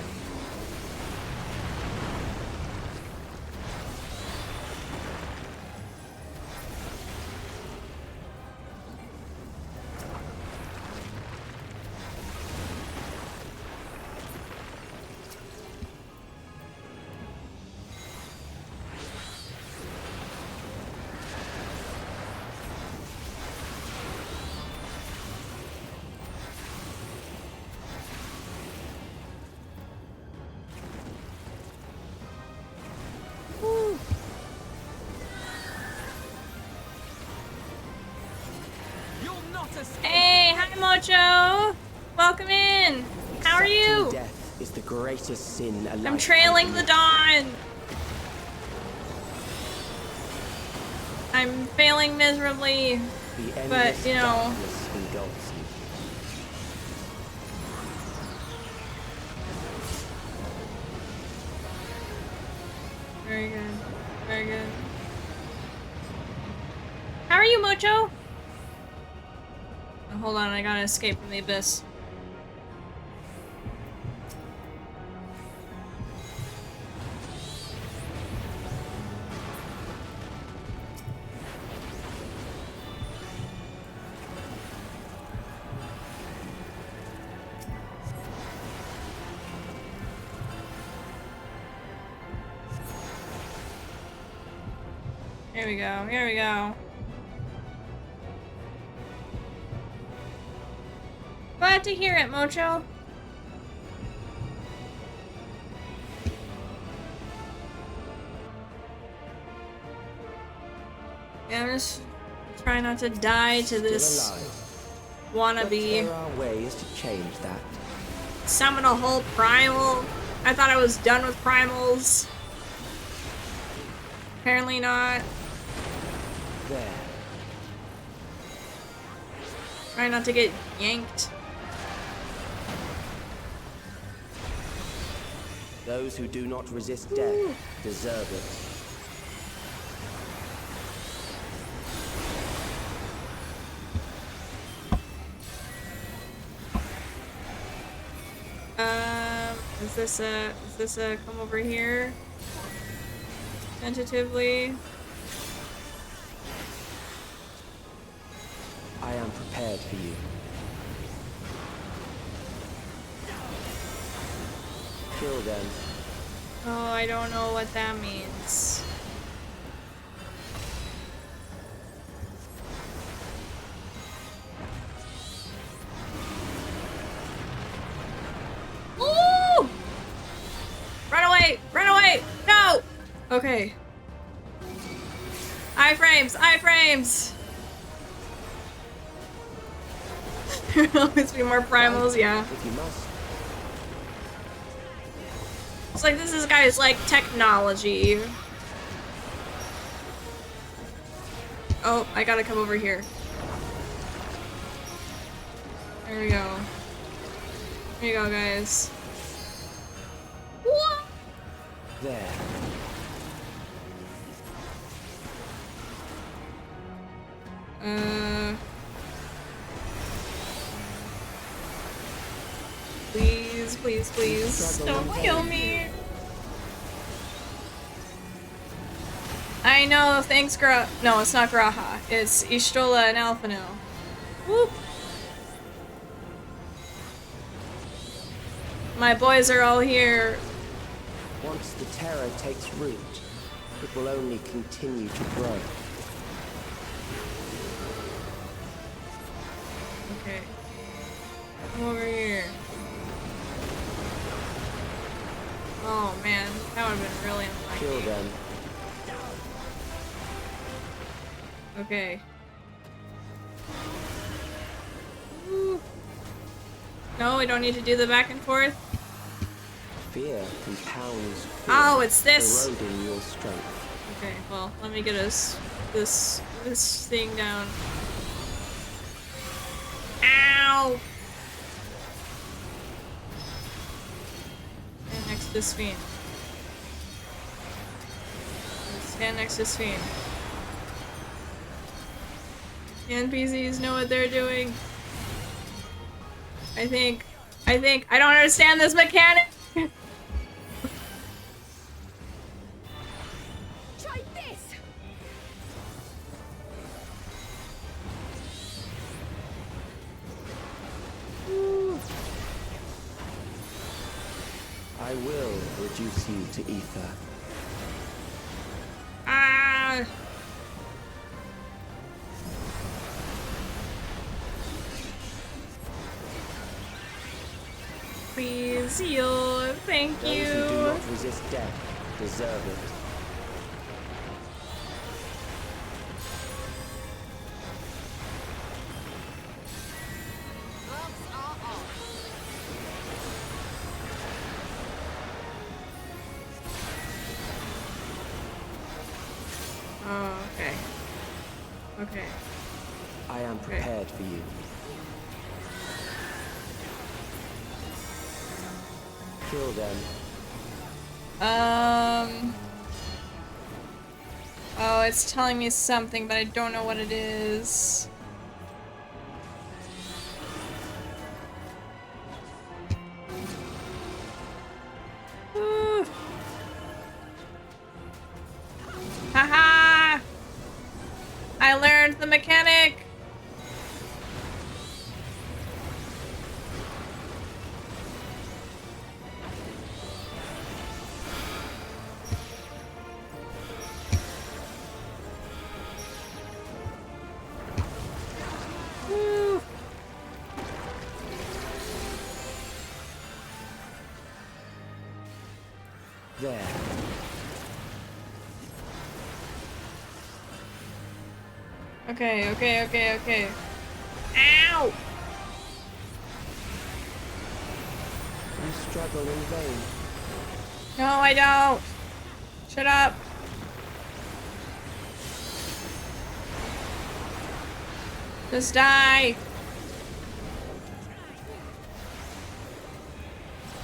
You'll not escape!
Hey, hi Mocho! Welcome in! How are you?
Accepting death is the greatest sin a
I'm
life
trailing
can
the
commit.
dawn! I'm failing miserably,
The
but
endless
you know.
darkness engulfs you.
Very good. Very good. How are you, Mocho? Oh, hold on, I gotta escape from the abyss. Here we go, here we go. Glad to hear it, Mocho. Yeah, I'm just trying not to die to this
Still alive. But
wannabe
there are ways to change that.
summon a whole primal. I thought I was done with primals. Apparently not.
There.
Try not to get yanked.
Those who do not resist death deserve it.
Is this a come over here? Tentatively.
I am prepared for you. Kill them.
Oh, I don't know what that means. Ooh! Run away! Run away! No! Okay. Iframes! Iframes! There will always be more primals, yeah.
If you must.
It's like this guy's like technology. Oh, I gotta come over here. There we go. There you go, guys. What?
There.
Please, please, please. Don't kill me. I know, thanks, No, it's not Graha. It's Ishtola and Alphino. Whoop. My boys are all here.
Once the terror takes root, it will only continue to grow.
Okay. Come over here. Oh man, that would have been really unlucky.
Kill them.
Okay. Ooh. No, we don't need to do the back and forth.
Fear compounds fear,
Oh, it's this.
eroding your strength.
Okay, well, let me get us this thing down. Ow! Stand next to this fiend. Stand next to this fiend. The NPCs know what they're doing. I think I don't understand this mechanic.
Try this.
I will reduce you to ether.
Ah! Please heal. Thank you.
Those who do not resist death deserve it.
Oh, okay. Okay.
I am prepared for you. Kill them.
Oh, it's telling me something, but I don't know what it is. Ooh. Haha! I learned the mechanic! Woo.
There.
Okay, okay. Ow!
You struggle in vain.
No, I don't. Shut up. Just die.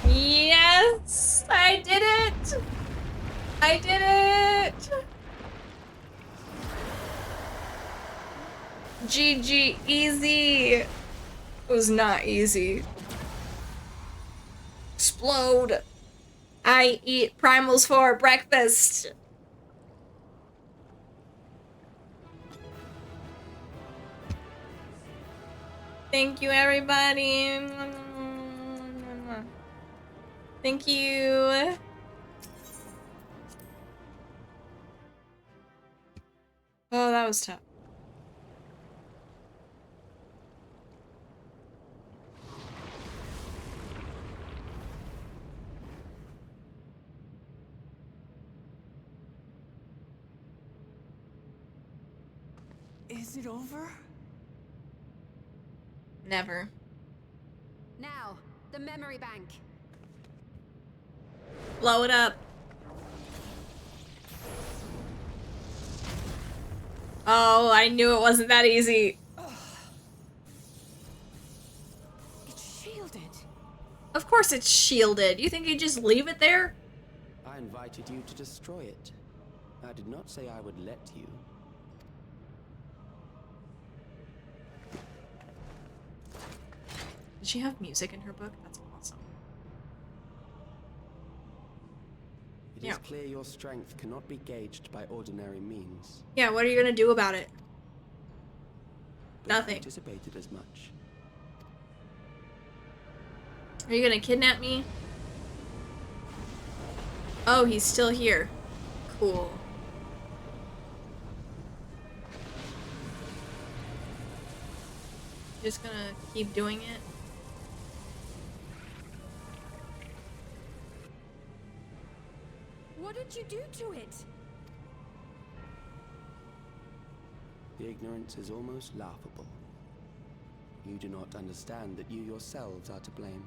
Yes, I did it. I did it. GG, easy. It was not easy. Explode. I eat primals for breakfast. Thank you, everybody. Thank you. Oh, that was tough.
Is it over?
Never.
Now, the memory bank.
Blow it up. Oh, I knew it wasn't that easy.
It's shielded.
Of course it's shielded. You think you just leave it there?
I invited you to destroy it. I did not say I would let you.
Does she have music in her book? That's awesome.
It is clear your strength cannot be gauged by ordinary means.
Yeah, what are you gonna do about it?
But
Nothing.
I anticipated as much.
Are you gonna kidnap me? Oh, he's still here. Cool. Just gonna keep doing it?
What did you do to it?
The ignorance is almost laughable. You do not understand that you yourselves are to blame.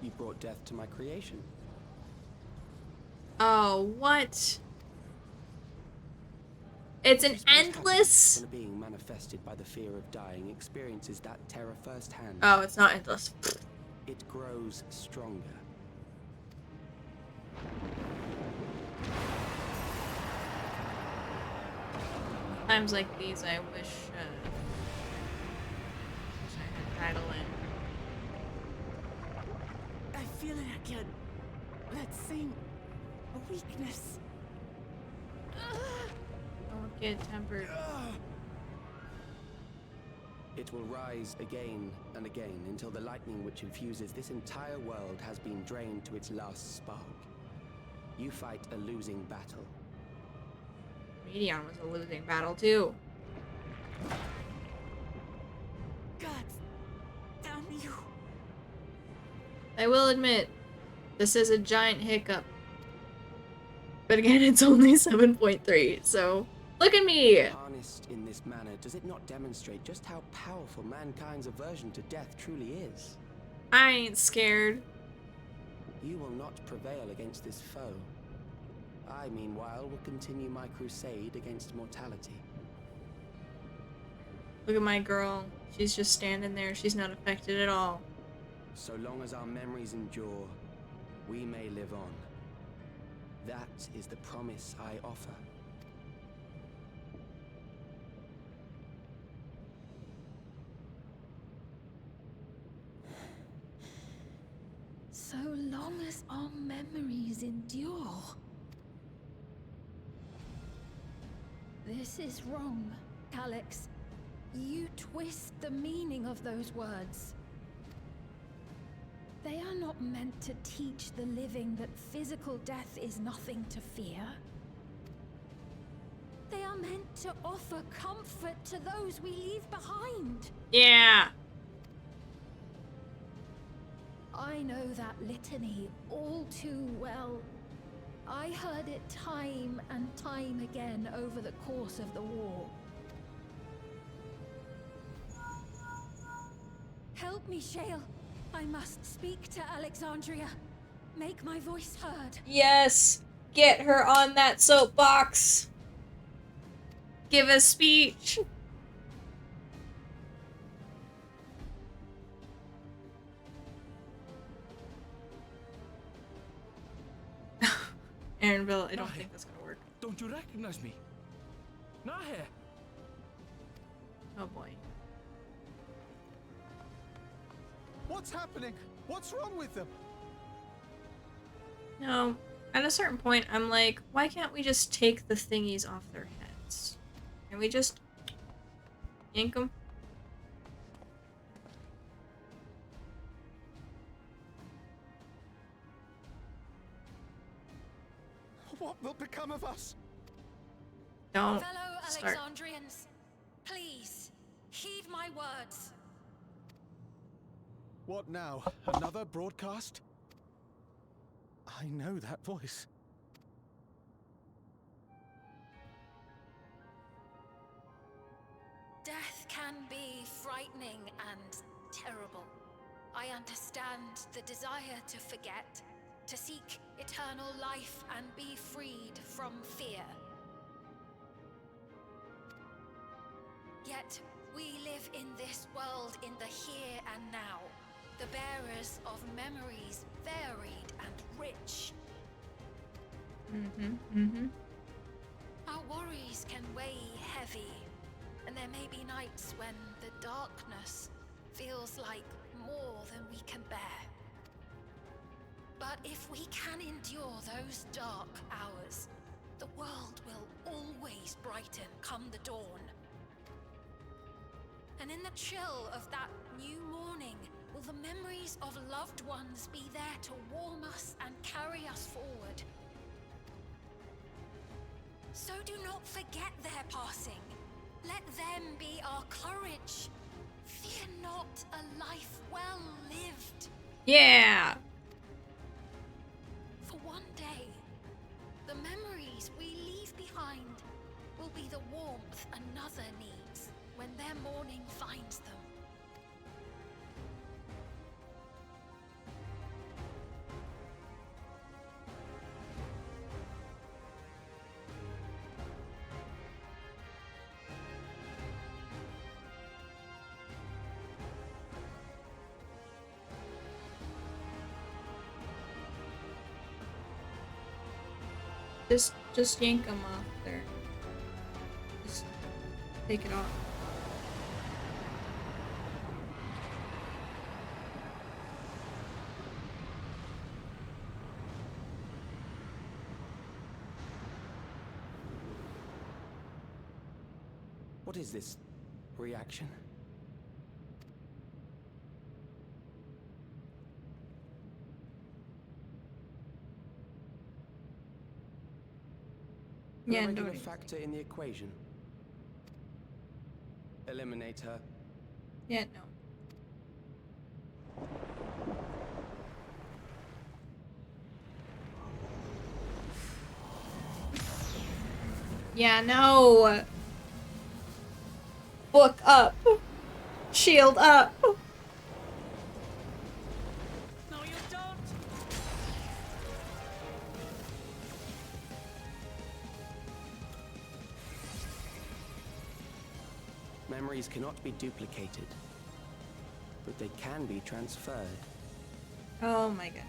You brought death to my creation.
Oh, what? It's an endless...
When a being manifested by the fear of dying experiences that terror firsthand.
Oh, it's not endless.
It grows stronger.
Times like these, I wish I had Idolin.
I feel it again. That same weakness.
Don't get tempered.
It will rise again and again until the lightning which infuses this entire world has been drained to its last spark. You fight a losing battle.
Medion was a losing battle too.
God damn you.
I will admit, this is a giant hiccup. But again, it's only 7.3, so look at me!
Harnessed in this manner, does it not demonstrate just how powerful mankind's aversion to death truly is?
I ain't scared.
You will not prevail against this foe. I, meanwhile, will continue my crusade against mortality.
Look at my girl. She's just standing there. She's not affected at all.
So long as our memories endure, we may live on. That is the promise I offer.
So long as our memories endure. This is wrong, Alex. You twist the meaning of those words. They are not meant to teach the living that physical death is nothing to fear. They are meant to offer comfort to those we leave behind.
Yeah.
I know that litany all too well. I heard it time and time again over the course of the war. Help me, Shale. I must speak to Alexandria. Make my voice heard.
Yes! Get her on that soapbox! Give a speech! Aaronville, I don't think that's gonna work.
Don't you recognize me? Nahe!
Oh boy.
What's happening? What's wrong with them?
No, at a certain point, I'm like, why can't we just take the thingies off their heads? Can we just yank them?
What will become of us?
Don't
Fellow
start.
Alexandrians, please, heed my words.
What now? Another broadcast? I know that voice.
Death can be frightening and terrible. I understand the desire to forget, to seek eternal life and be freed from fear. Yet, we live in this world in the here and now, the bearers of memories varied and rich. Our worries can weigh heavy, And there may be nights when the darkness feels like more than we can bear. But if we can endure those dark hours, the world will always brighten come the dawn. And in the chill of that new morning, will the memories of loved ones be there to warm us and carry us forward? So do not forget their passing. Let them be our courage. Fear not a life well lived.
Yeah!
For one day, the memories we leave behind will be the warmth another needs when their morning finds them.
Just yank them off there. Just take it off.
What is this reaction?
Yeah,
A regular
no.
factor in the equation. Eliminate her.
Yeah, no. Yeah, no. Book up. Shield up.
No, you don't!
Memories cannot be duplicated, but they can be transferred.
Oh my goodness.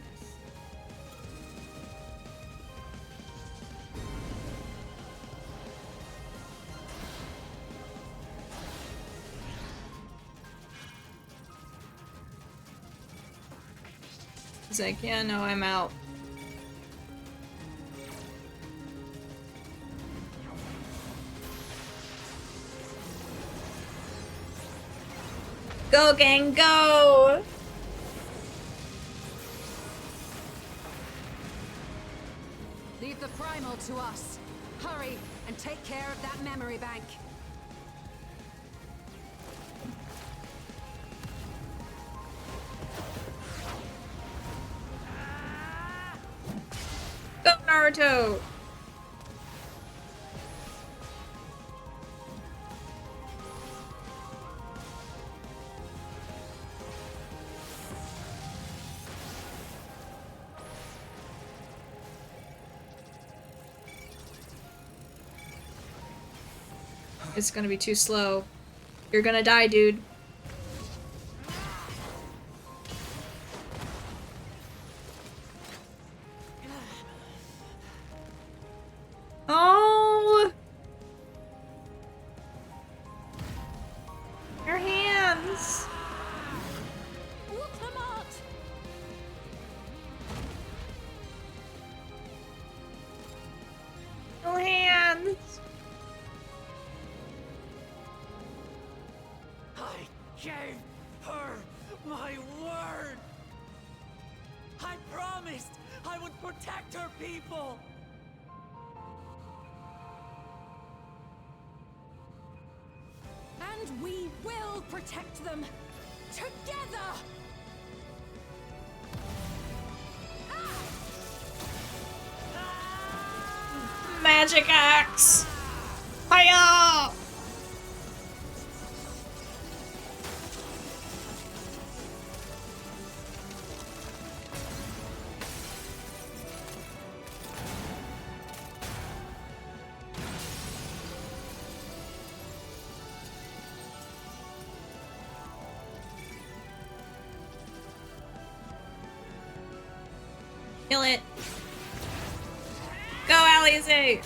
He's like, yeah, no, I'm out. Go, gang, go!
Leave the primal to us. Hurry and take care of that memory bank.
Go, Naruto! It's gonna be too slow. You're gonna die, dude. Oh! Your hands! Your hands!
I gave her my word! I promised I would protect her people!
And we will protect them together!
Magic axe! Hiya! Kill it. Go, Alize!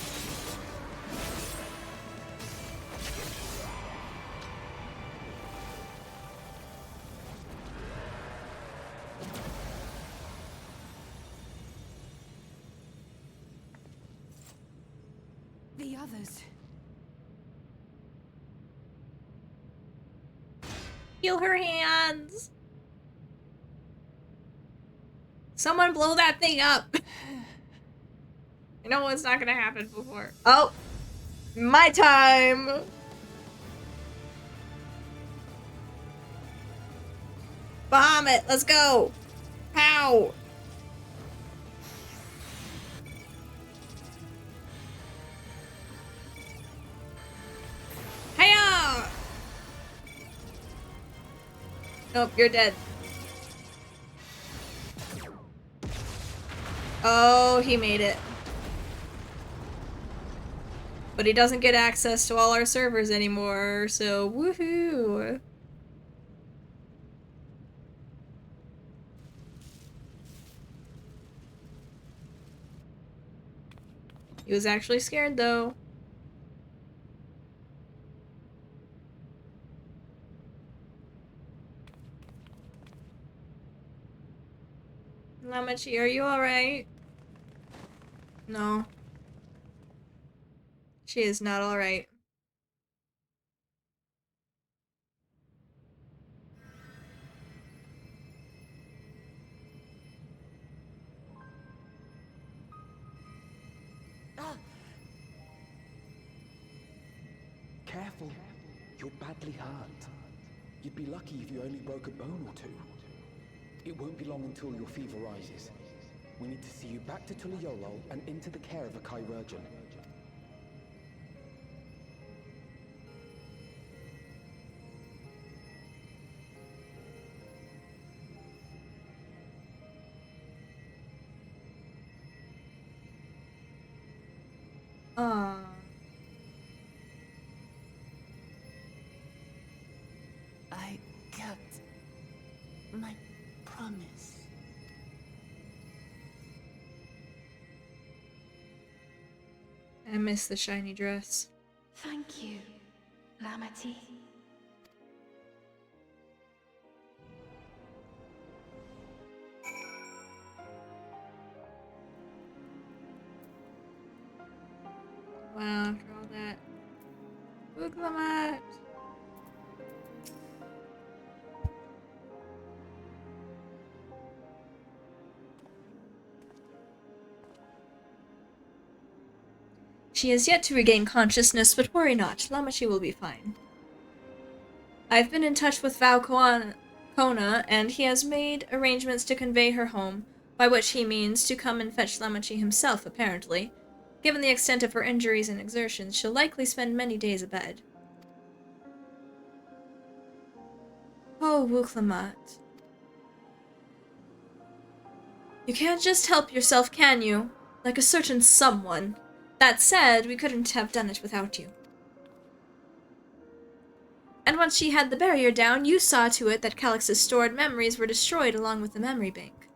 others?
Heal her hands! Someone blow that thing up! I know it's not gonna happen before. Oh! My time! Bahamut, let's go! Pow! Hiya! Nope, you're dead. Oh, he made it. But he doesn't get access to all our servers anymore, so woohoo! He was actually scared, though. Lamachi, are you alright? No. She is not alright.
Careful. You're badly hurt. You'd be lucky if you only broke a bone or two. It won't be long until your fever rises. We need to see you back to Tuliyorol and into the care of a chirurgeon.
Aww.
I kept my promise.
I miss the shiny dress.
Thank you, Lamati.
Wow, after all that. Booglamat! She has yet to regain consciousness, but worry not, Lamachi will be fine. I've been in touch with Kona, and he has made arrangements to convey her home, by which he means to come and fetch Lamachi himself, apparently. Given the extent of her injuries and exertions, she'll likely spend many days abed. Oh, Wuklamat. You can't just help yourself, can you? Like a certain someone. That said, we couldn't have done it without you. And once she had the barrier down, you saw to it that Calix's stored memories were destroyed along with the memory bank.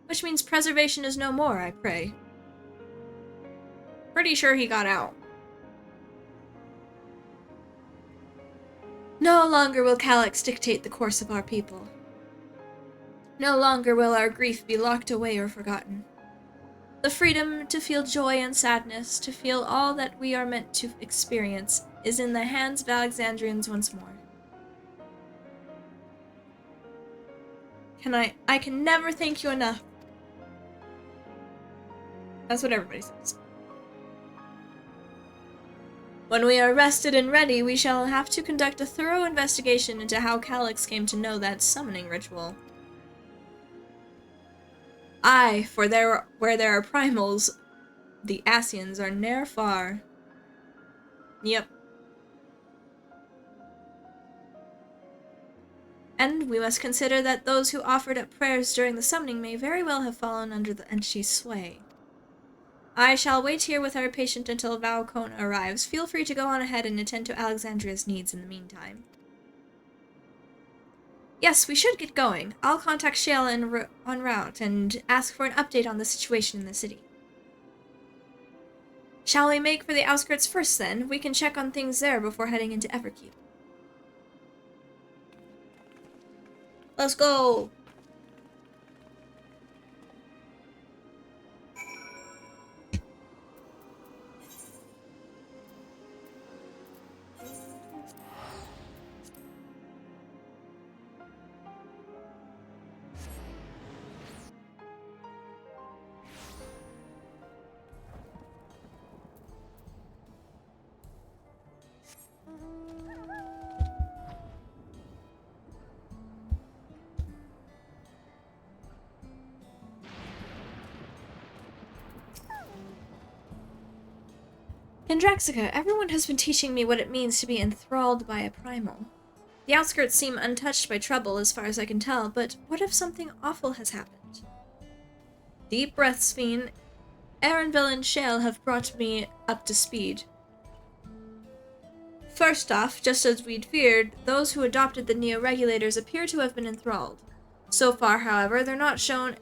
Which means preservation is no more, I pray. Pretty sure he got out. No longer will Calix dictate the course of our people. No longer will our grief be locked away or forgotten. The freedom to feel joy and sadness, to feel all that we are meant to experience, is in the hands of Alexandrians once more. I can never thank you enough. That's what everybody says. When we are rested and ready, we shall have to conduct a thorough investigation into how Calix came to know that summoning ritual. Aye, for where there are primals, the Asians are ne'er far. Yep. And we must consider that those who offered up prayers during the summoning may very well have fallen under the entity's sway. I shall wait here with our patient until Kona arrives. Feel free to go on ahead and attend to Alexandria's needs in the meantime. Yes, we should get going. I'll contact Shayla en route and ask for an update on the situation in the city. Shall we make for the outskirts first, then? We can check on things there before heading into Everkeep. Let's go! Kendraxica, everyone has been teaching me what it means to be enthralled by a primal. The outskirts seem untouched by trouble as far as I can tell, but what if something awful has happened? Deep breaths, Fiend. Erenville and Shale have brought me up to speed. First off, just as we'd feared, those who adopted the Neo-Regulators appear to have been enthralled. So far, however, they've not shown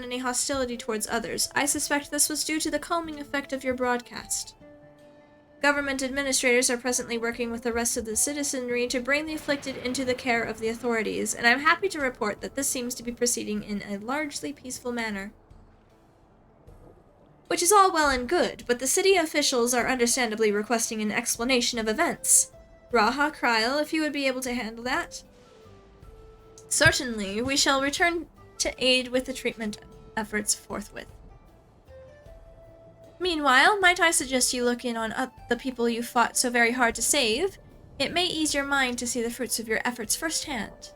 any hostility towards others. I suspect this was due to the calming effect of your broadcast. Government administrators are presently working with the rest of the citizenry to bring the afflicted into the care of the authorities, and I'm happy to report that this seems to be proceeding in a largely peaceful manner. Which is all well and good, but the city officials are understandably requesting an explanation of events. Raha, Kryl, if you would be able to handle that. Certainly, we shall return to aid with the treatment efforts forthwith. Meanwhile, might I suggest you look in on the people you fought so very hard to save? It may ease your mind to see the fruits of your efforts firsthand.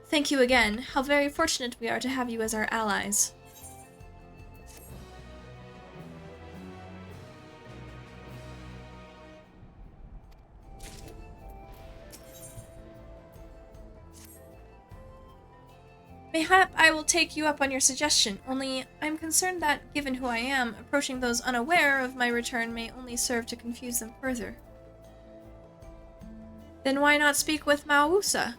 Thank you again. How very fortunate we are to have you as our allies. Mayhap I will take you up on your suggestion, only I'm concerned that, given who I am, approaching those unaware of my return may only serve to confuse them further. Then why not speak with Mausa?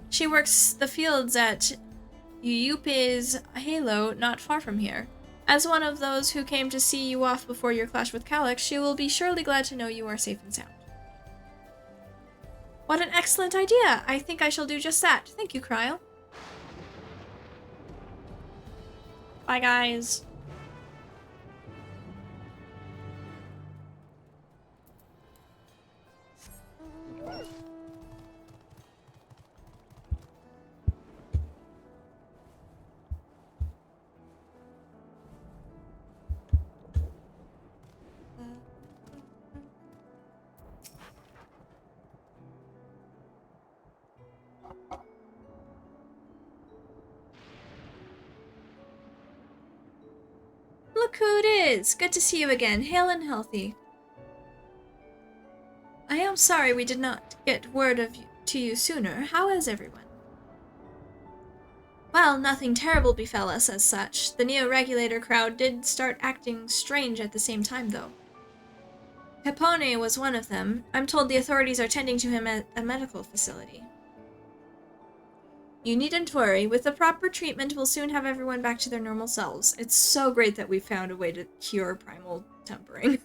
She works the fields at Uyupe's Halo, not far from here. As one of those who came to see you off before your clash with Calyx, she will be surely glad to know you are safe and sound. What an excellent idea! I think I shall do just that. Thank you, Kryl. Bye, guys. Look who it is! Good to see you again, hale and healthy. I am sorry we did not get word to you sooner. How is everyone? Well, nothing terrible befell us as such. The Neo-Regulator crowd did start acting strange at the same time, though. Pepone was one of them. I'm told the authorities are tending to him at a medical facility. You needn't worry. With the proper treatment, we'll soon have everyone back to their normal selves. It's so great that we found a way to cure primal tempering.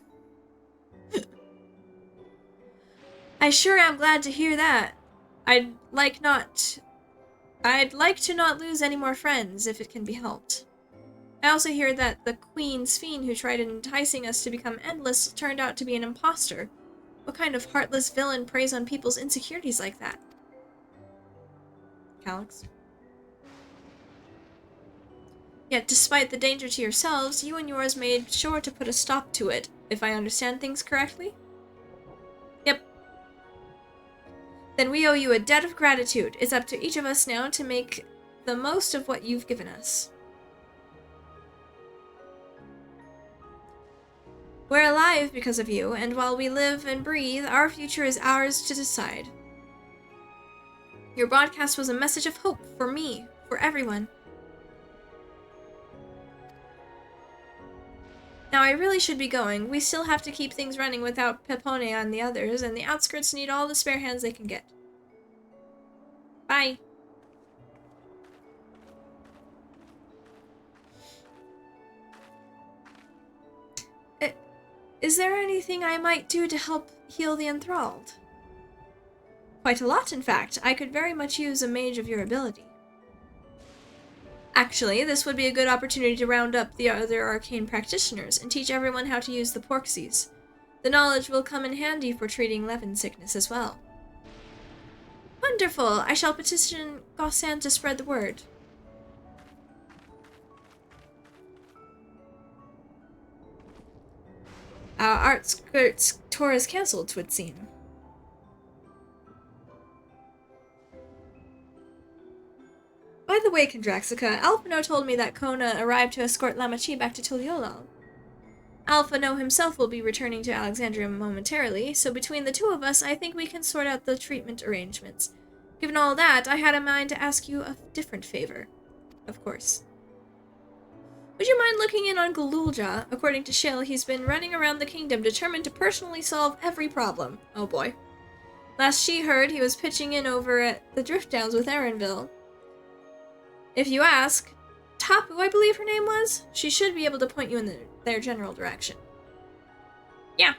I sure am glad to hear that. I'd like to not lose any more friends, if it can be helped. I also hear that the Queen's fiend who tried enticing us to become endless turned out to be an imposter. What kind of heartless villain preys on people's insecurities like that? Calyx. Yet, despite the danger to yourselves, you and yours made sure to put a stop to it, if I understand things correctly? Yep. Then we owe you a debt of gratitude. It's up to each of us now to make the most of what you've given us. We're alive because of you, and while we live and breathe, our future is ours to decide. Your broadcast was a message of hope for me, for everyone. Now I really should be going. We still have to keep things running without Pepone and the others, and the outskirts need all the spare hands they can get. Bye. Is there anything I might do to help heal the enthralled? Quite a lot, in fact. I could very much use a mage of your ability. Actually, this would be a good opportunity to round up the other arcane practitioners and teach everyone how to use the Porxies. The knowledge will come in handy for treating Levin sickness as well. Wonderful! I shall petition Gausan to spread the word. Our outskirts tour is cancelled, 'twould seem. By the way, Kendraxica, Alphino told me that Kona arrived to escort Lamachi back to Tuliolal. Alphino himself will be returning to Alexandria momentarily, so between the two of us, I think we can sort out the treatment arrangements. Given all that, I had a mind to ask you a different favor. Of course. Would you mind looking in on Galulja? According to Shill, he's been running around the kingdom determined to personally solve every problem. Oh boy. Last she heard, he was pitching in over at the Drift Downs with Erenville. If you ask, Tapu, I believe her name was, she should be able to point you in their general direction. Yeah.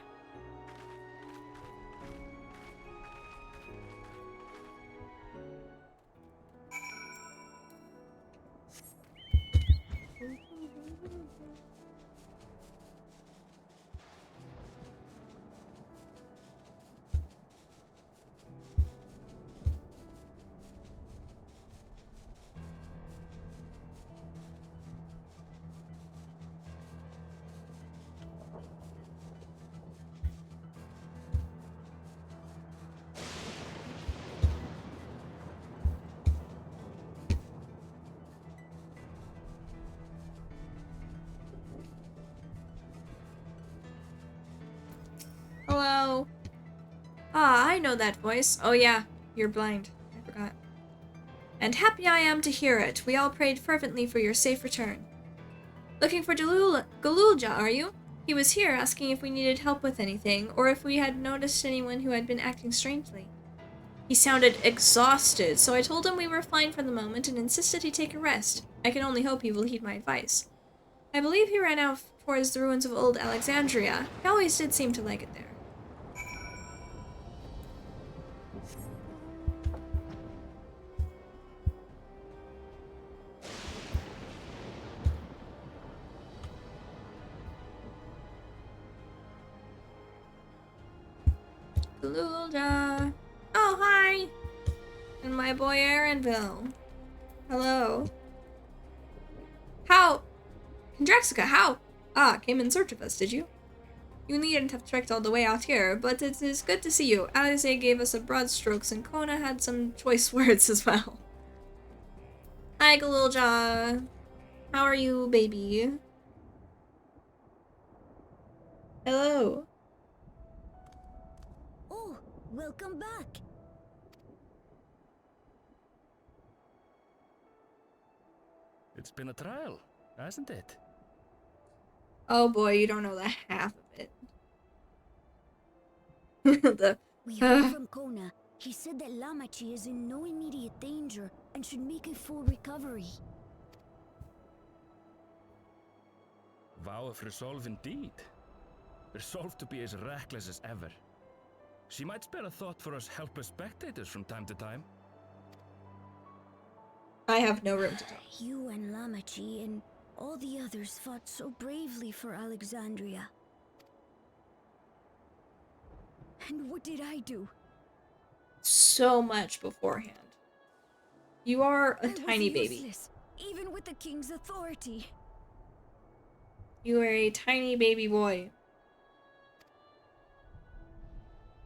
Hello. Ah, I know that voice. Oh yeah, you're blind. I forgot. And happy I am to hear it. We all prayed fervently for your safe return. Looking for Galulja, are you? He was here asking if we needed help with anything, or if we had noticed anyone who had been acting strangely. He sounded exhausted, so I told him we were fine for the moment and insisted he take a rest. I can only hope he will heed my advice. I believe he ran out towards the ruins of old Alexandria. He always did seem to like it there. Galulja. Oh, hi! And my boy Erenville. Hello. How? Kendraxica, how? Ah, came in search of us, did you? You needn't have trekked all the way out here, but it is good to see you. Alize gave us a broad strokes, and Kona had some choice words as well. Hi, Galulja. How are you, baby? Hello.
Oh, welcome back.
It's been a trial, hasn't it?
Oh boy, you don't know the half of it.
We heard from Kona. He said that Lamachi is in no immediate danger and should make a full recovery.
Vow of resolve indeed. Resolved to be as reckless as ever. She might spare a thought for us helpless spectators from time to time.
I have no room to talk.
You and Lamachi and all the others fought so bravely for Alexandria. And what did I do?
So much beforehand. You are a tiny baby.
Useless, even with the king's authority.
You are a tiny baby boy.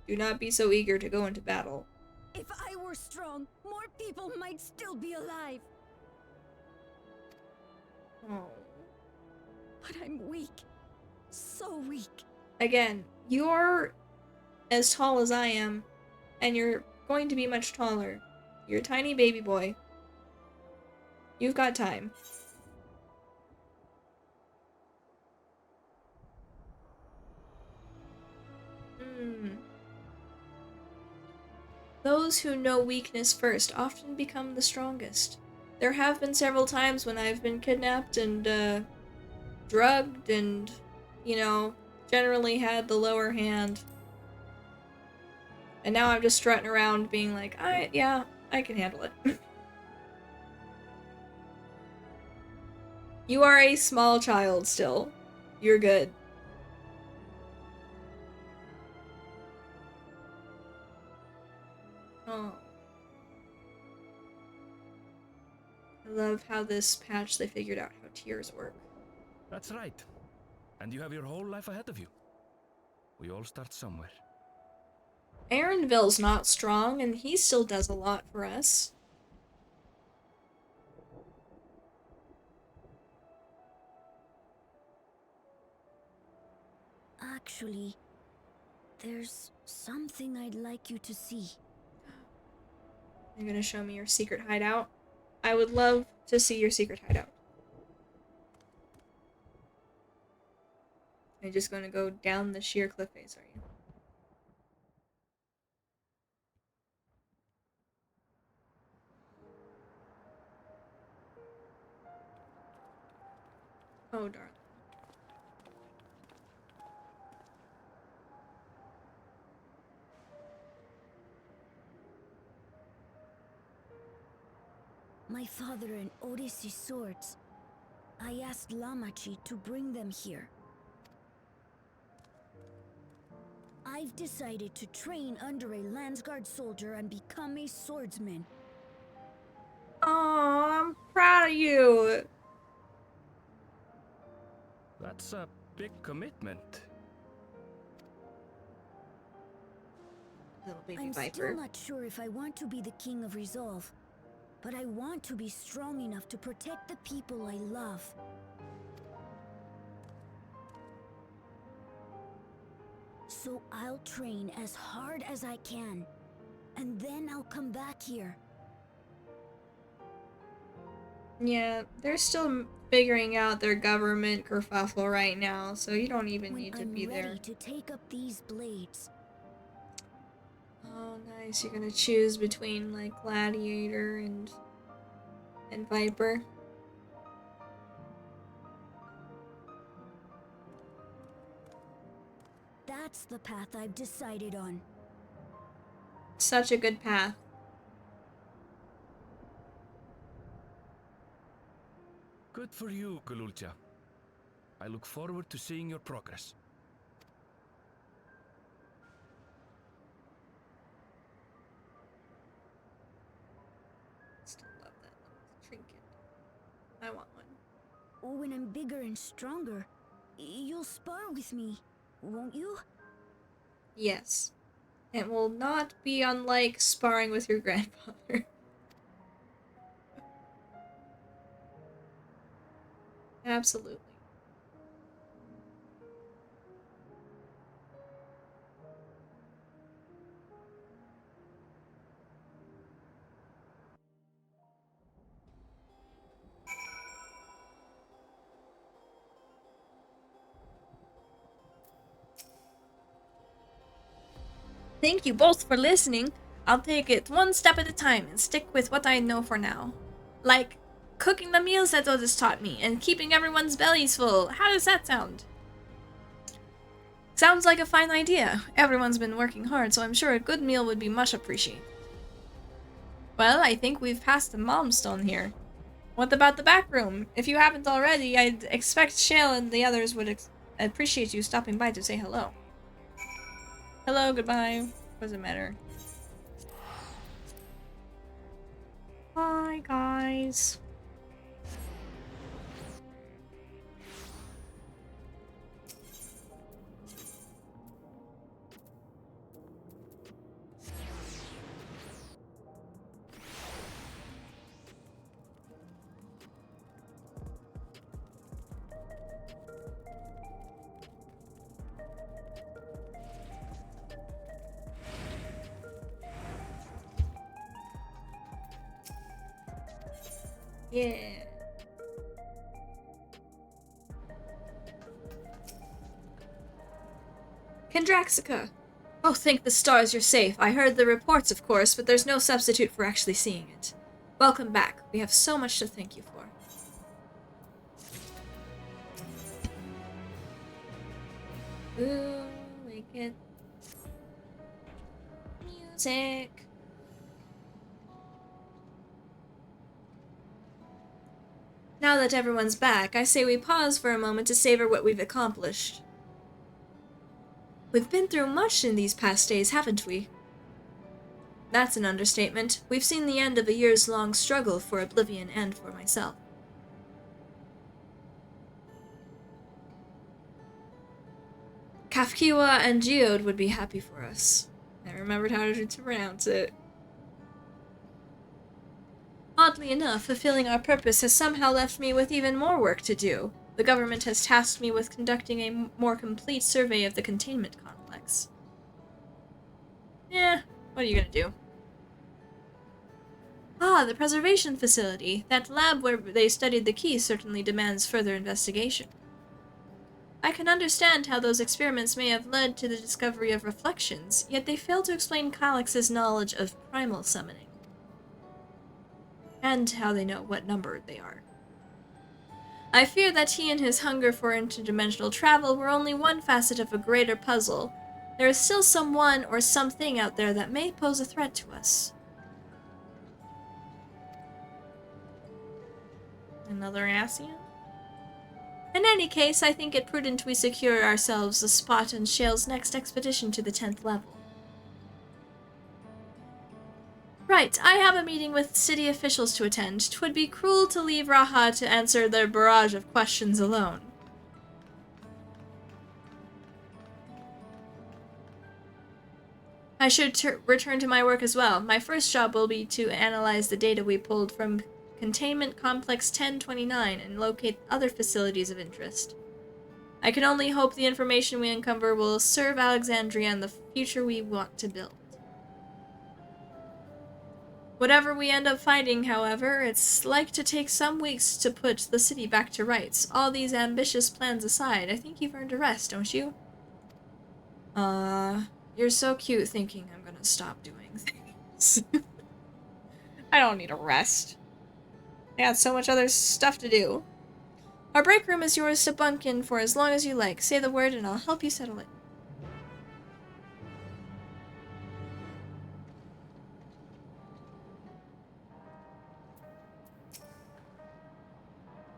Do not be so eager to go into battle.
If I were strong, more people might still be alive.
Oh.
But I'm weak. So weak.
Again, you're as tall as I am, and you're going to be much taller. You're a tiny baby boy. You've got time. Those who know weakness first often become the strongest. There have been several times when I've been kidnapped and, drugged and, you know, generally had the lower hand. And now I'm just strutting around being like, yeah, I can handle it. You are a small child still. You're good. Oh. I love how this patch they figured out how tears work.
That's right. And you have your whole life ahead of you. We all start somewhere.
Erenville's not strong, and he still does a lot for us.
Actually, there's something I'd like you to see.
You're gonna show me your secret hideout? I would love to see your secret hideout. You're just gonna go down the sheer cliff face, are you? Oh, darling.
My father and Odyssey's swords. I asked Lamachi to bring them here. I've decided to train under a Landsguard soldier and become a swordsman.
Oh, I'm proud of you.
That's a big commitment.
Little baby
I'm
Viper.
still not sure if I want to be the King of Resolve, but I want to be strong enough to protect the people I love. So I'll train as hard as I can, and then I'll come back here.
Yeah, they're still figuring out their government kerfuffle right now, so you don't even need to be there.
Ready to take up these blades.
Oh, nice. You're gonna choose between, like, Gladiator and Viper.
That's the path I've decided on.
Such a good path.
Good for you, Galulcha. I look forward to seeing your progress.
Still love that little trinket. I want one.
When I'm bigger and stronger, you'll spar with me, won't you?
Yes. It will not be unlike sparring with your grandfather. Absolutely. Thank you both for listening. I'll take it one step at a time and stick with what I know for now. Like cooking the meals that Otis taught me and keeping everyone's bellies full. How does that sound? Sounds like a fine idea. Everyone's been working hard, so I'm sure a good meal would be much appreciated. Well, I think we've passed the milestone here. What about the back room? If you haven't already, I'd expect Shale and the others would appreciate you stopping by to say hello. Hello, goodbye. Doesn't matter. Bye, guys. Yeah. Kendraxica! Oh, thank the stars you're safe. I heard the reports, of course, but there's no substitute for actually seeing it. Welcome back. We have so much to thank you for. Ooh, we get music. Now that everyone's back, I say we pause for a moment to savor what we've accomplished. We've been through much in these past days, haven't we? That's an understatement. We've seen the end of a years-long struggle for Oblivion and for myself. Kafkiwa and Geode would be happy for us. I remembered how to pronounce it. Oddly enough, fulfilling our purpose has somehow left me with even more work to do, The government has tasked me with conducting a more complete survey of the containment complex. Yeah, what are you gonna do? Ah, the preservation facility. That lab where they studied the key certainly demands further investigation. I can understand how those experiments may have led to the discovery of reflections, yet they fail to explain Calix's knowledge of primal summoning. And how they know what number they are. I fear that he and his hunger for interdimensional travel were only one facet of a greater puzzle. There is still someone or something out there that may pose a threat to us. Another Asian? In any case, I think it prudent we secure ourselves a spot on Shale's next expedition to the 10th level. Right, I have a meeting with city officials to attend. 'Twould be cruel to leave Raha to answer their barrage of questions alone. I should return to my work as well. My first job will be to analyze the data we pulled from Containment Complex 1029 and locate other facilities of interest. I can only hope the information we uncover will serve Alexandria and the future we want to build. Whatever we end up finding, however, it's like to take some weeks to put the city back to rights. All these ambitious plans aside, I think you've earned a rest, don't you? You're so cute thinking I'm gonna stop doing things. I don't need a rest. I got so much other stuff to do. Our break room is yours to bunk in for as long as you like. Say the word and I'll help you settle it.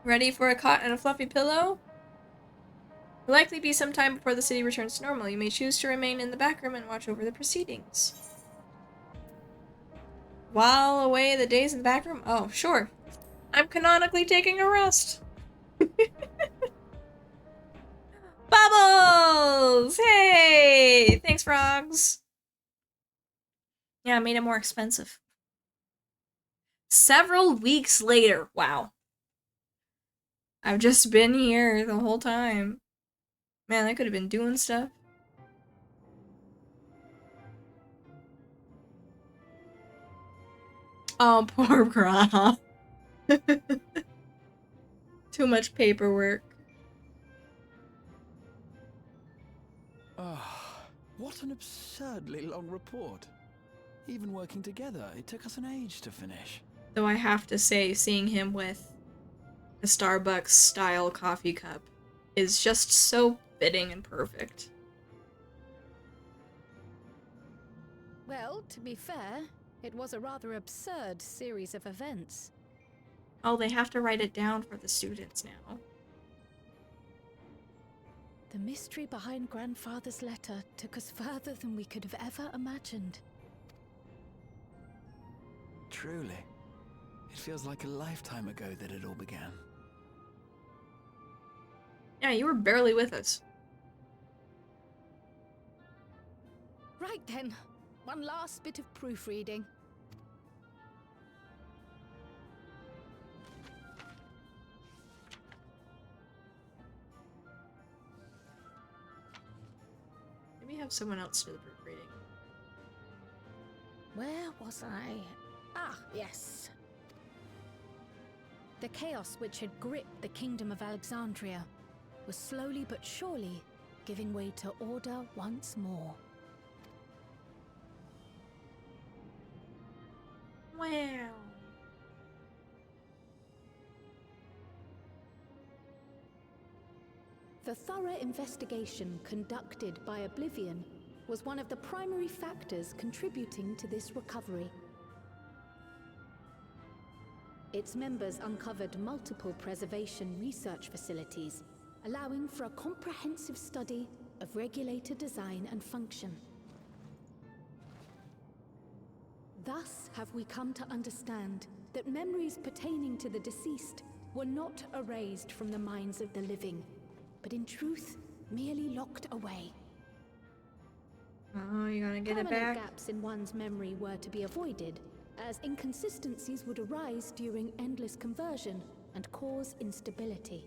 Ready for a cot and a fluffy pillow? It'll likely be some time before the city returns to normal. You may choose to remain in the back room and watch over the proceedings. While away the days in the back room? Oh, sure. I'm canonically taking a rest. Bubbles! Hey! Thanks, frogs. Yeah, I made it more expensive. Several weeks later. Wow. I've just been here the whole time. Man, I could have been doing stuff. Oh, poor Grah. Too much paperwork.
What an absurdly long report. Even working together, it took us an age to finish.
Though I have to say, seeing him with a Starbucks-style coffee cup is just so fitting and perfect.
Well, to be fair, it was a rather absurd series of events.
Oh, they have to write it down for the students now.
The mystery behind Grandfather's letter took us further than we could have ever imagined.
Truly. It feels like a lifetime ago that it all began.
Yeah, you were barely with us.
Right then, one last bit of proofreading.
Maybe have someone else do the proofreading.
Where was I? Ah, yes. The chaos which had gripped the kingdom of Alexandria was slowly but surely giving way to order once more.
Wow.
The thorough investigation conducted by Oblivion was one of the primary factors contributing to this recovery. Its members uncovered multiple preservation research facilities, allowing for a comprehensive study of regulator design and function. Thus have we come to understand that memories pertaining to the deceased were not erased from the minds of the living, but in truth, merely locked away.
Oh, you're gonna get it
Permanent
back?
gaps in one's memory were to be avoided, as inconsistencies would arise during endless conversion and cause instability.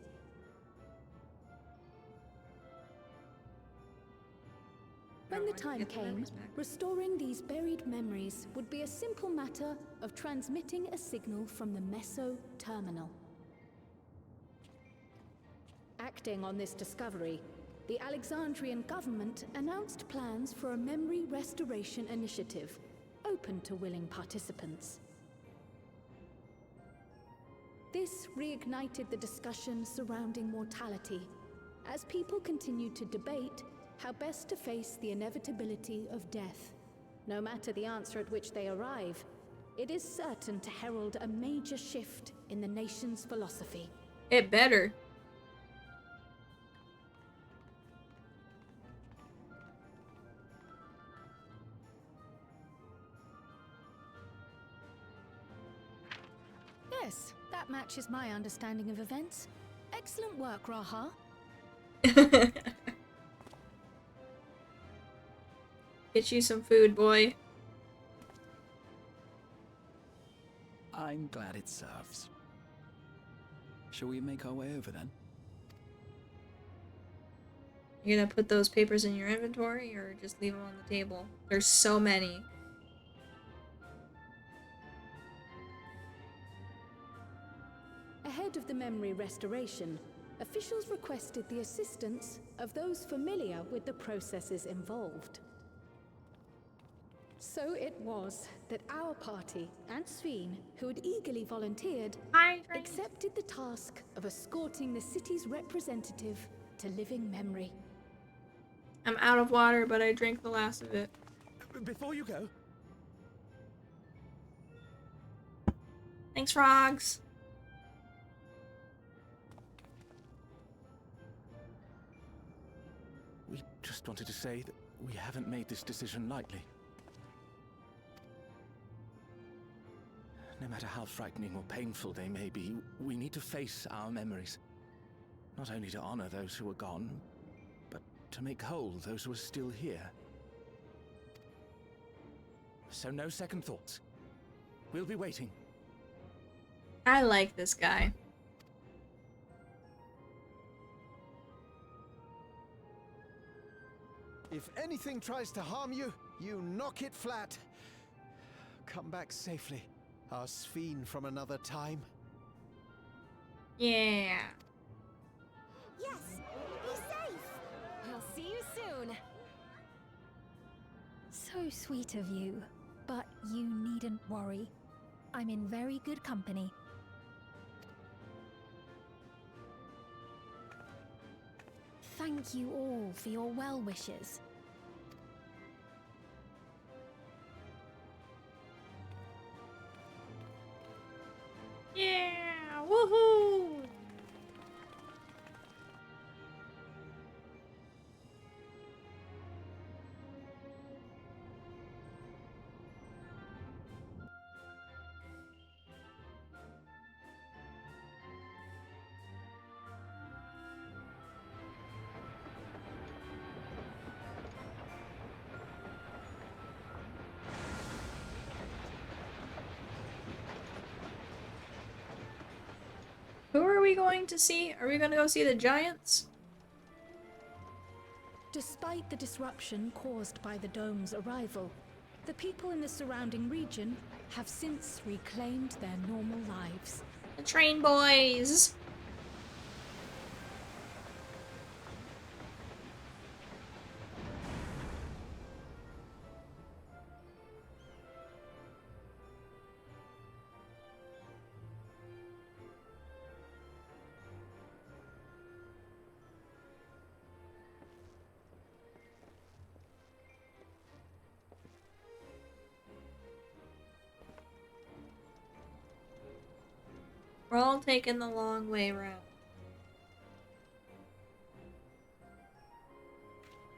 When
Oh,
the
I
time
get the
came,
memories back.
restoring these buried memories would be a simple matter of transmitting a signal from the Meso terminal. Acting on this discovery, the Alexandrian government announced plans for a memory restoration initiative, open to willing participants. This reignited the discussion surrounding mortality, as people continued to debate how best to face the inevitability of death. No matter the answer at which they arrive, it is certain to herald a major shift in the nation's philosophy.
It better.
Yes, that matches my understanding of events. Excellent work, Raha.
Get you some food, boy.
I'm glad it serves. Shall we make our way over then?
You gonna put those papers in your inventory or just leave them on the table? There's so many.
Ahead of the memory restoration, officials requested the assistance of those familiar with the processes involved. So it was that our party and Sveen, who had eagerly volunteered, accepted the task of escorting the city's representative to living memory.
I'm out of water, but I drank the last of it.
Before you go...
Thanks, frogs.
We just wanted to say that we haven't made this decision lightly. No matter how frightening or painful they may be, we need to face our memories. Not only to honor those who are gone, but to make whole those who are still here. So no second thoughts. We'll be waiting.
I like this guy.
If anything tries to harm you, you knock it flat. Come back safely, our Sveen from another time.
Yeah.
Yes! Be safe! I'll see you soon!
So sweet of you, but you needn't worry. I'm in very good company. Thank you all for your well wishes.
Yeah! Woohoo! Who are we going to see? Are we going to go see the giants?
Despite the disruption caused by the dome's arrival, the people in the surrounding region have since reclaimed their normal lives.
The train boys! We're all taking the long way around.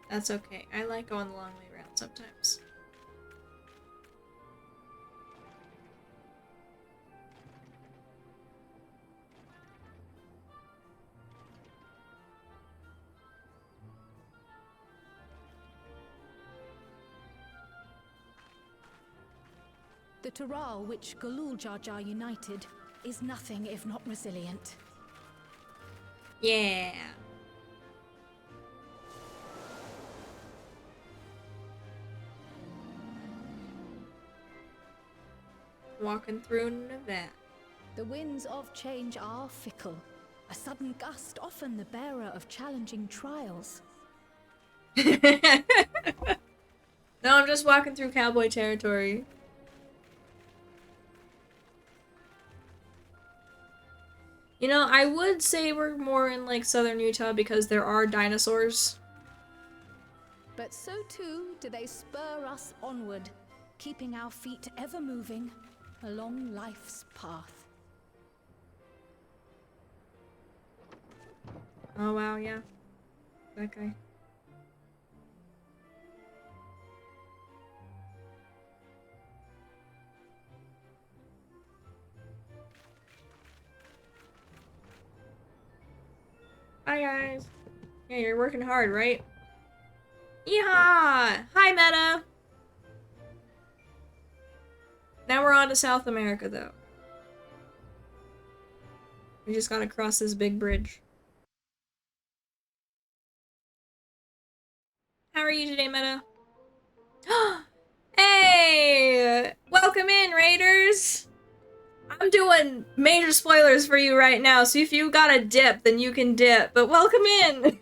That's okay. I like going the long way around sometimes.
The Taral which Galul Jar Jar united is nothing if not resilient.
Yeah. walking through Nevada.
The winds of change are fickle. A sudden gust often the bearer of challenging trials.
No, I'm just walking through cowboy territory. You know, I would say we're more in like southern Utah because there are dinosaurs.
But so too do they spur us onward, keeping our feet ever moving along life's path.
Oh wow, yeah. That guy. Hi guys. Yeah, you're working hard, right? Yeehaw! Hi, Meta! Now we're on to South America, though. We just gotta cross this big bridge. How are you today, Meta? Hey! Welcome in, Raiders! I'm doing major spoilers for you right now, so if you gotta dip, then you can dip, but welcome in!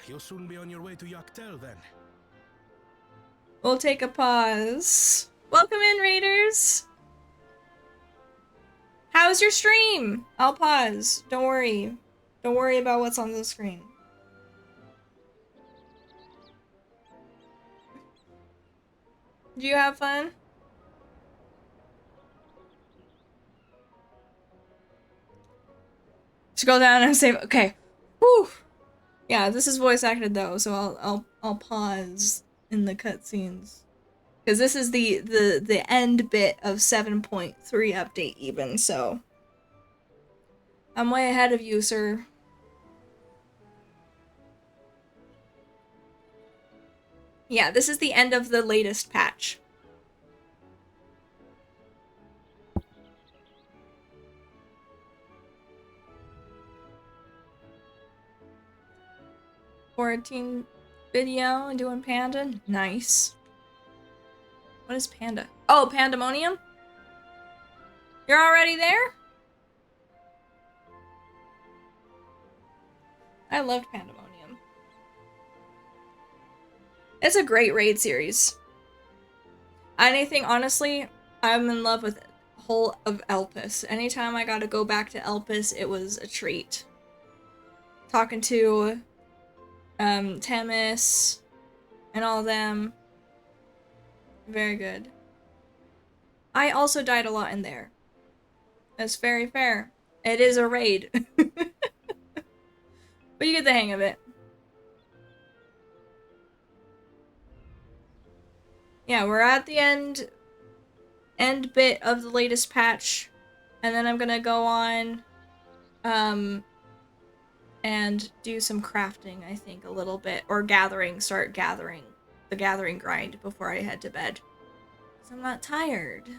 You'll soon be on your way to Yaktel, then.
We'll take a pause. Welcome in, Raiders! How's your stream? I'll pause. Don't worry. Don't worry about what's on the screen. Did you have fun? Scroll down and save. Okay. Whew. Yeah, this is voice acted though, so I'll pause in the cutscenes. Because this is the end bit of 7.3 update even, so I'm way ahead of you, sir. Yeah, this is the end of the latest patch. Quarantine video and doing Panda? Nice. What is Panda? Oh, Pandemonium? You're already there? I loved Pandemonium. It's a great raid series. Anything, honestly, I'm in love with whole of Elpis. Anytime I got to go back to Elpis, it was a treat. Talking to Temis and all them. Very good. I also died a lot in there. That's very fair. It is a raid. But you get the hang of it. Yeah, we're at the end bit of the latest patch. And then I'm gonna go on and do some crafting, I think, a little bit. Or start gathering. The gathering grind before I head to bed. Because I'm not tired.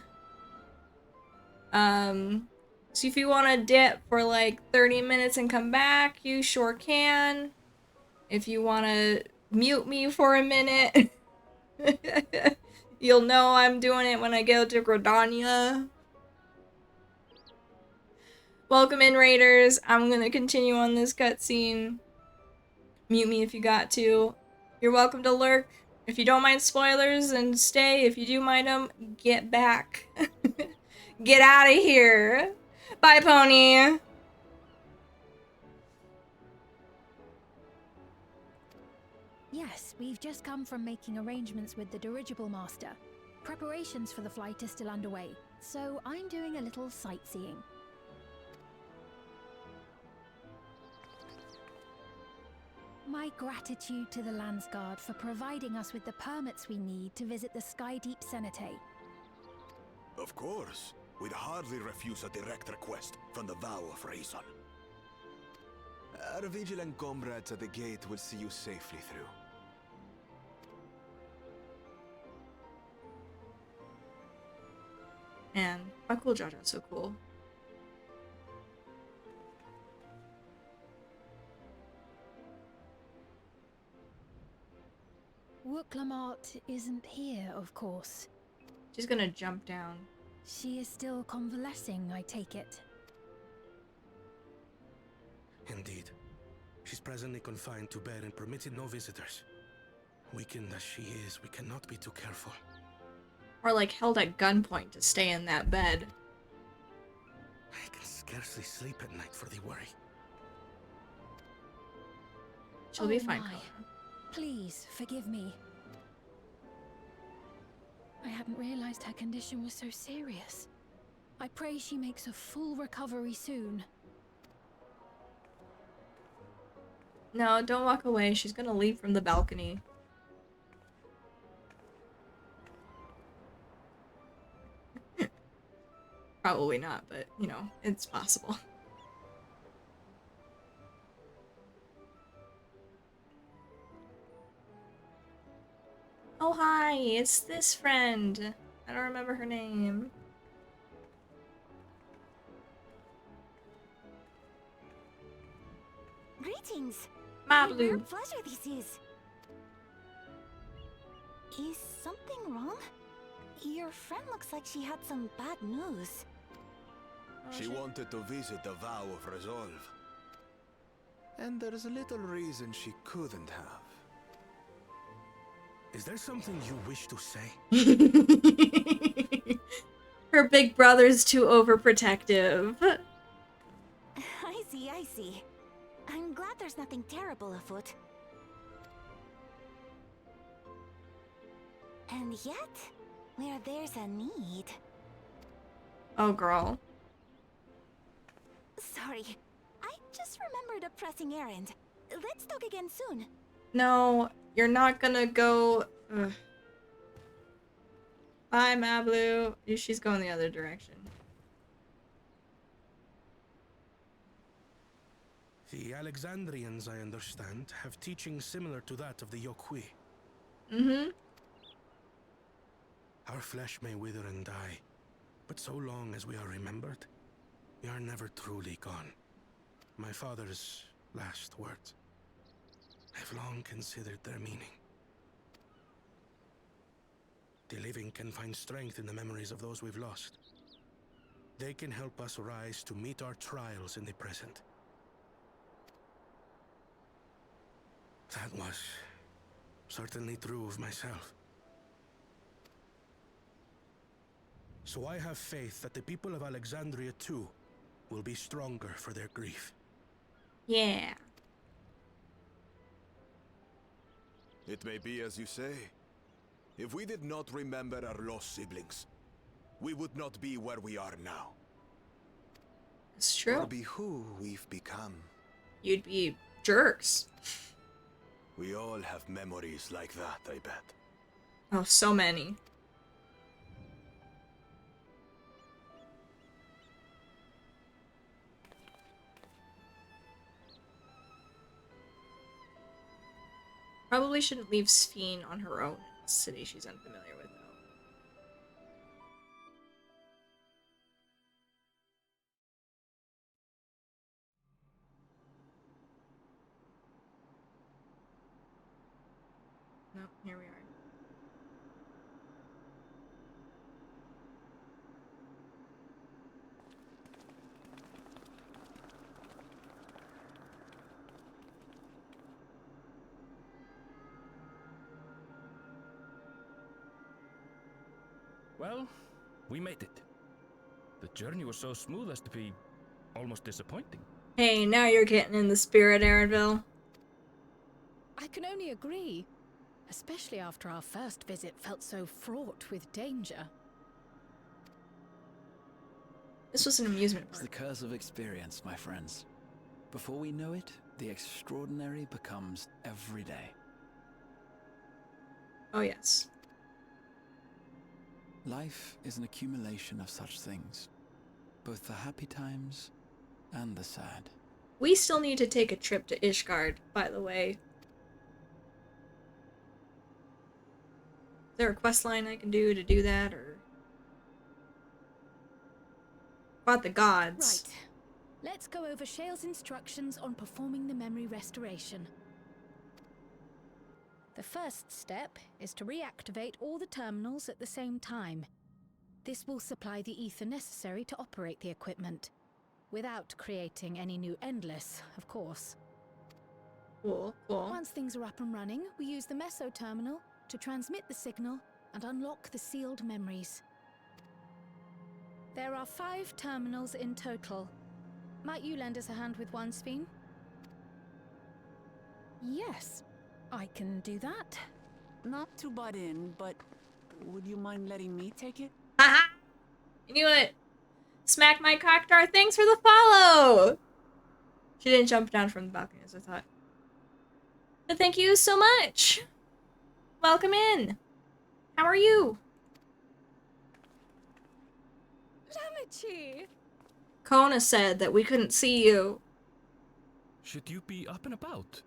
So if you want to dip for like 30 minutes and come back, you sure can. If you want to mute me for a minute, you'll know I'm doing it when I go to Grodania. Welcome in, Raiders. I'm gonna continue on this cutscene. Mute me if you got to. You're welcome to lurk. If you don't mind spoilers, and stay. If you do mind them, get back. Get out of here. Bye, Pony.
Yes, we've just come from making arrangements with the dirigible master. Preparations for the flight are still underway, so I'm doing a little sightseeing. My gratitude to the Landsguard for providing us with the permits we need to visit the Skydeep Cenote.
Of course. We'd hardly refuse a direct request from the vow of reason. Our vigilant comrades at the gate will see you safely through.
Man, how cool Jaja's so cool.
Wooklamart isn't here, of course.
She's gonna jump down.
She is still convalescing, I take it.
Indeed. She's presently confined to bed and permitted no visitors. Weakened as she is, we cannot be too careful.
Or like held at gunpoint to stay in that bed.
I can scarcely sleep at night for the worry.
She'll be fine.
My. Please, forgive me. I hadn't realized her condition was so serious. I pray she makes a full recovery soon.
No, don't walk away. She's gonna leap from the balcony. Probably not, but, you know, it's possible. Oh, hi! It's this friend. I don't remember her name.
Greetings.
Mablu.
A rare pleasure this is. Is something wrong? Your friend looks like she had some bad news.
She wanted to visit the Vow of Resolve. And there's a little reason she couldn't have.
Is there something you wish to say?
Her big brother's too overprotective.
I see, I see. I'm glad there's nothing terrible afoot. And yet, where there's a need...
Oh, girl.
Sorry, I just remembered a pressing errand. Let's talk again soon.
No, you're not gonna go... Ugh. Bye, Mablu. She's going the other direction.
The Alexandrians, I understand, have teaching similar to that of the Yokui.
Mm-hmm.
Our flesh may wither and die, but so long as we are remembered, we are never truly gone. My father's last words. I've long considered their meaning. The living can find strength in the memories of those we've lost. They can help us rise to meet our trials in the present. That was certainly true of myself. So I have faith that the people of Alexandria too will be stronger for their grief.
Yeah.
It may be as you say. If we did not remember our lost siblings, we would not be where we are now.
It's true.
Or be who we've become.
You'd be jerks.
We all have memories like that, I bet.
Oh, so many. Probably shouldn't leave Sphene on her own in a city she's unfamiliar with, though. Nope, here we are.
Well, we made it. The journey was so smooth as to be almost disappointing.
Hey, now you're getting in the spirit, Erenville.
I can only agree. Especially after our first visit felt so fraught with danger.
This was an amusement
It's
park.
the curse of experience, my friends. Before we know it, the extraordinary becomes every day.
Oh, yes.
Life is an accumulation of such things, both the happy times and the sad.
We still need to take a trip to Ishgard, by the way. Is there a quest line I can do to do that, or... About the gods.
Right. Let's go over Shale's instructions on performing the memory restoration. The first step is to reactivate all the terminals at the same time. This will supply the ether necessary to operate the equipment, without creating any new Endless, of course.
Cool.
Once things are up and running, we use the meso terminal to transmit the signal and unlock the sealed memories. There are 5 terminals in total. Might you lend us a hand with one, Sphene? Yes, I can do that.
Not to butt in, but would you mind letting me take it?
Haha! I knew it! Smack my cocktar, thanks for the follow! She didn't jump down from the balcony as I thought. But thank you so much! Welcome in! How are you?
Lamachi!
Kona said that we couldn't see you.
Should you be up and about?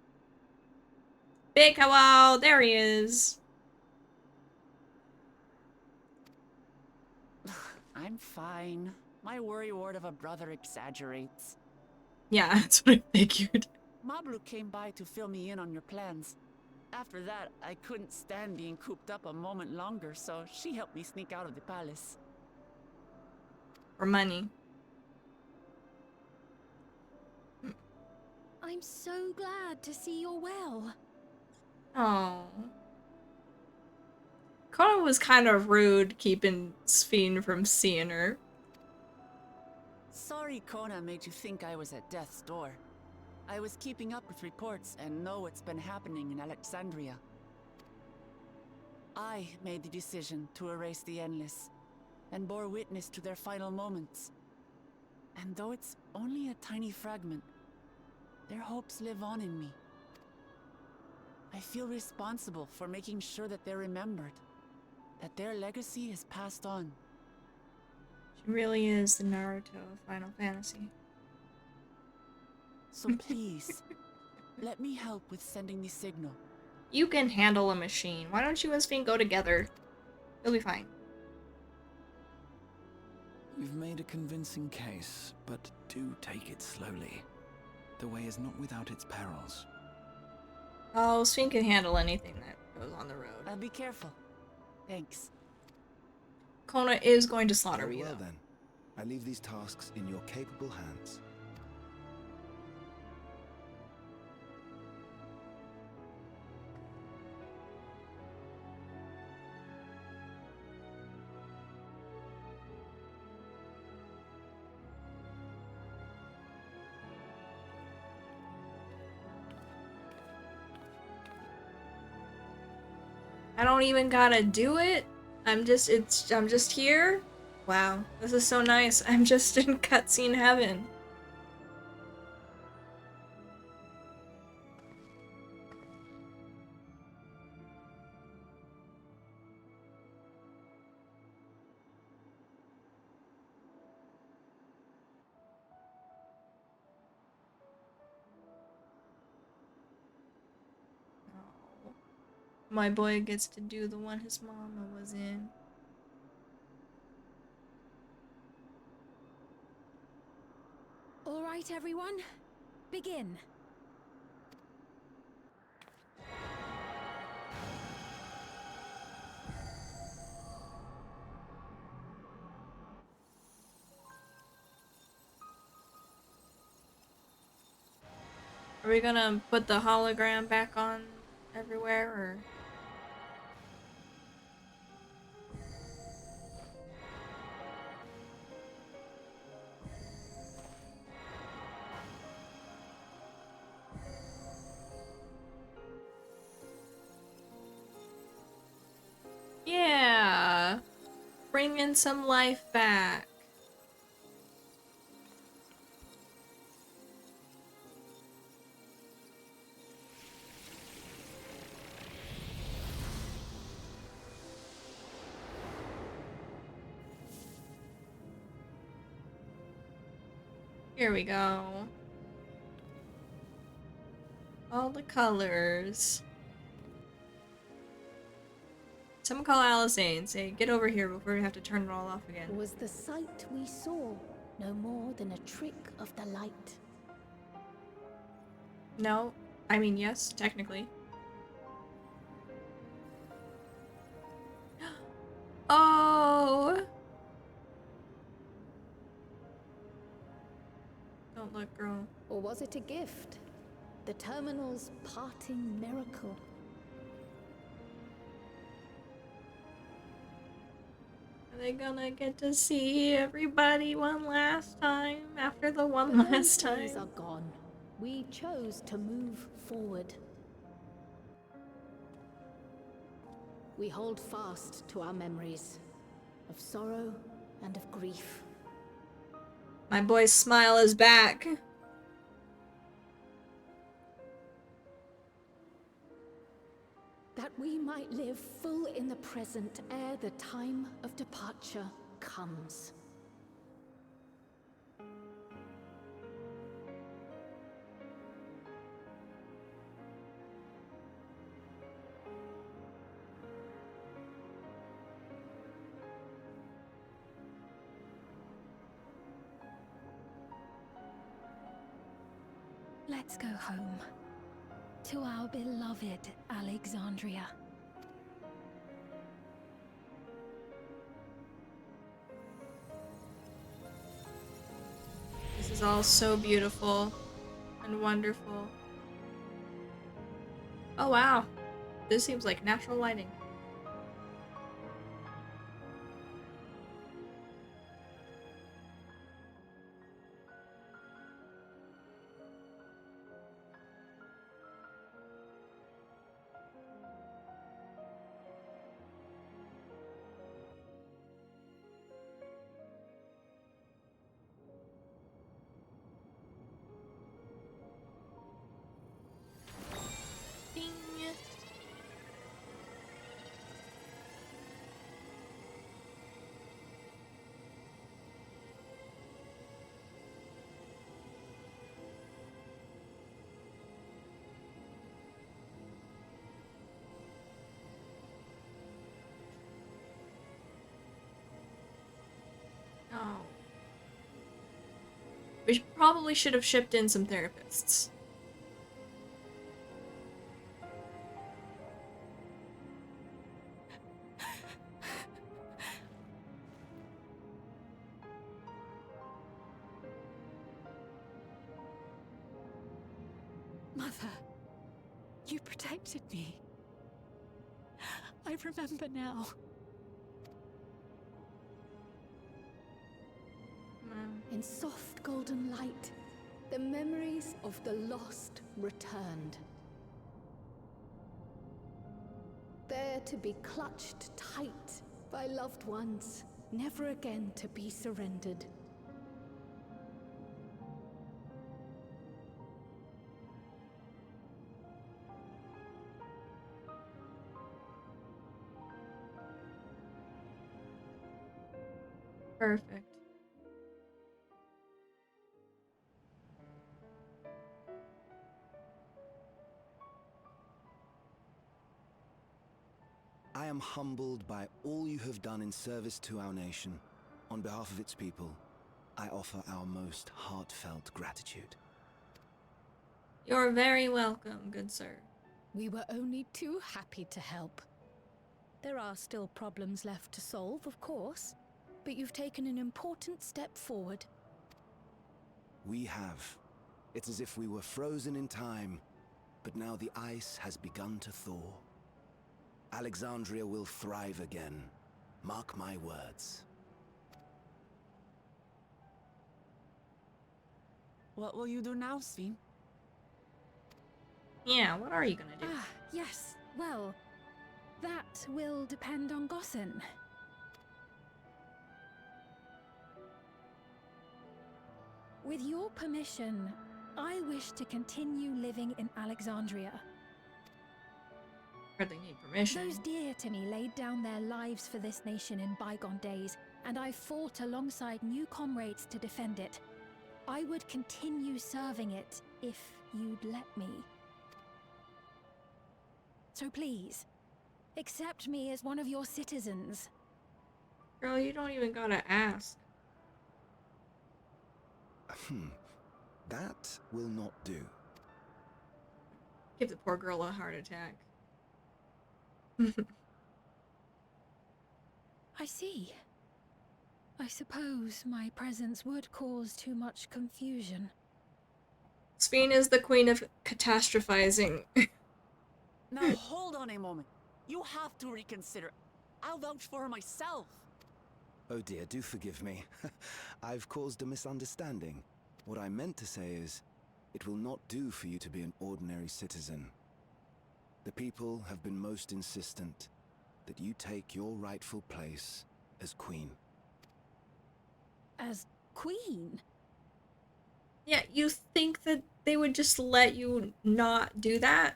Big hello! There he is!
I'm fine. My worrywart of a brother exaggerates.
Yeah, that's what I figured.
Mablu came by to fill me in on your plans. After that, I couldn't stand being cooped up a moment longer, so she helped me sneak out of the palace.
For money.
I'm so glad to see you're well.
Oh. Kona was kind of rude keeping Sphene from seeing her.
Sorry Kona made you think I was at death's door. I was keeping up with reports and know what's been happening in Alexandria. I made the decision to erase the Endless, and bore witness to their final moments. And though it's only a tiny fragment, their hopes live on in me. I feel responsible for making sure that they're remembered, that their legacy is passed on.
She really is the Naruto of Final Fantasy.
So please, let me help with sending the signal.
You can handle a machine. Why don't you and Sphene go together? You'll be fine.
You've made a convincing case, but do take it slowly. The way is not without its perils.
Oh, Sphene can handle anything that goes on the road.
I'll be careful. Thanks.
Kona is going to slaughter
Very
me,
well
though.
then. I leave these tasks in your capable hands.
I don't even gotta do it. I'm just here. Wow, this is so nice. I'm just in cutscene heaven. My boy gets to do the one his mama was in.
All right, everyone. Begin.
Are we gonna put the hologram back on everywhere, or? Yeah! Bring in some life back. Here we go. All the colors. Someone call Alizé and say, get over here before we have to turn it all off again.
Was the sight we saw no more than a trick of the light?
No. I mean, yes, technically. Don't look, girl.
Or was it a gift? The terminal's parting miracle?
Are they gonna get to see everybody one last time after the one
But
last
those days
time?
are gone. We chose to move forward. We hold fast to our memories of sorrow and of grief.
My boy's smile is back.
That we might live full in the present ere the time of departure comes.
Let's go home. To our beloved Alexandria.
This is all so beautiful and wonderful. Oh wow, this seems like natural lighting. Ding. Oh. We probably should have shipped in some therapists.
Mother, you protected me. I remember now.
In soft golden light, the memories of the lost returned. There to be clutched tight by loved ones, never again to be surrendered.
Perfect.
I am humbled by all you have done in service to our nation. On behalf of its people, I offer our most heartfelt gratitude.
You're very welcome, good sir.
We were only too happy to help. There are still problems left to solve, of course, but you've taken an important step forward.
We have. It's as if we were frozen in time, but now the ice has begun to thaw. Alexandria will thrive again. Mark my words.
What will you do now, Sven?
Yeah, what are you gonna do?
Ah, yes. Well, that will depend on Gossen. With your permission, I wish to continue living in Alexandria.
Hardly need permission.
Those dear to me laid down their lives for this nation in bygone days, and I fought alongside new comrades to defend it. I would continue serving it if you'd let me. So please, accept me as one of your citizens.
Girl, you don't even gotta ask.
That will not do.
Give the poor girl a heart attack.
I see. I suppose my presence would cause too much confusion.
Sphene is the queen of catastrophizing.
Now hold on a moment. You have to reconsider. I'll vouch for her myself.
Oh dear, do forgive me. I've caused a misunderstanding. What I meant to say is, it will not do for you to be an ordinary citizen. The people have been most insistent that you take your rightful place as queen.
As queen?
Yeah, you think that they would just let you not do that?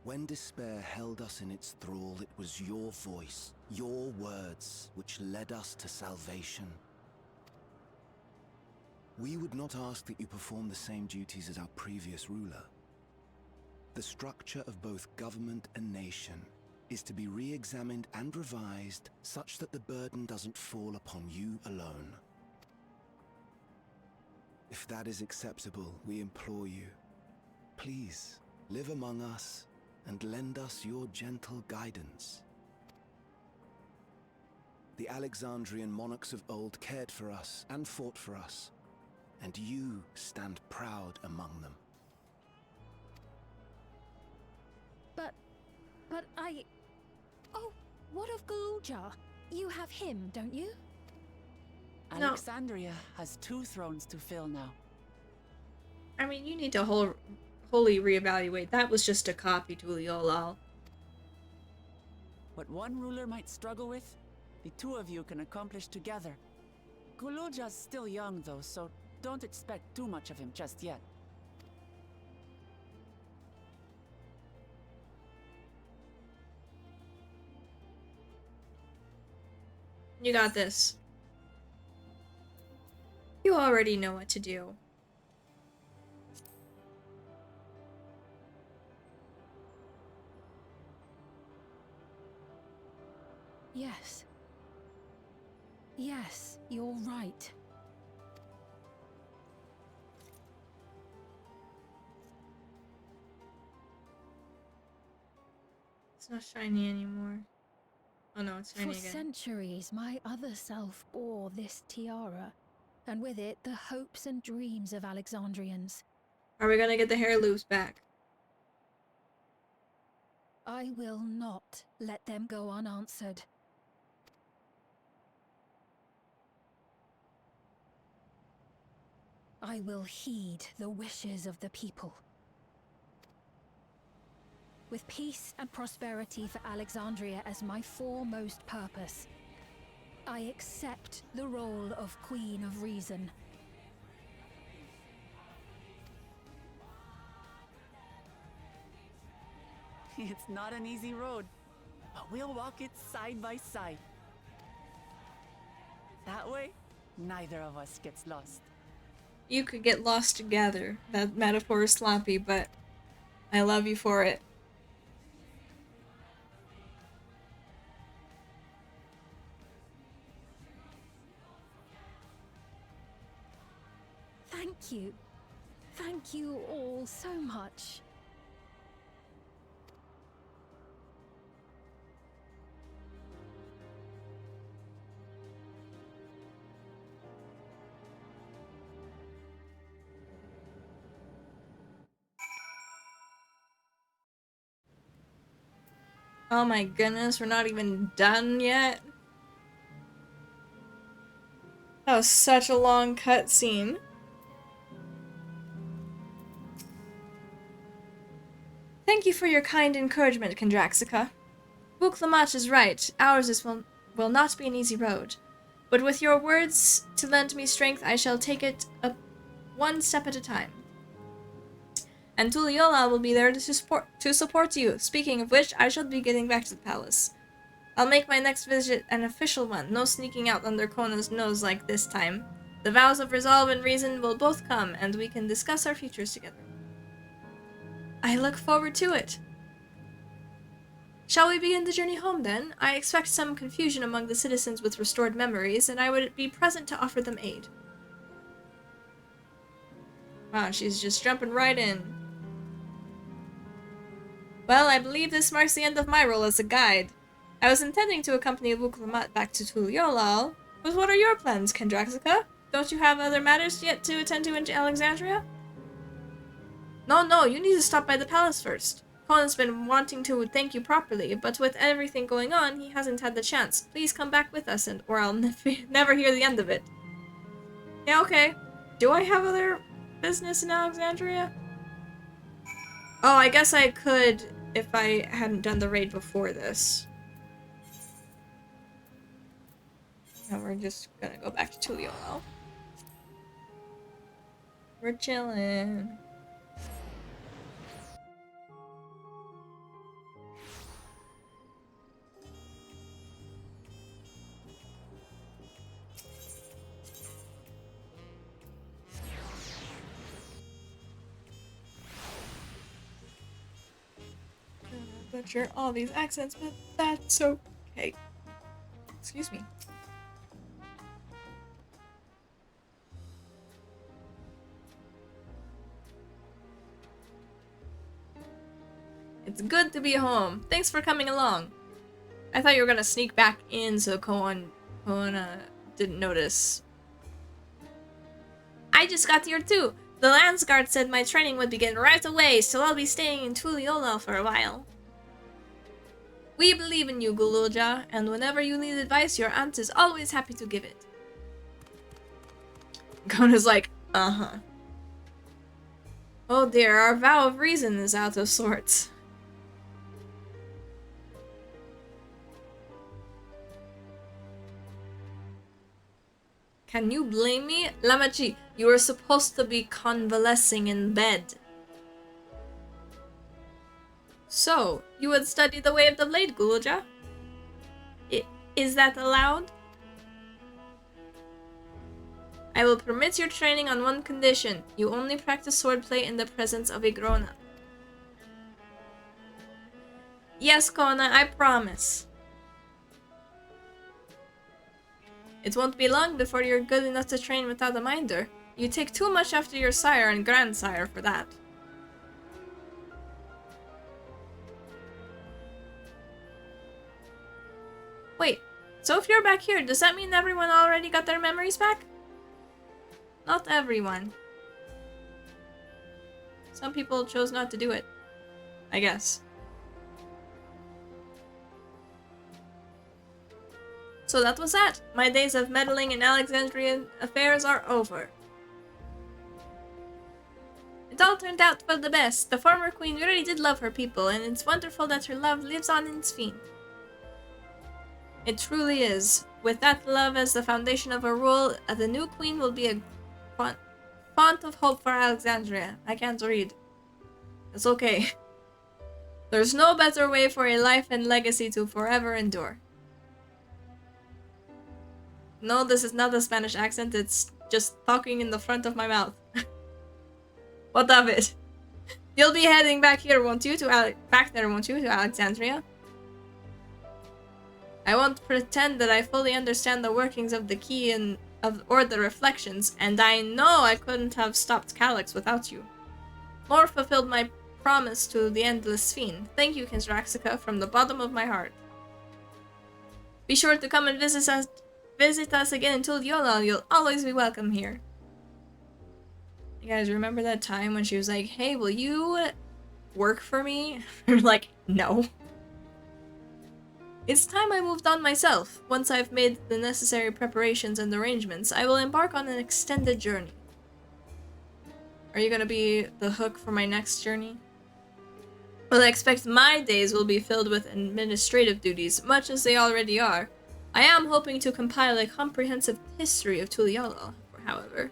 When despair held us in its thrall, it was your voice, your words, which led us to salvation. We would not ask that you perform the same duties as our previous ruler. The structure of both government and nation is to be re-examined and revised such that the burden doesn't fall upon you alone. If that is acceptable, we implore you, please live among us and lend us your gentle guidance. The Alexandrian monarchs of old cared for us and fought for us, and you stand proud among them.
But I... Oh, what of Galuja? You have him, don't you?
No.
Alexandria has 2 thrones to fill now.
I mean, you need to wholly reevaluate. That was just a copy to Liolal.
What one ruler might struggle with, the 2 of you can accomplish together. Galuja's still young though, so don't expect too much of him just yet.
You got this. You already know what to do.
Yes. Yes, you're right.
It's not shiny anymore. Oh no, it's shiny
For
again.
centuries, my other self bore this tiara, and with it the hopes and dreams of Alexandrians.
Are we gonna get the hair loops back?
I will not let them go unanswered. I will heed the wishes of the people. With peace and prosperity for Alexandria as my foremost purpose, I accept the role of Queen of Reason.
It's not an easy road, but we'll walk it side by side. That way, neither of us gets lost.
You could get lost together. That metaphor is sloppy, but I love you for it.
Thank you. Thank you all so much.
Oh my goodness, we're not even done yet. That was such a long cutscene. Thank you for your kind encouragement, Kendraxica. Buklamat is right. Ours will not be an easy road. But with your words to lend me strength, I shall take it one step at a time. And Tuliola will be there to support you. Speaking of which, I shall be getting back to the palace. I'll make my next visit an official one, no sneaking out under Kona's nose like this time. The vows of resolve and reason will both come, and we can discuss our futures together. I look forward to it. Shall we begin the journey home, then? I expect some confusion among the citizens with restored memories, and I would be present to offer them aid. Wow, she's just jumping right in. Well, I believe this marks the end of my role as a guide. I was intending to accompany Wuklamat back to Tuliolal, but what are your plans, Kendraxica? Don't you have other matters yet to attend to in Alexandria? No, you need to stop by the palace first. Conan's been wanting to thank you properly, but with everything going on, he hasn't had the chance. Please come back with us, or I'll never hear the end of it. Yeah, okay. Do I have other business in Alexandria? Oh, I guess I could if I hadn't done the raid before this. Now we're just gonna go back to Tuliolo. We're chilling. Butcher all these accents, but that's okay. Excuse me. It's good to be home. Thanks for coming along. I thought you were gonna sneak back in so Koan didn't notice. I just got here too. The Lance Guard said my training would begin right away, so I'll be staying in Tuliolo for a while. We believe in you, Guluja, and whenever you need advice, your aunt is always happy to give it. Kona's like, uh-huh. Oh dear, our vow of reason is out of sorts. Can you blame me? Lamachi, you were supposed to be convalescing in bed. So, you would study the way of the blade, Guluja? Is that allowed? I will permit your training on one condition. You only practice swordplay in the presence of a grown-up. Yes, Kona, I promise. It won't be long before you're good enough to train without a minder. You take too much after your sire and grandsire for that. Wait, so if you're back here, does that mean everyone already got their memories back? Not everyone. Some people chose not to do it, I guess. So that was that. My days of meddling in Alexandrian affairs are over. It all turned out for the best. The former queen really did love her people, and it's wonderful that her love lives on in Sphene. It truly is. With that love as the foundation of her rule, the new queen will be a font of hope for Alexandria. I can't read. It's okay. There's no better way for a life and legacy to forever endure. No, this is not a Spanish accent, it's just talking in the front of my mouth. What of it? You'll be heading back here, won't you, back there, won't you, to Alexandria? I won't pretend that I fully understand the workings of the key or the reflections, and I know I couldn't have stopped Calyx without you. Nor fulfilled my promise to the Endless Sphene. Thank you, Kindraxica, from the bottom of my heart. Be sure to come and visit us again in Tuliolo. You'll always be welcome here. You guys remember that time when she was like, hey, will you work for me? We're like, no. It's time I moved on myself. Once I've made the necessary preparations and arrangements, I will embark on an extended journey. Are you gonna be the hook for my next journey? Well, I expect my days will be filled with administrative duties, much as they already are. I am hoping to compile a comprehensive history of Tuliolo, however.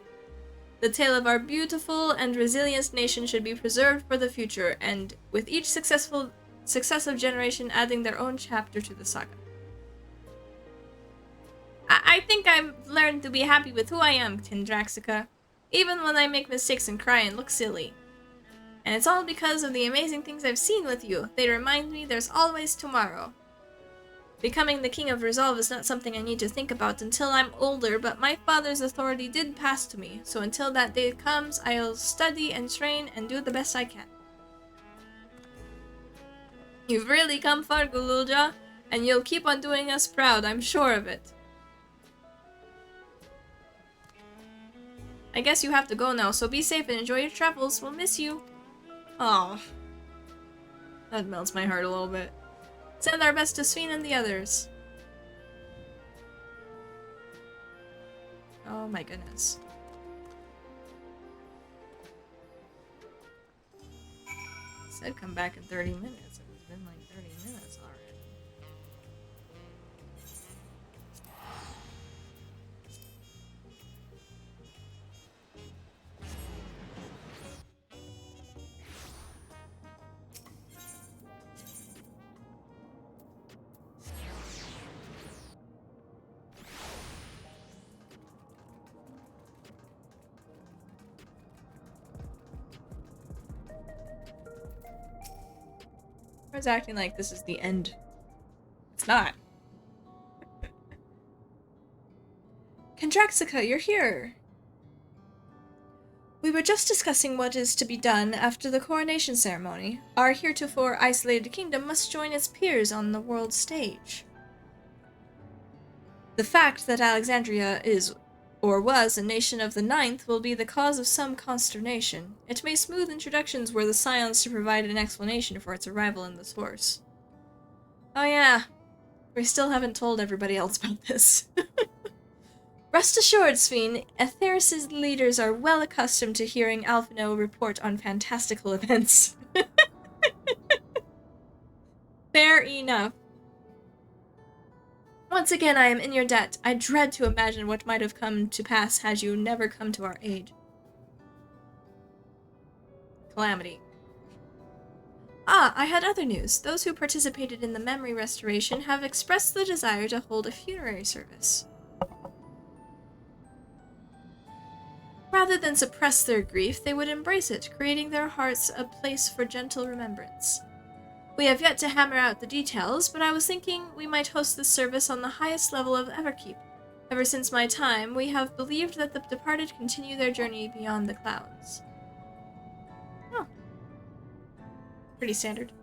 The tale of our beautiful and resilient nation should be preserved for the future, and with each successive generation adding their own chapter to the saga. I think I've learned to be happy with who I am, Kindraxica, even when I make mistakes and cry and look silly. And it's all because of the amazing things I've seen with you. They remind me there's always tomorrow. Becoming the King of Resolve is not something I need to think about until I'm older, but my father's authority did pass to me, so until that day comes, I'll study and train and do the best I can. You've really come far, Guluja, and you'll keep on doing us proud, I'm sure of it. I guess you have to go now, so be safe and enjoy your travels. We'll miss you. Oh. That melts my heart a little bit. Send our best to Sveen and the others. Oh my goodness. Said come back in 30 minutes. It's been like 30 minutes already. I was acting like this is the end. It's not. Kendraxica, you're here! We were just discussing what is to be done after the coronation ceremony. Our heretofore isolated kingdom must join its peers on the world stage. The fact that Alexandria is, or was, a nation of the Ninth will be the cause of some consternation. It may smooth introductions were the scions to provide an explanation for its arrival in the source. Oh yeah, we still haven't told everybody else about this. Rest assured, Sveen, Atheris' leaders are well accustomed to hearing Alphino report on fantastical events. Fair enough. Once again, I am in your debt. I dread to imagine what might have come to pass had you never come to our aid. Calamity. Ah, I had other news. Those who participated in the memory restoration have expressed the desire to hold a funerary service. Rather than suppress their grief, they would embrace it, creating their hearts a place for gentle remembrance. We have yet to hammer out the details, but I was thinking we might host this service on the highest level of Everkeep. Ever since my time, we have believed that the departed continue their journey beyond the clouds. Oh. Pretty standard.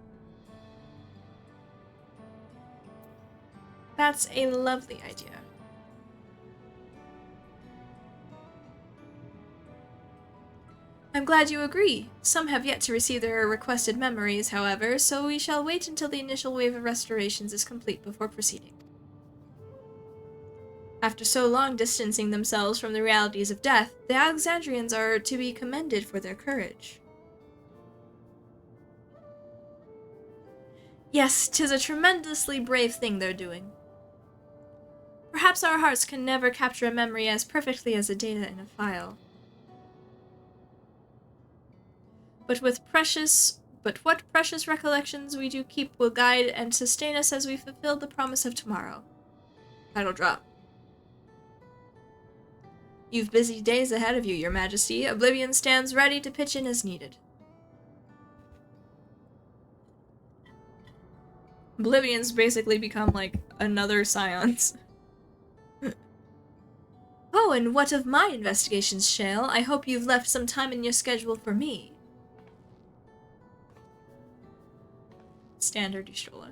That's a lovely idea. I'm glad you agree. Some have yet to receive their requested memories, however, so we shall wait until the initial wave of restorations is complete before proceeding. After so long distancing themselves from the realities of death, the Alexandrians are to be commended for their courage. Yes, 'tis a tremendously brave thing they're doing. Perhaps our hearts can never capture a memory as perfectly as the data in a file. But what precious recollections we do keep will guide and sustain us as we fulfill the promise of tomorrow. Title drop. You've busy days ahead of you, Your Majesty. Oblivion stands ready to pitch in as needed. Oblivion's basically become like another science. Oh, and what of my investigations, Shale? I hope you've left some time in your schedule for me. Standard Istrola.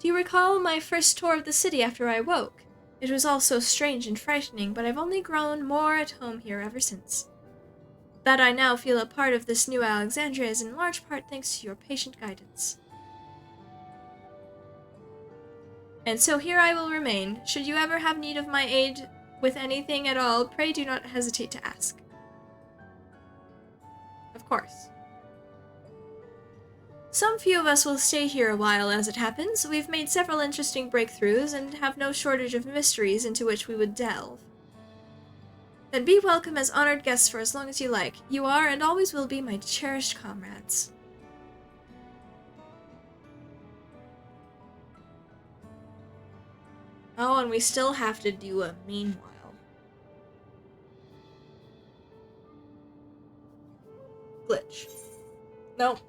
Do you recall my first tour of the city after I woke? It was all so strange and frightening, but I've only grown more at home here ever since. That I now feel a part of this new Alexandria is in large part thanks to your patient guidance. And so here I will remain. Should you ever have need of my aid with anything at all, pray do not hesitate to ask. Of course. Some few of us will stay here a while as it happens. We've made several interesting breakthroughs and have no shortage of mysteries into which we would delve. Then be welcome as honored guests for as long as you like. You are and always will be my cherished comrades. Oh, and we still have to do a meanwhile. Glitch. Nope.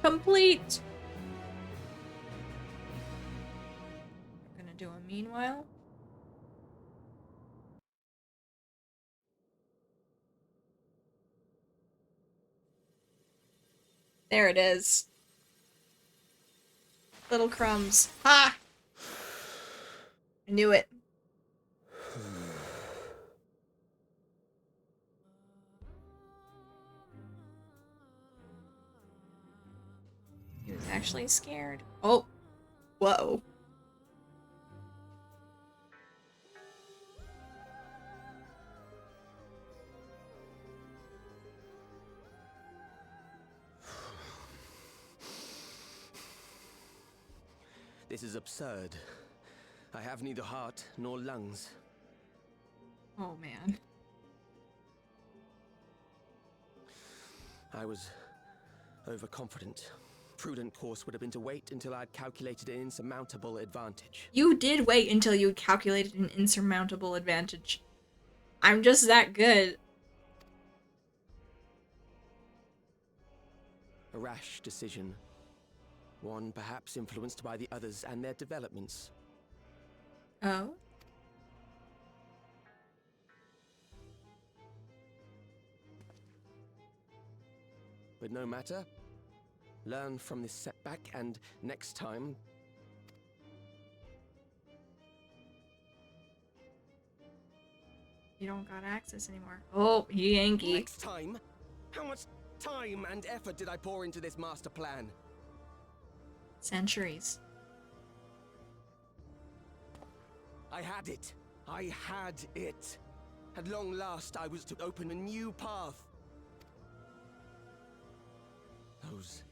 Complete! We're gonna do a meanwhile. There it is. Little crumbs. Ha! I knew it. Actually scared. Oh. Whoa.
This is absurd. I have neither heart nor lungs.
Oh, man.
I was overconfident. Prudent course would have been to wait until I'd calculated an insurmountable advantage.
You did wait until you calculated an insurmountable advantage. I'm just that good.
A rash decision. One perhaps influenced by the others and their developments.
Oh?
But no matter. Learn from this setback, and next time...
You don't got access anymore. Oh, Yankee.
Next time? How much time and effort did I pour into this master plan?
Centuries.
I had it. I had it. At long last, I was to open a new path. Those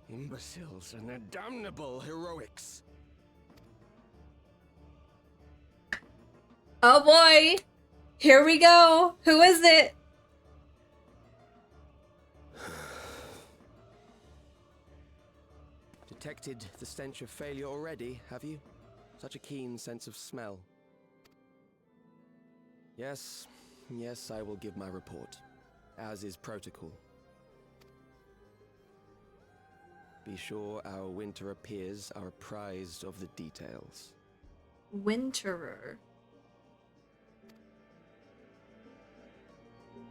imbeciles and their damnable heroics.
Oh boy! Here we go! Who is it?
Detected the stench of failure already, have you? Such a keen sense of smell. Yes, I will give my report, as is protocol. Be sure our Winterer peers are apprised of the details.
Winterer.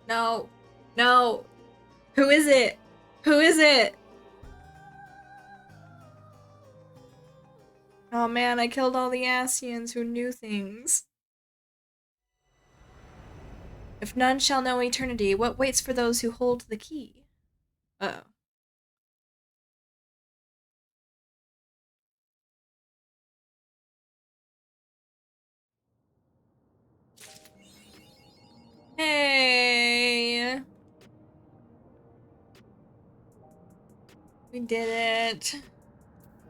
No. No. Who is it? Who is it? Oh man, I killed all the Asians who knew things. If none shall know eternity, what waits for those who hold the key? Uh-oh. Hey! We did it.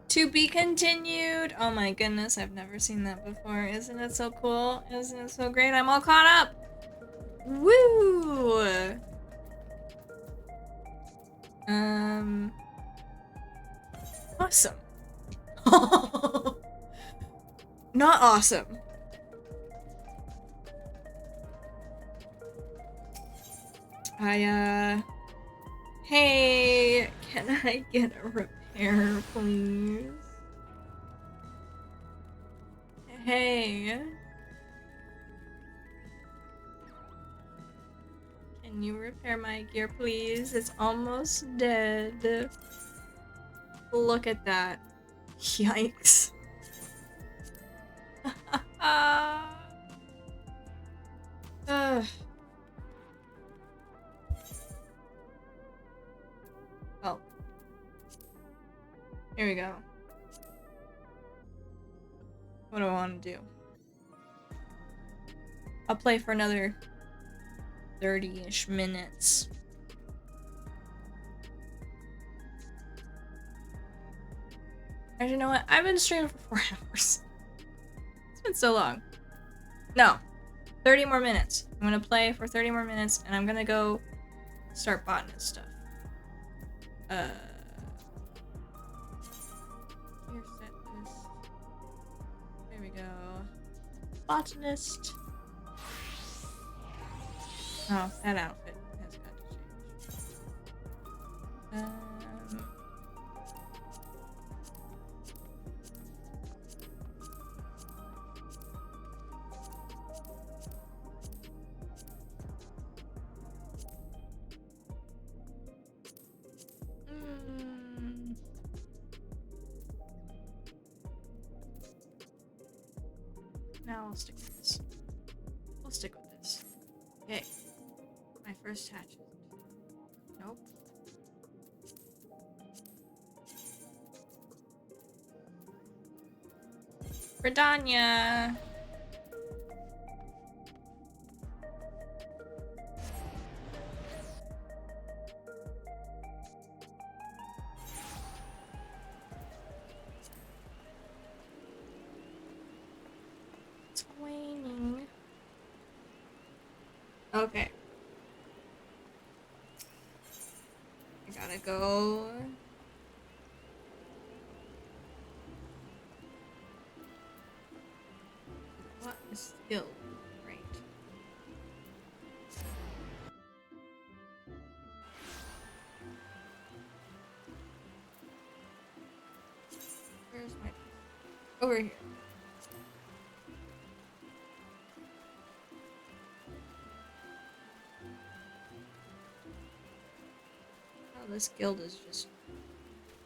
To be continued. Oh my goodness, I've never seen that before. Isn't it so cool? Isn't it so great? I'm all caught up. Woo! Awesome. Not awesome. Hey, can I get a repair, please? Hey. Can you repair my gear, please? It's almost dead. Look at that. Yikes. Oh. Here we go. What do I want to do? I'll play for another 30-ish minutes. Actually, you know what? I've been streaming for 4 hours. It's been so long. No. 30 more minutes. I'm gonna play for 30 more minutes, and I'm gonna go start botanist stuff. Here, set this. There we go. Botanist. Oh, that outfit has got to change. Now I'll stick with this. We'll stick with this. Okay. My first hatch. Nope. Redania. It's waning. Okay. I gotta go. What is skill? Right. Where's my... Over here. Oh, this guild is just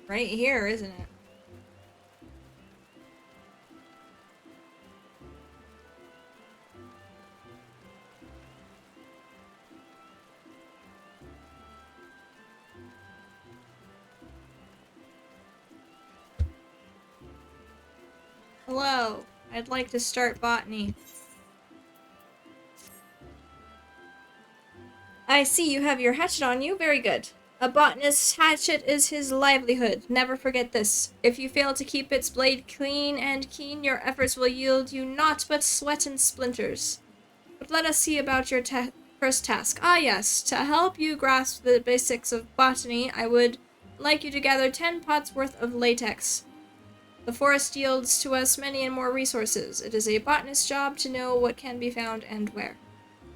right here, isn't it? Hello, I'd like to start botany. I see you have your hatchet on you. Very good. A botanist's hatchet is his livelihood. Never forget this. If you fail to keep its blade clean and keen, your efforts will yield you naught but sweat and splinters. But let us see about your first task. Ah yes, to help you grasp the basics of botany, I would like you to gather 10 pots worth of latex. The forest yields to us many and more resources. It is a botanist's job to know what can be found and where.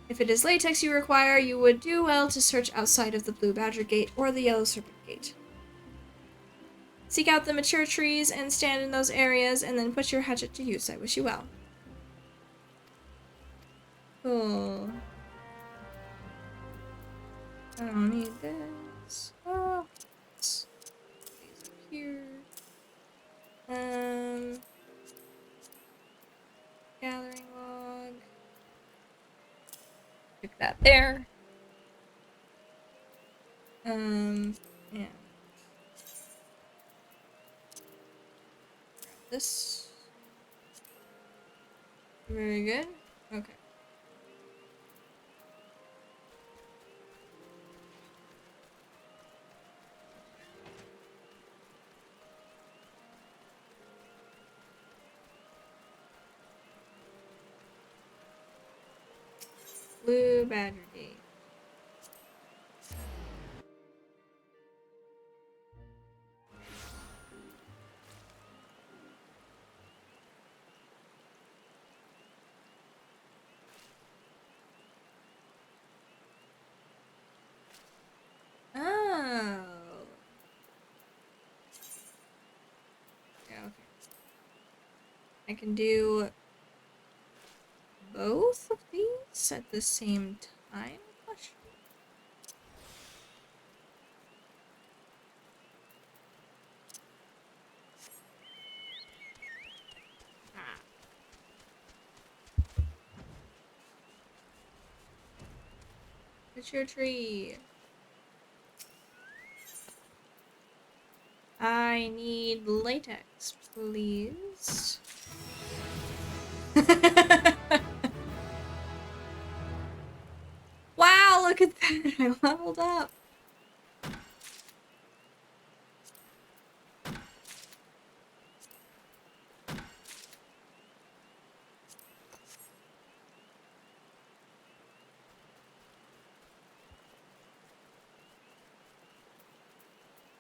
If it is latex you require, you would do well to search outside of the Blue Badger Gate or the Yellow Serpent Gate. Seek out the mature trees and stand in those areas, and then put your hatchet to use. I wish you well. Cool. I don't need this. Oh, these up here. Gathering log. Stick that there. Yeah. Grab this. Very good. Okay. Blue Badger Gate. Oh. Yeah, okay. I can do both of these at the same time? Mature tree. I need latex, please. Wow, look at that! I leveled up.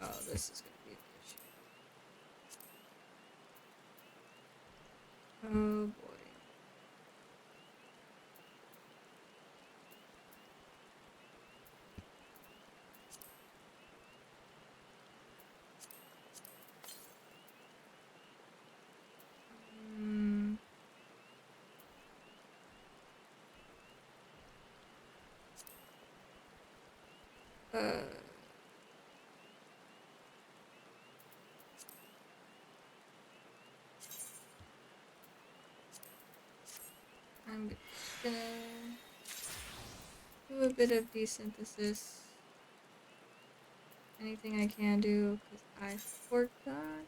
Oh, this is gonna be an issue. Oh boy. I'm just gonna do a bit of desynthesis. Anything I can do, because I forgot.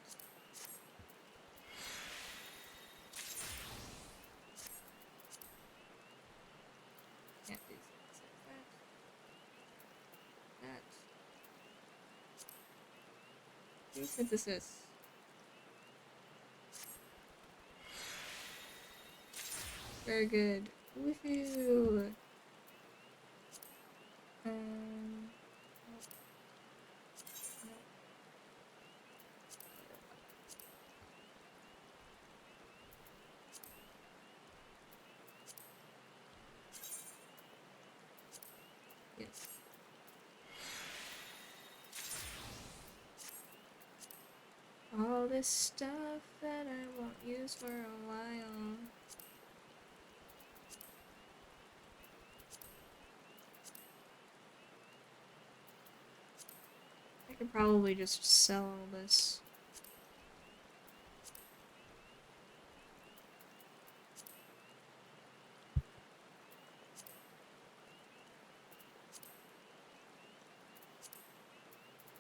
Synthesis. Very good. Woohoo! Yes. All this stuff that I won't use for a while. I could probably just sell all this.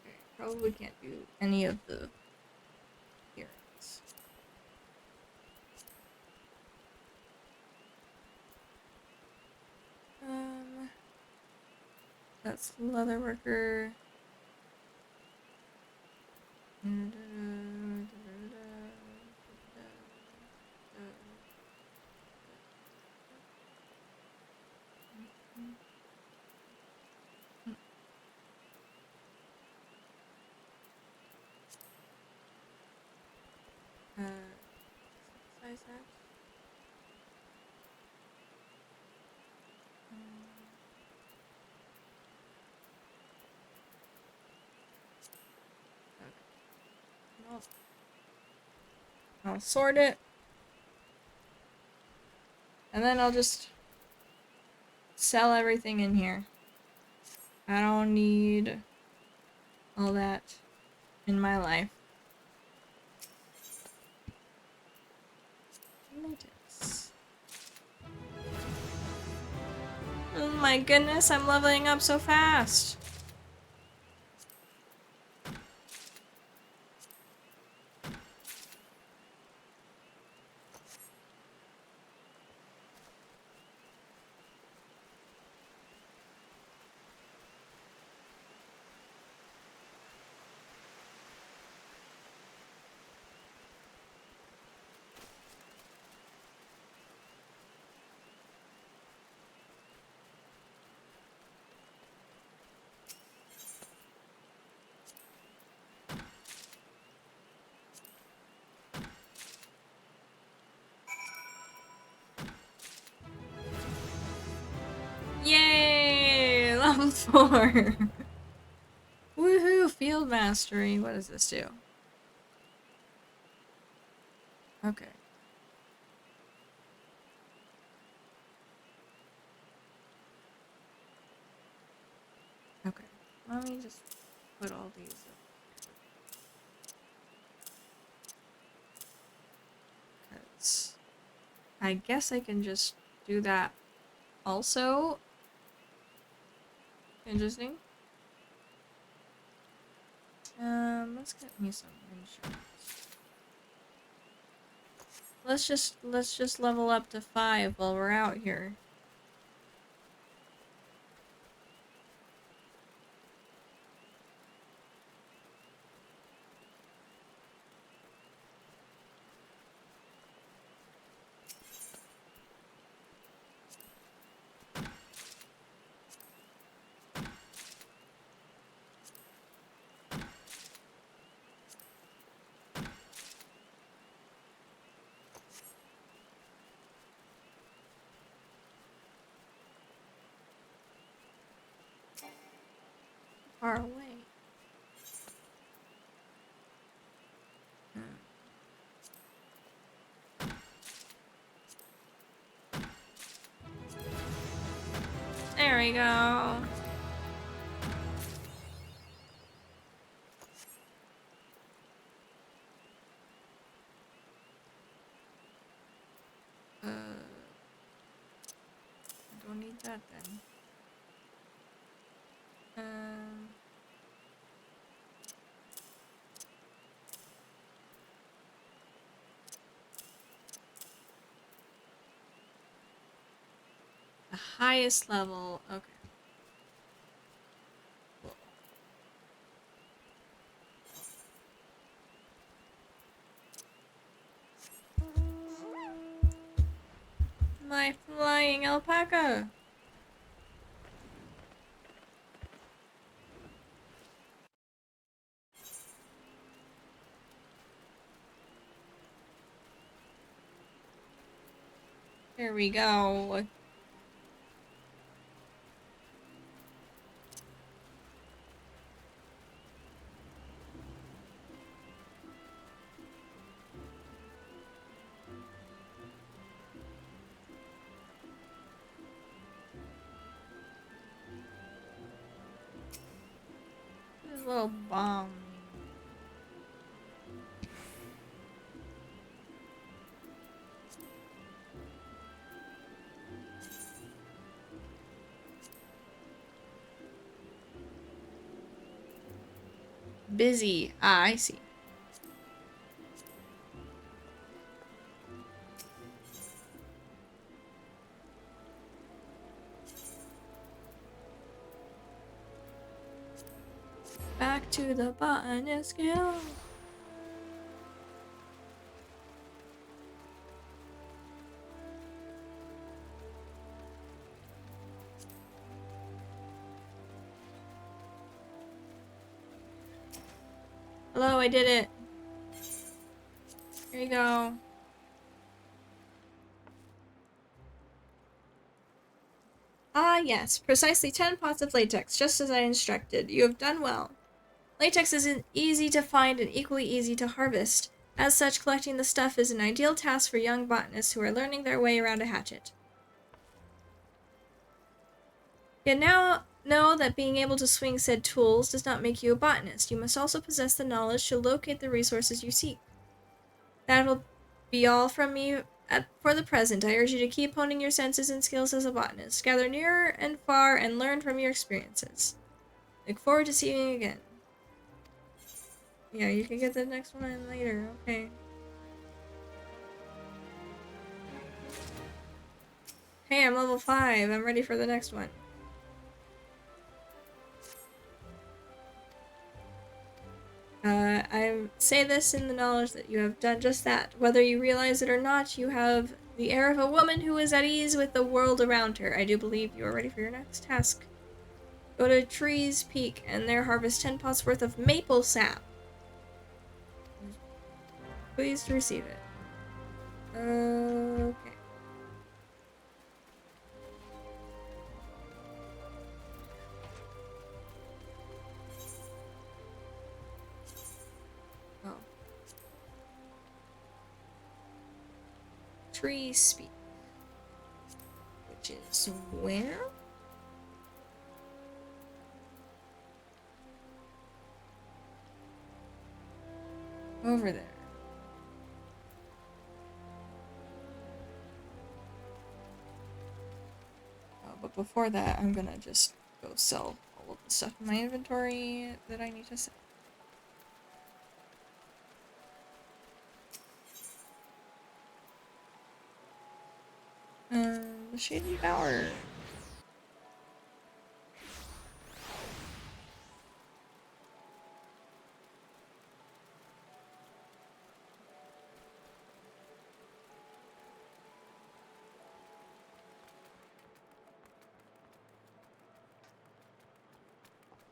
Okay, probably can't do any of the earrings. That's leatherworker. Size that. Okay. I'll sort it. And then I'll just sell everything in here. I don't need all that in my life. Latex. Oh my goodness, I'm leveling up so fast. Yay! Level 4! Woohoo! Field mastery. What does this do? Okay. Okay. Let me just put all these up. Because I guess I can just do that also. Interesting. Let's get me some insurance. Let's just level up to 5 while we're out here. Far away. There we go. I don't need that then. The highest level. Okay. Cool. my flying alpaca. There we go. This little bomb. Busy. Ah, I see. Back to the botanist guild. Hello, I did it. Here you go. Ah, yes. Precisely 10 pots of latex, just as I instructed. You have done well. Latex isn't easy to find and equally easy to harvest. As such, collecting the stuff is an ideal task for young botanists who are learning their way around a hatchet. You now know that being able to swing said tools does not make you a botanist. You must also possess the knowledge to locate the resources you seek. That'll be all from me for the present. I urge you to keep honing your senses and skills as a botanist. Gather near and far and learn from your experiences. Look forward to seeing you again. Yeah, you can get the next one later. Okay. Hey, I'm level 5. I'm ready for the next one. I say this in the knowledge that you have done just that. Whether you realize it or not, you have the air of a woman who is at ease with the world around her. I do believe you are ready for your next task. Go to Tree's Peak and there harvest 10 pots worth of maple sap. Pleased to receive it. Okay. Oh. Tree Speak. Which is where? Over there. Oh, but before that, I'm gonna just go sell all of the stuff in my inventory that I need to sell. The Shady Bower.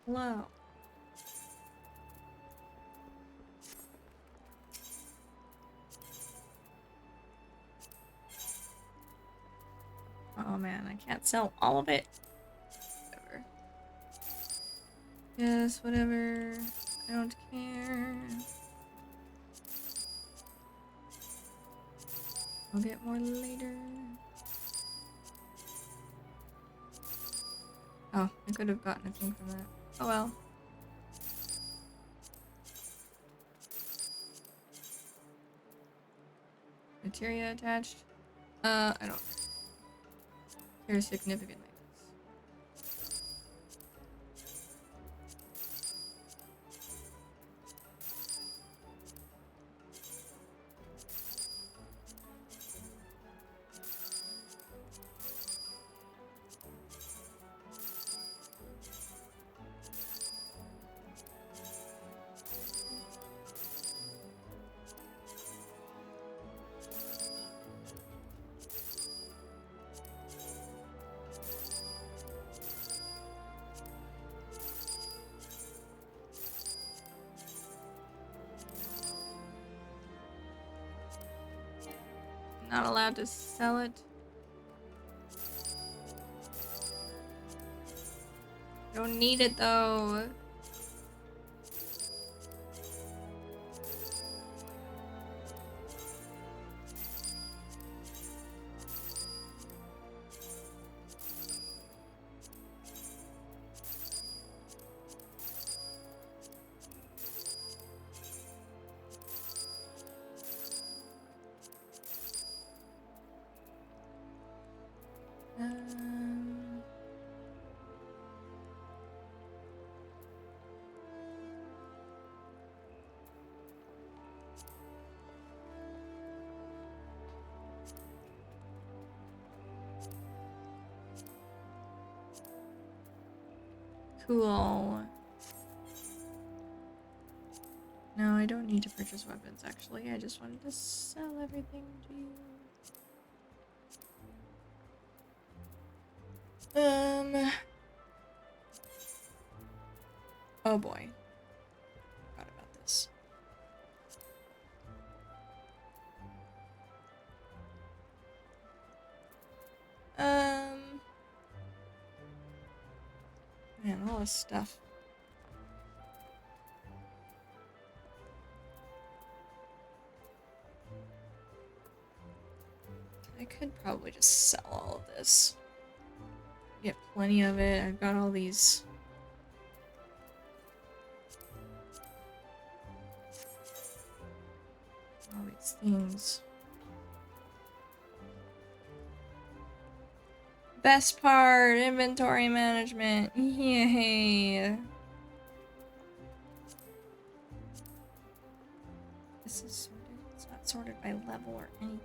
Hello. Oh man, I can't sell all of it. Whatever. Yes, whatever. I don't care. I'll get more later. Oh, I could have gotten a thing from that. Oh well. Materia attached. I don't care significantly. Not allowed to sell it. Don't need it though. Cool. No, I don't need to purchase weapons, actually. I just wanted to sell everything to you. Oh boy. Forgot about this. Man, all this stuff. I could probably just sell all of this. Get plenty of it. I've got all these. All these things. Best part, inventory management. Yay. This is sorted. It's not sorted by level or anything.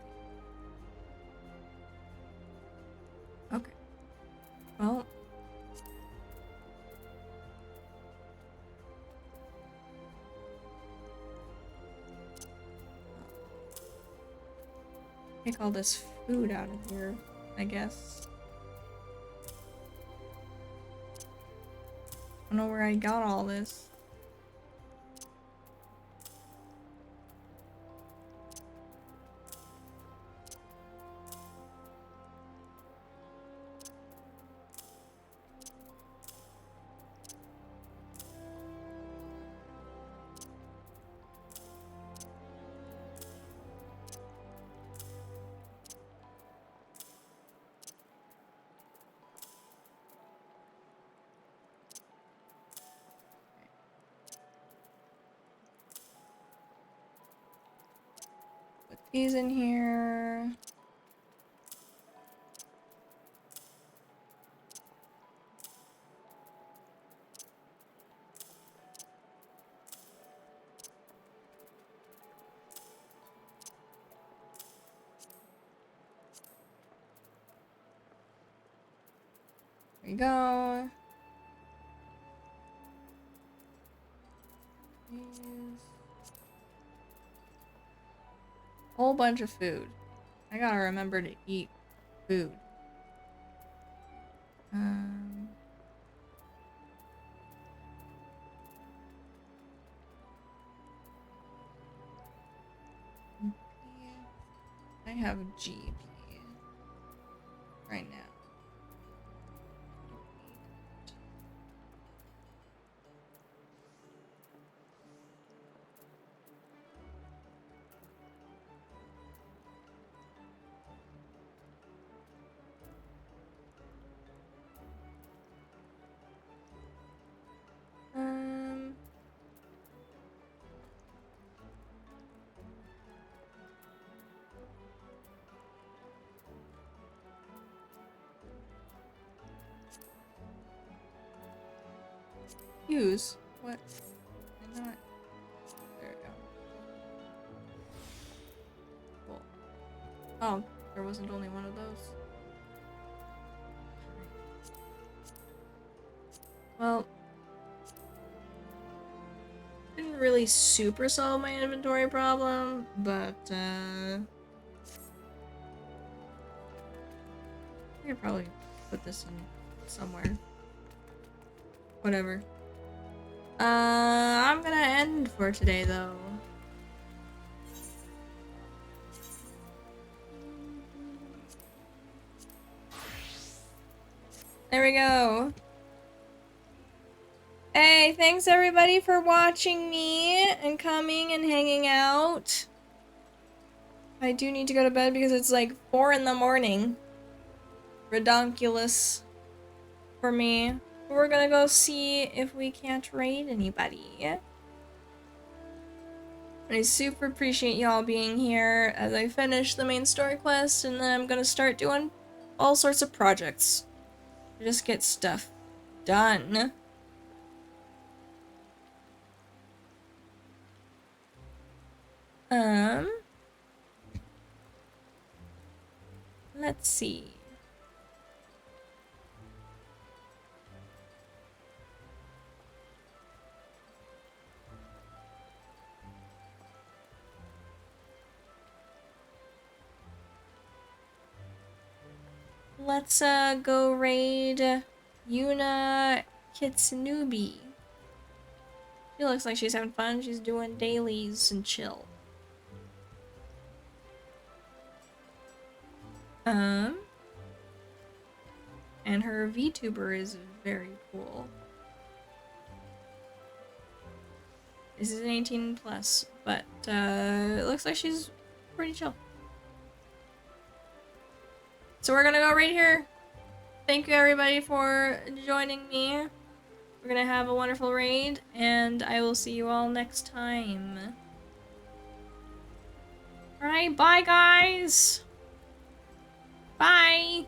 Okay. Well. Take all this food out of here, I guess. I don't know where I got all this. These in here. There you go. Whole bunch of food. I gotta remember to eat food. I have GP right now. Use? What? Why not? There we go. Cool. Oh, there wasn't only one of those. Well, didn't really super solve my inventory problem, but I could probably put this in somewhere. Whatever. I'm gonna end for today though. There we go. Hey, thanks everybody for watching me and coming and hanging out. I do need to go to bed because it's like 4 in the morning. Redonkulous for me. We're gonna go see if we can't raid anybody. I super appreciate y'all being here as I finish the main story quest, and then I'm gonna start doing all sorts of projects. Just get stuff done. Let's see. Let's go raid Yuna Kitsunubi. She looks like she's having fun. She's doing dailies and chill. And her VTuber is very cool. This is an 18 plus, but it looks like she's pretty chill. So we're gonna go right here. Thank you everybody for joining me. We're gonna have a wonderful raid, and I will see you all next time. Alright, bye guys! Bye!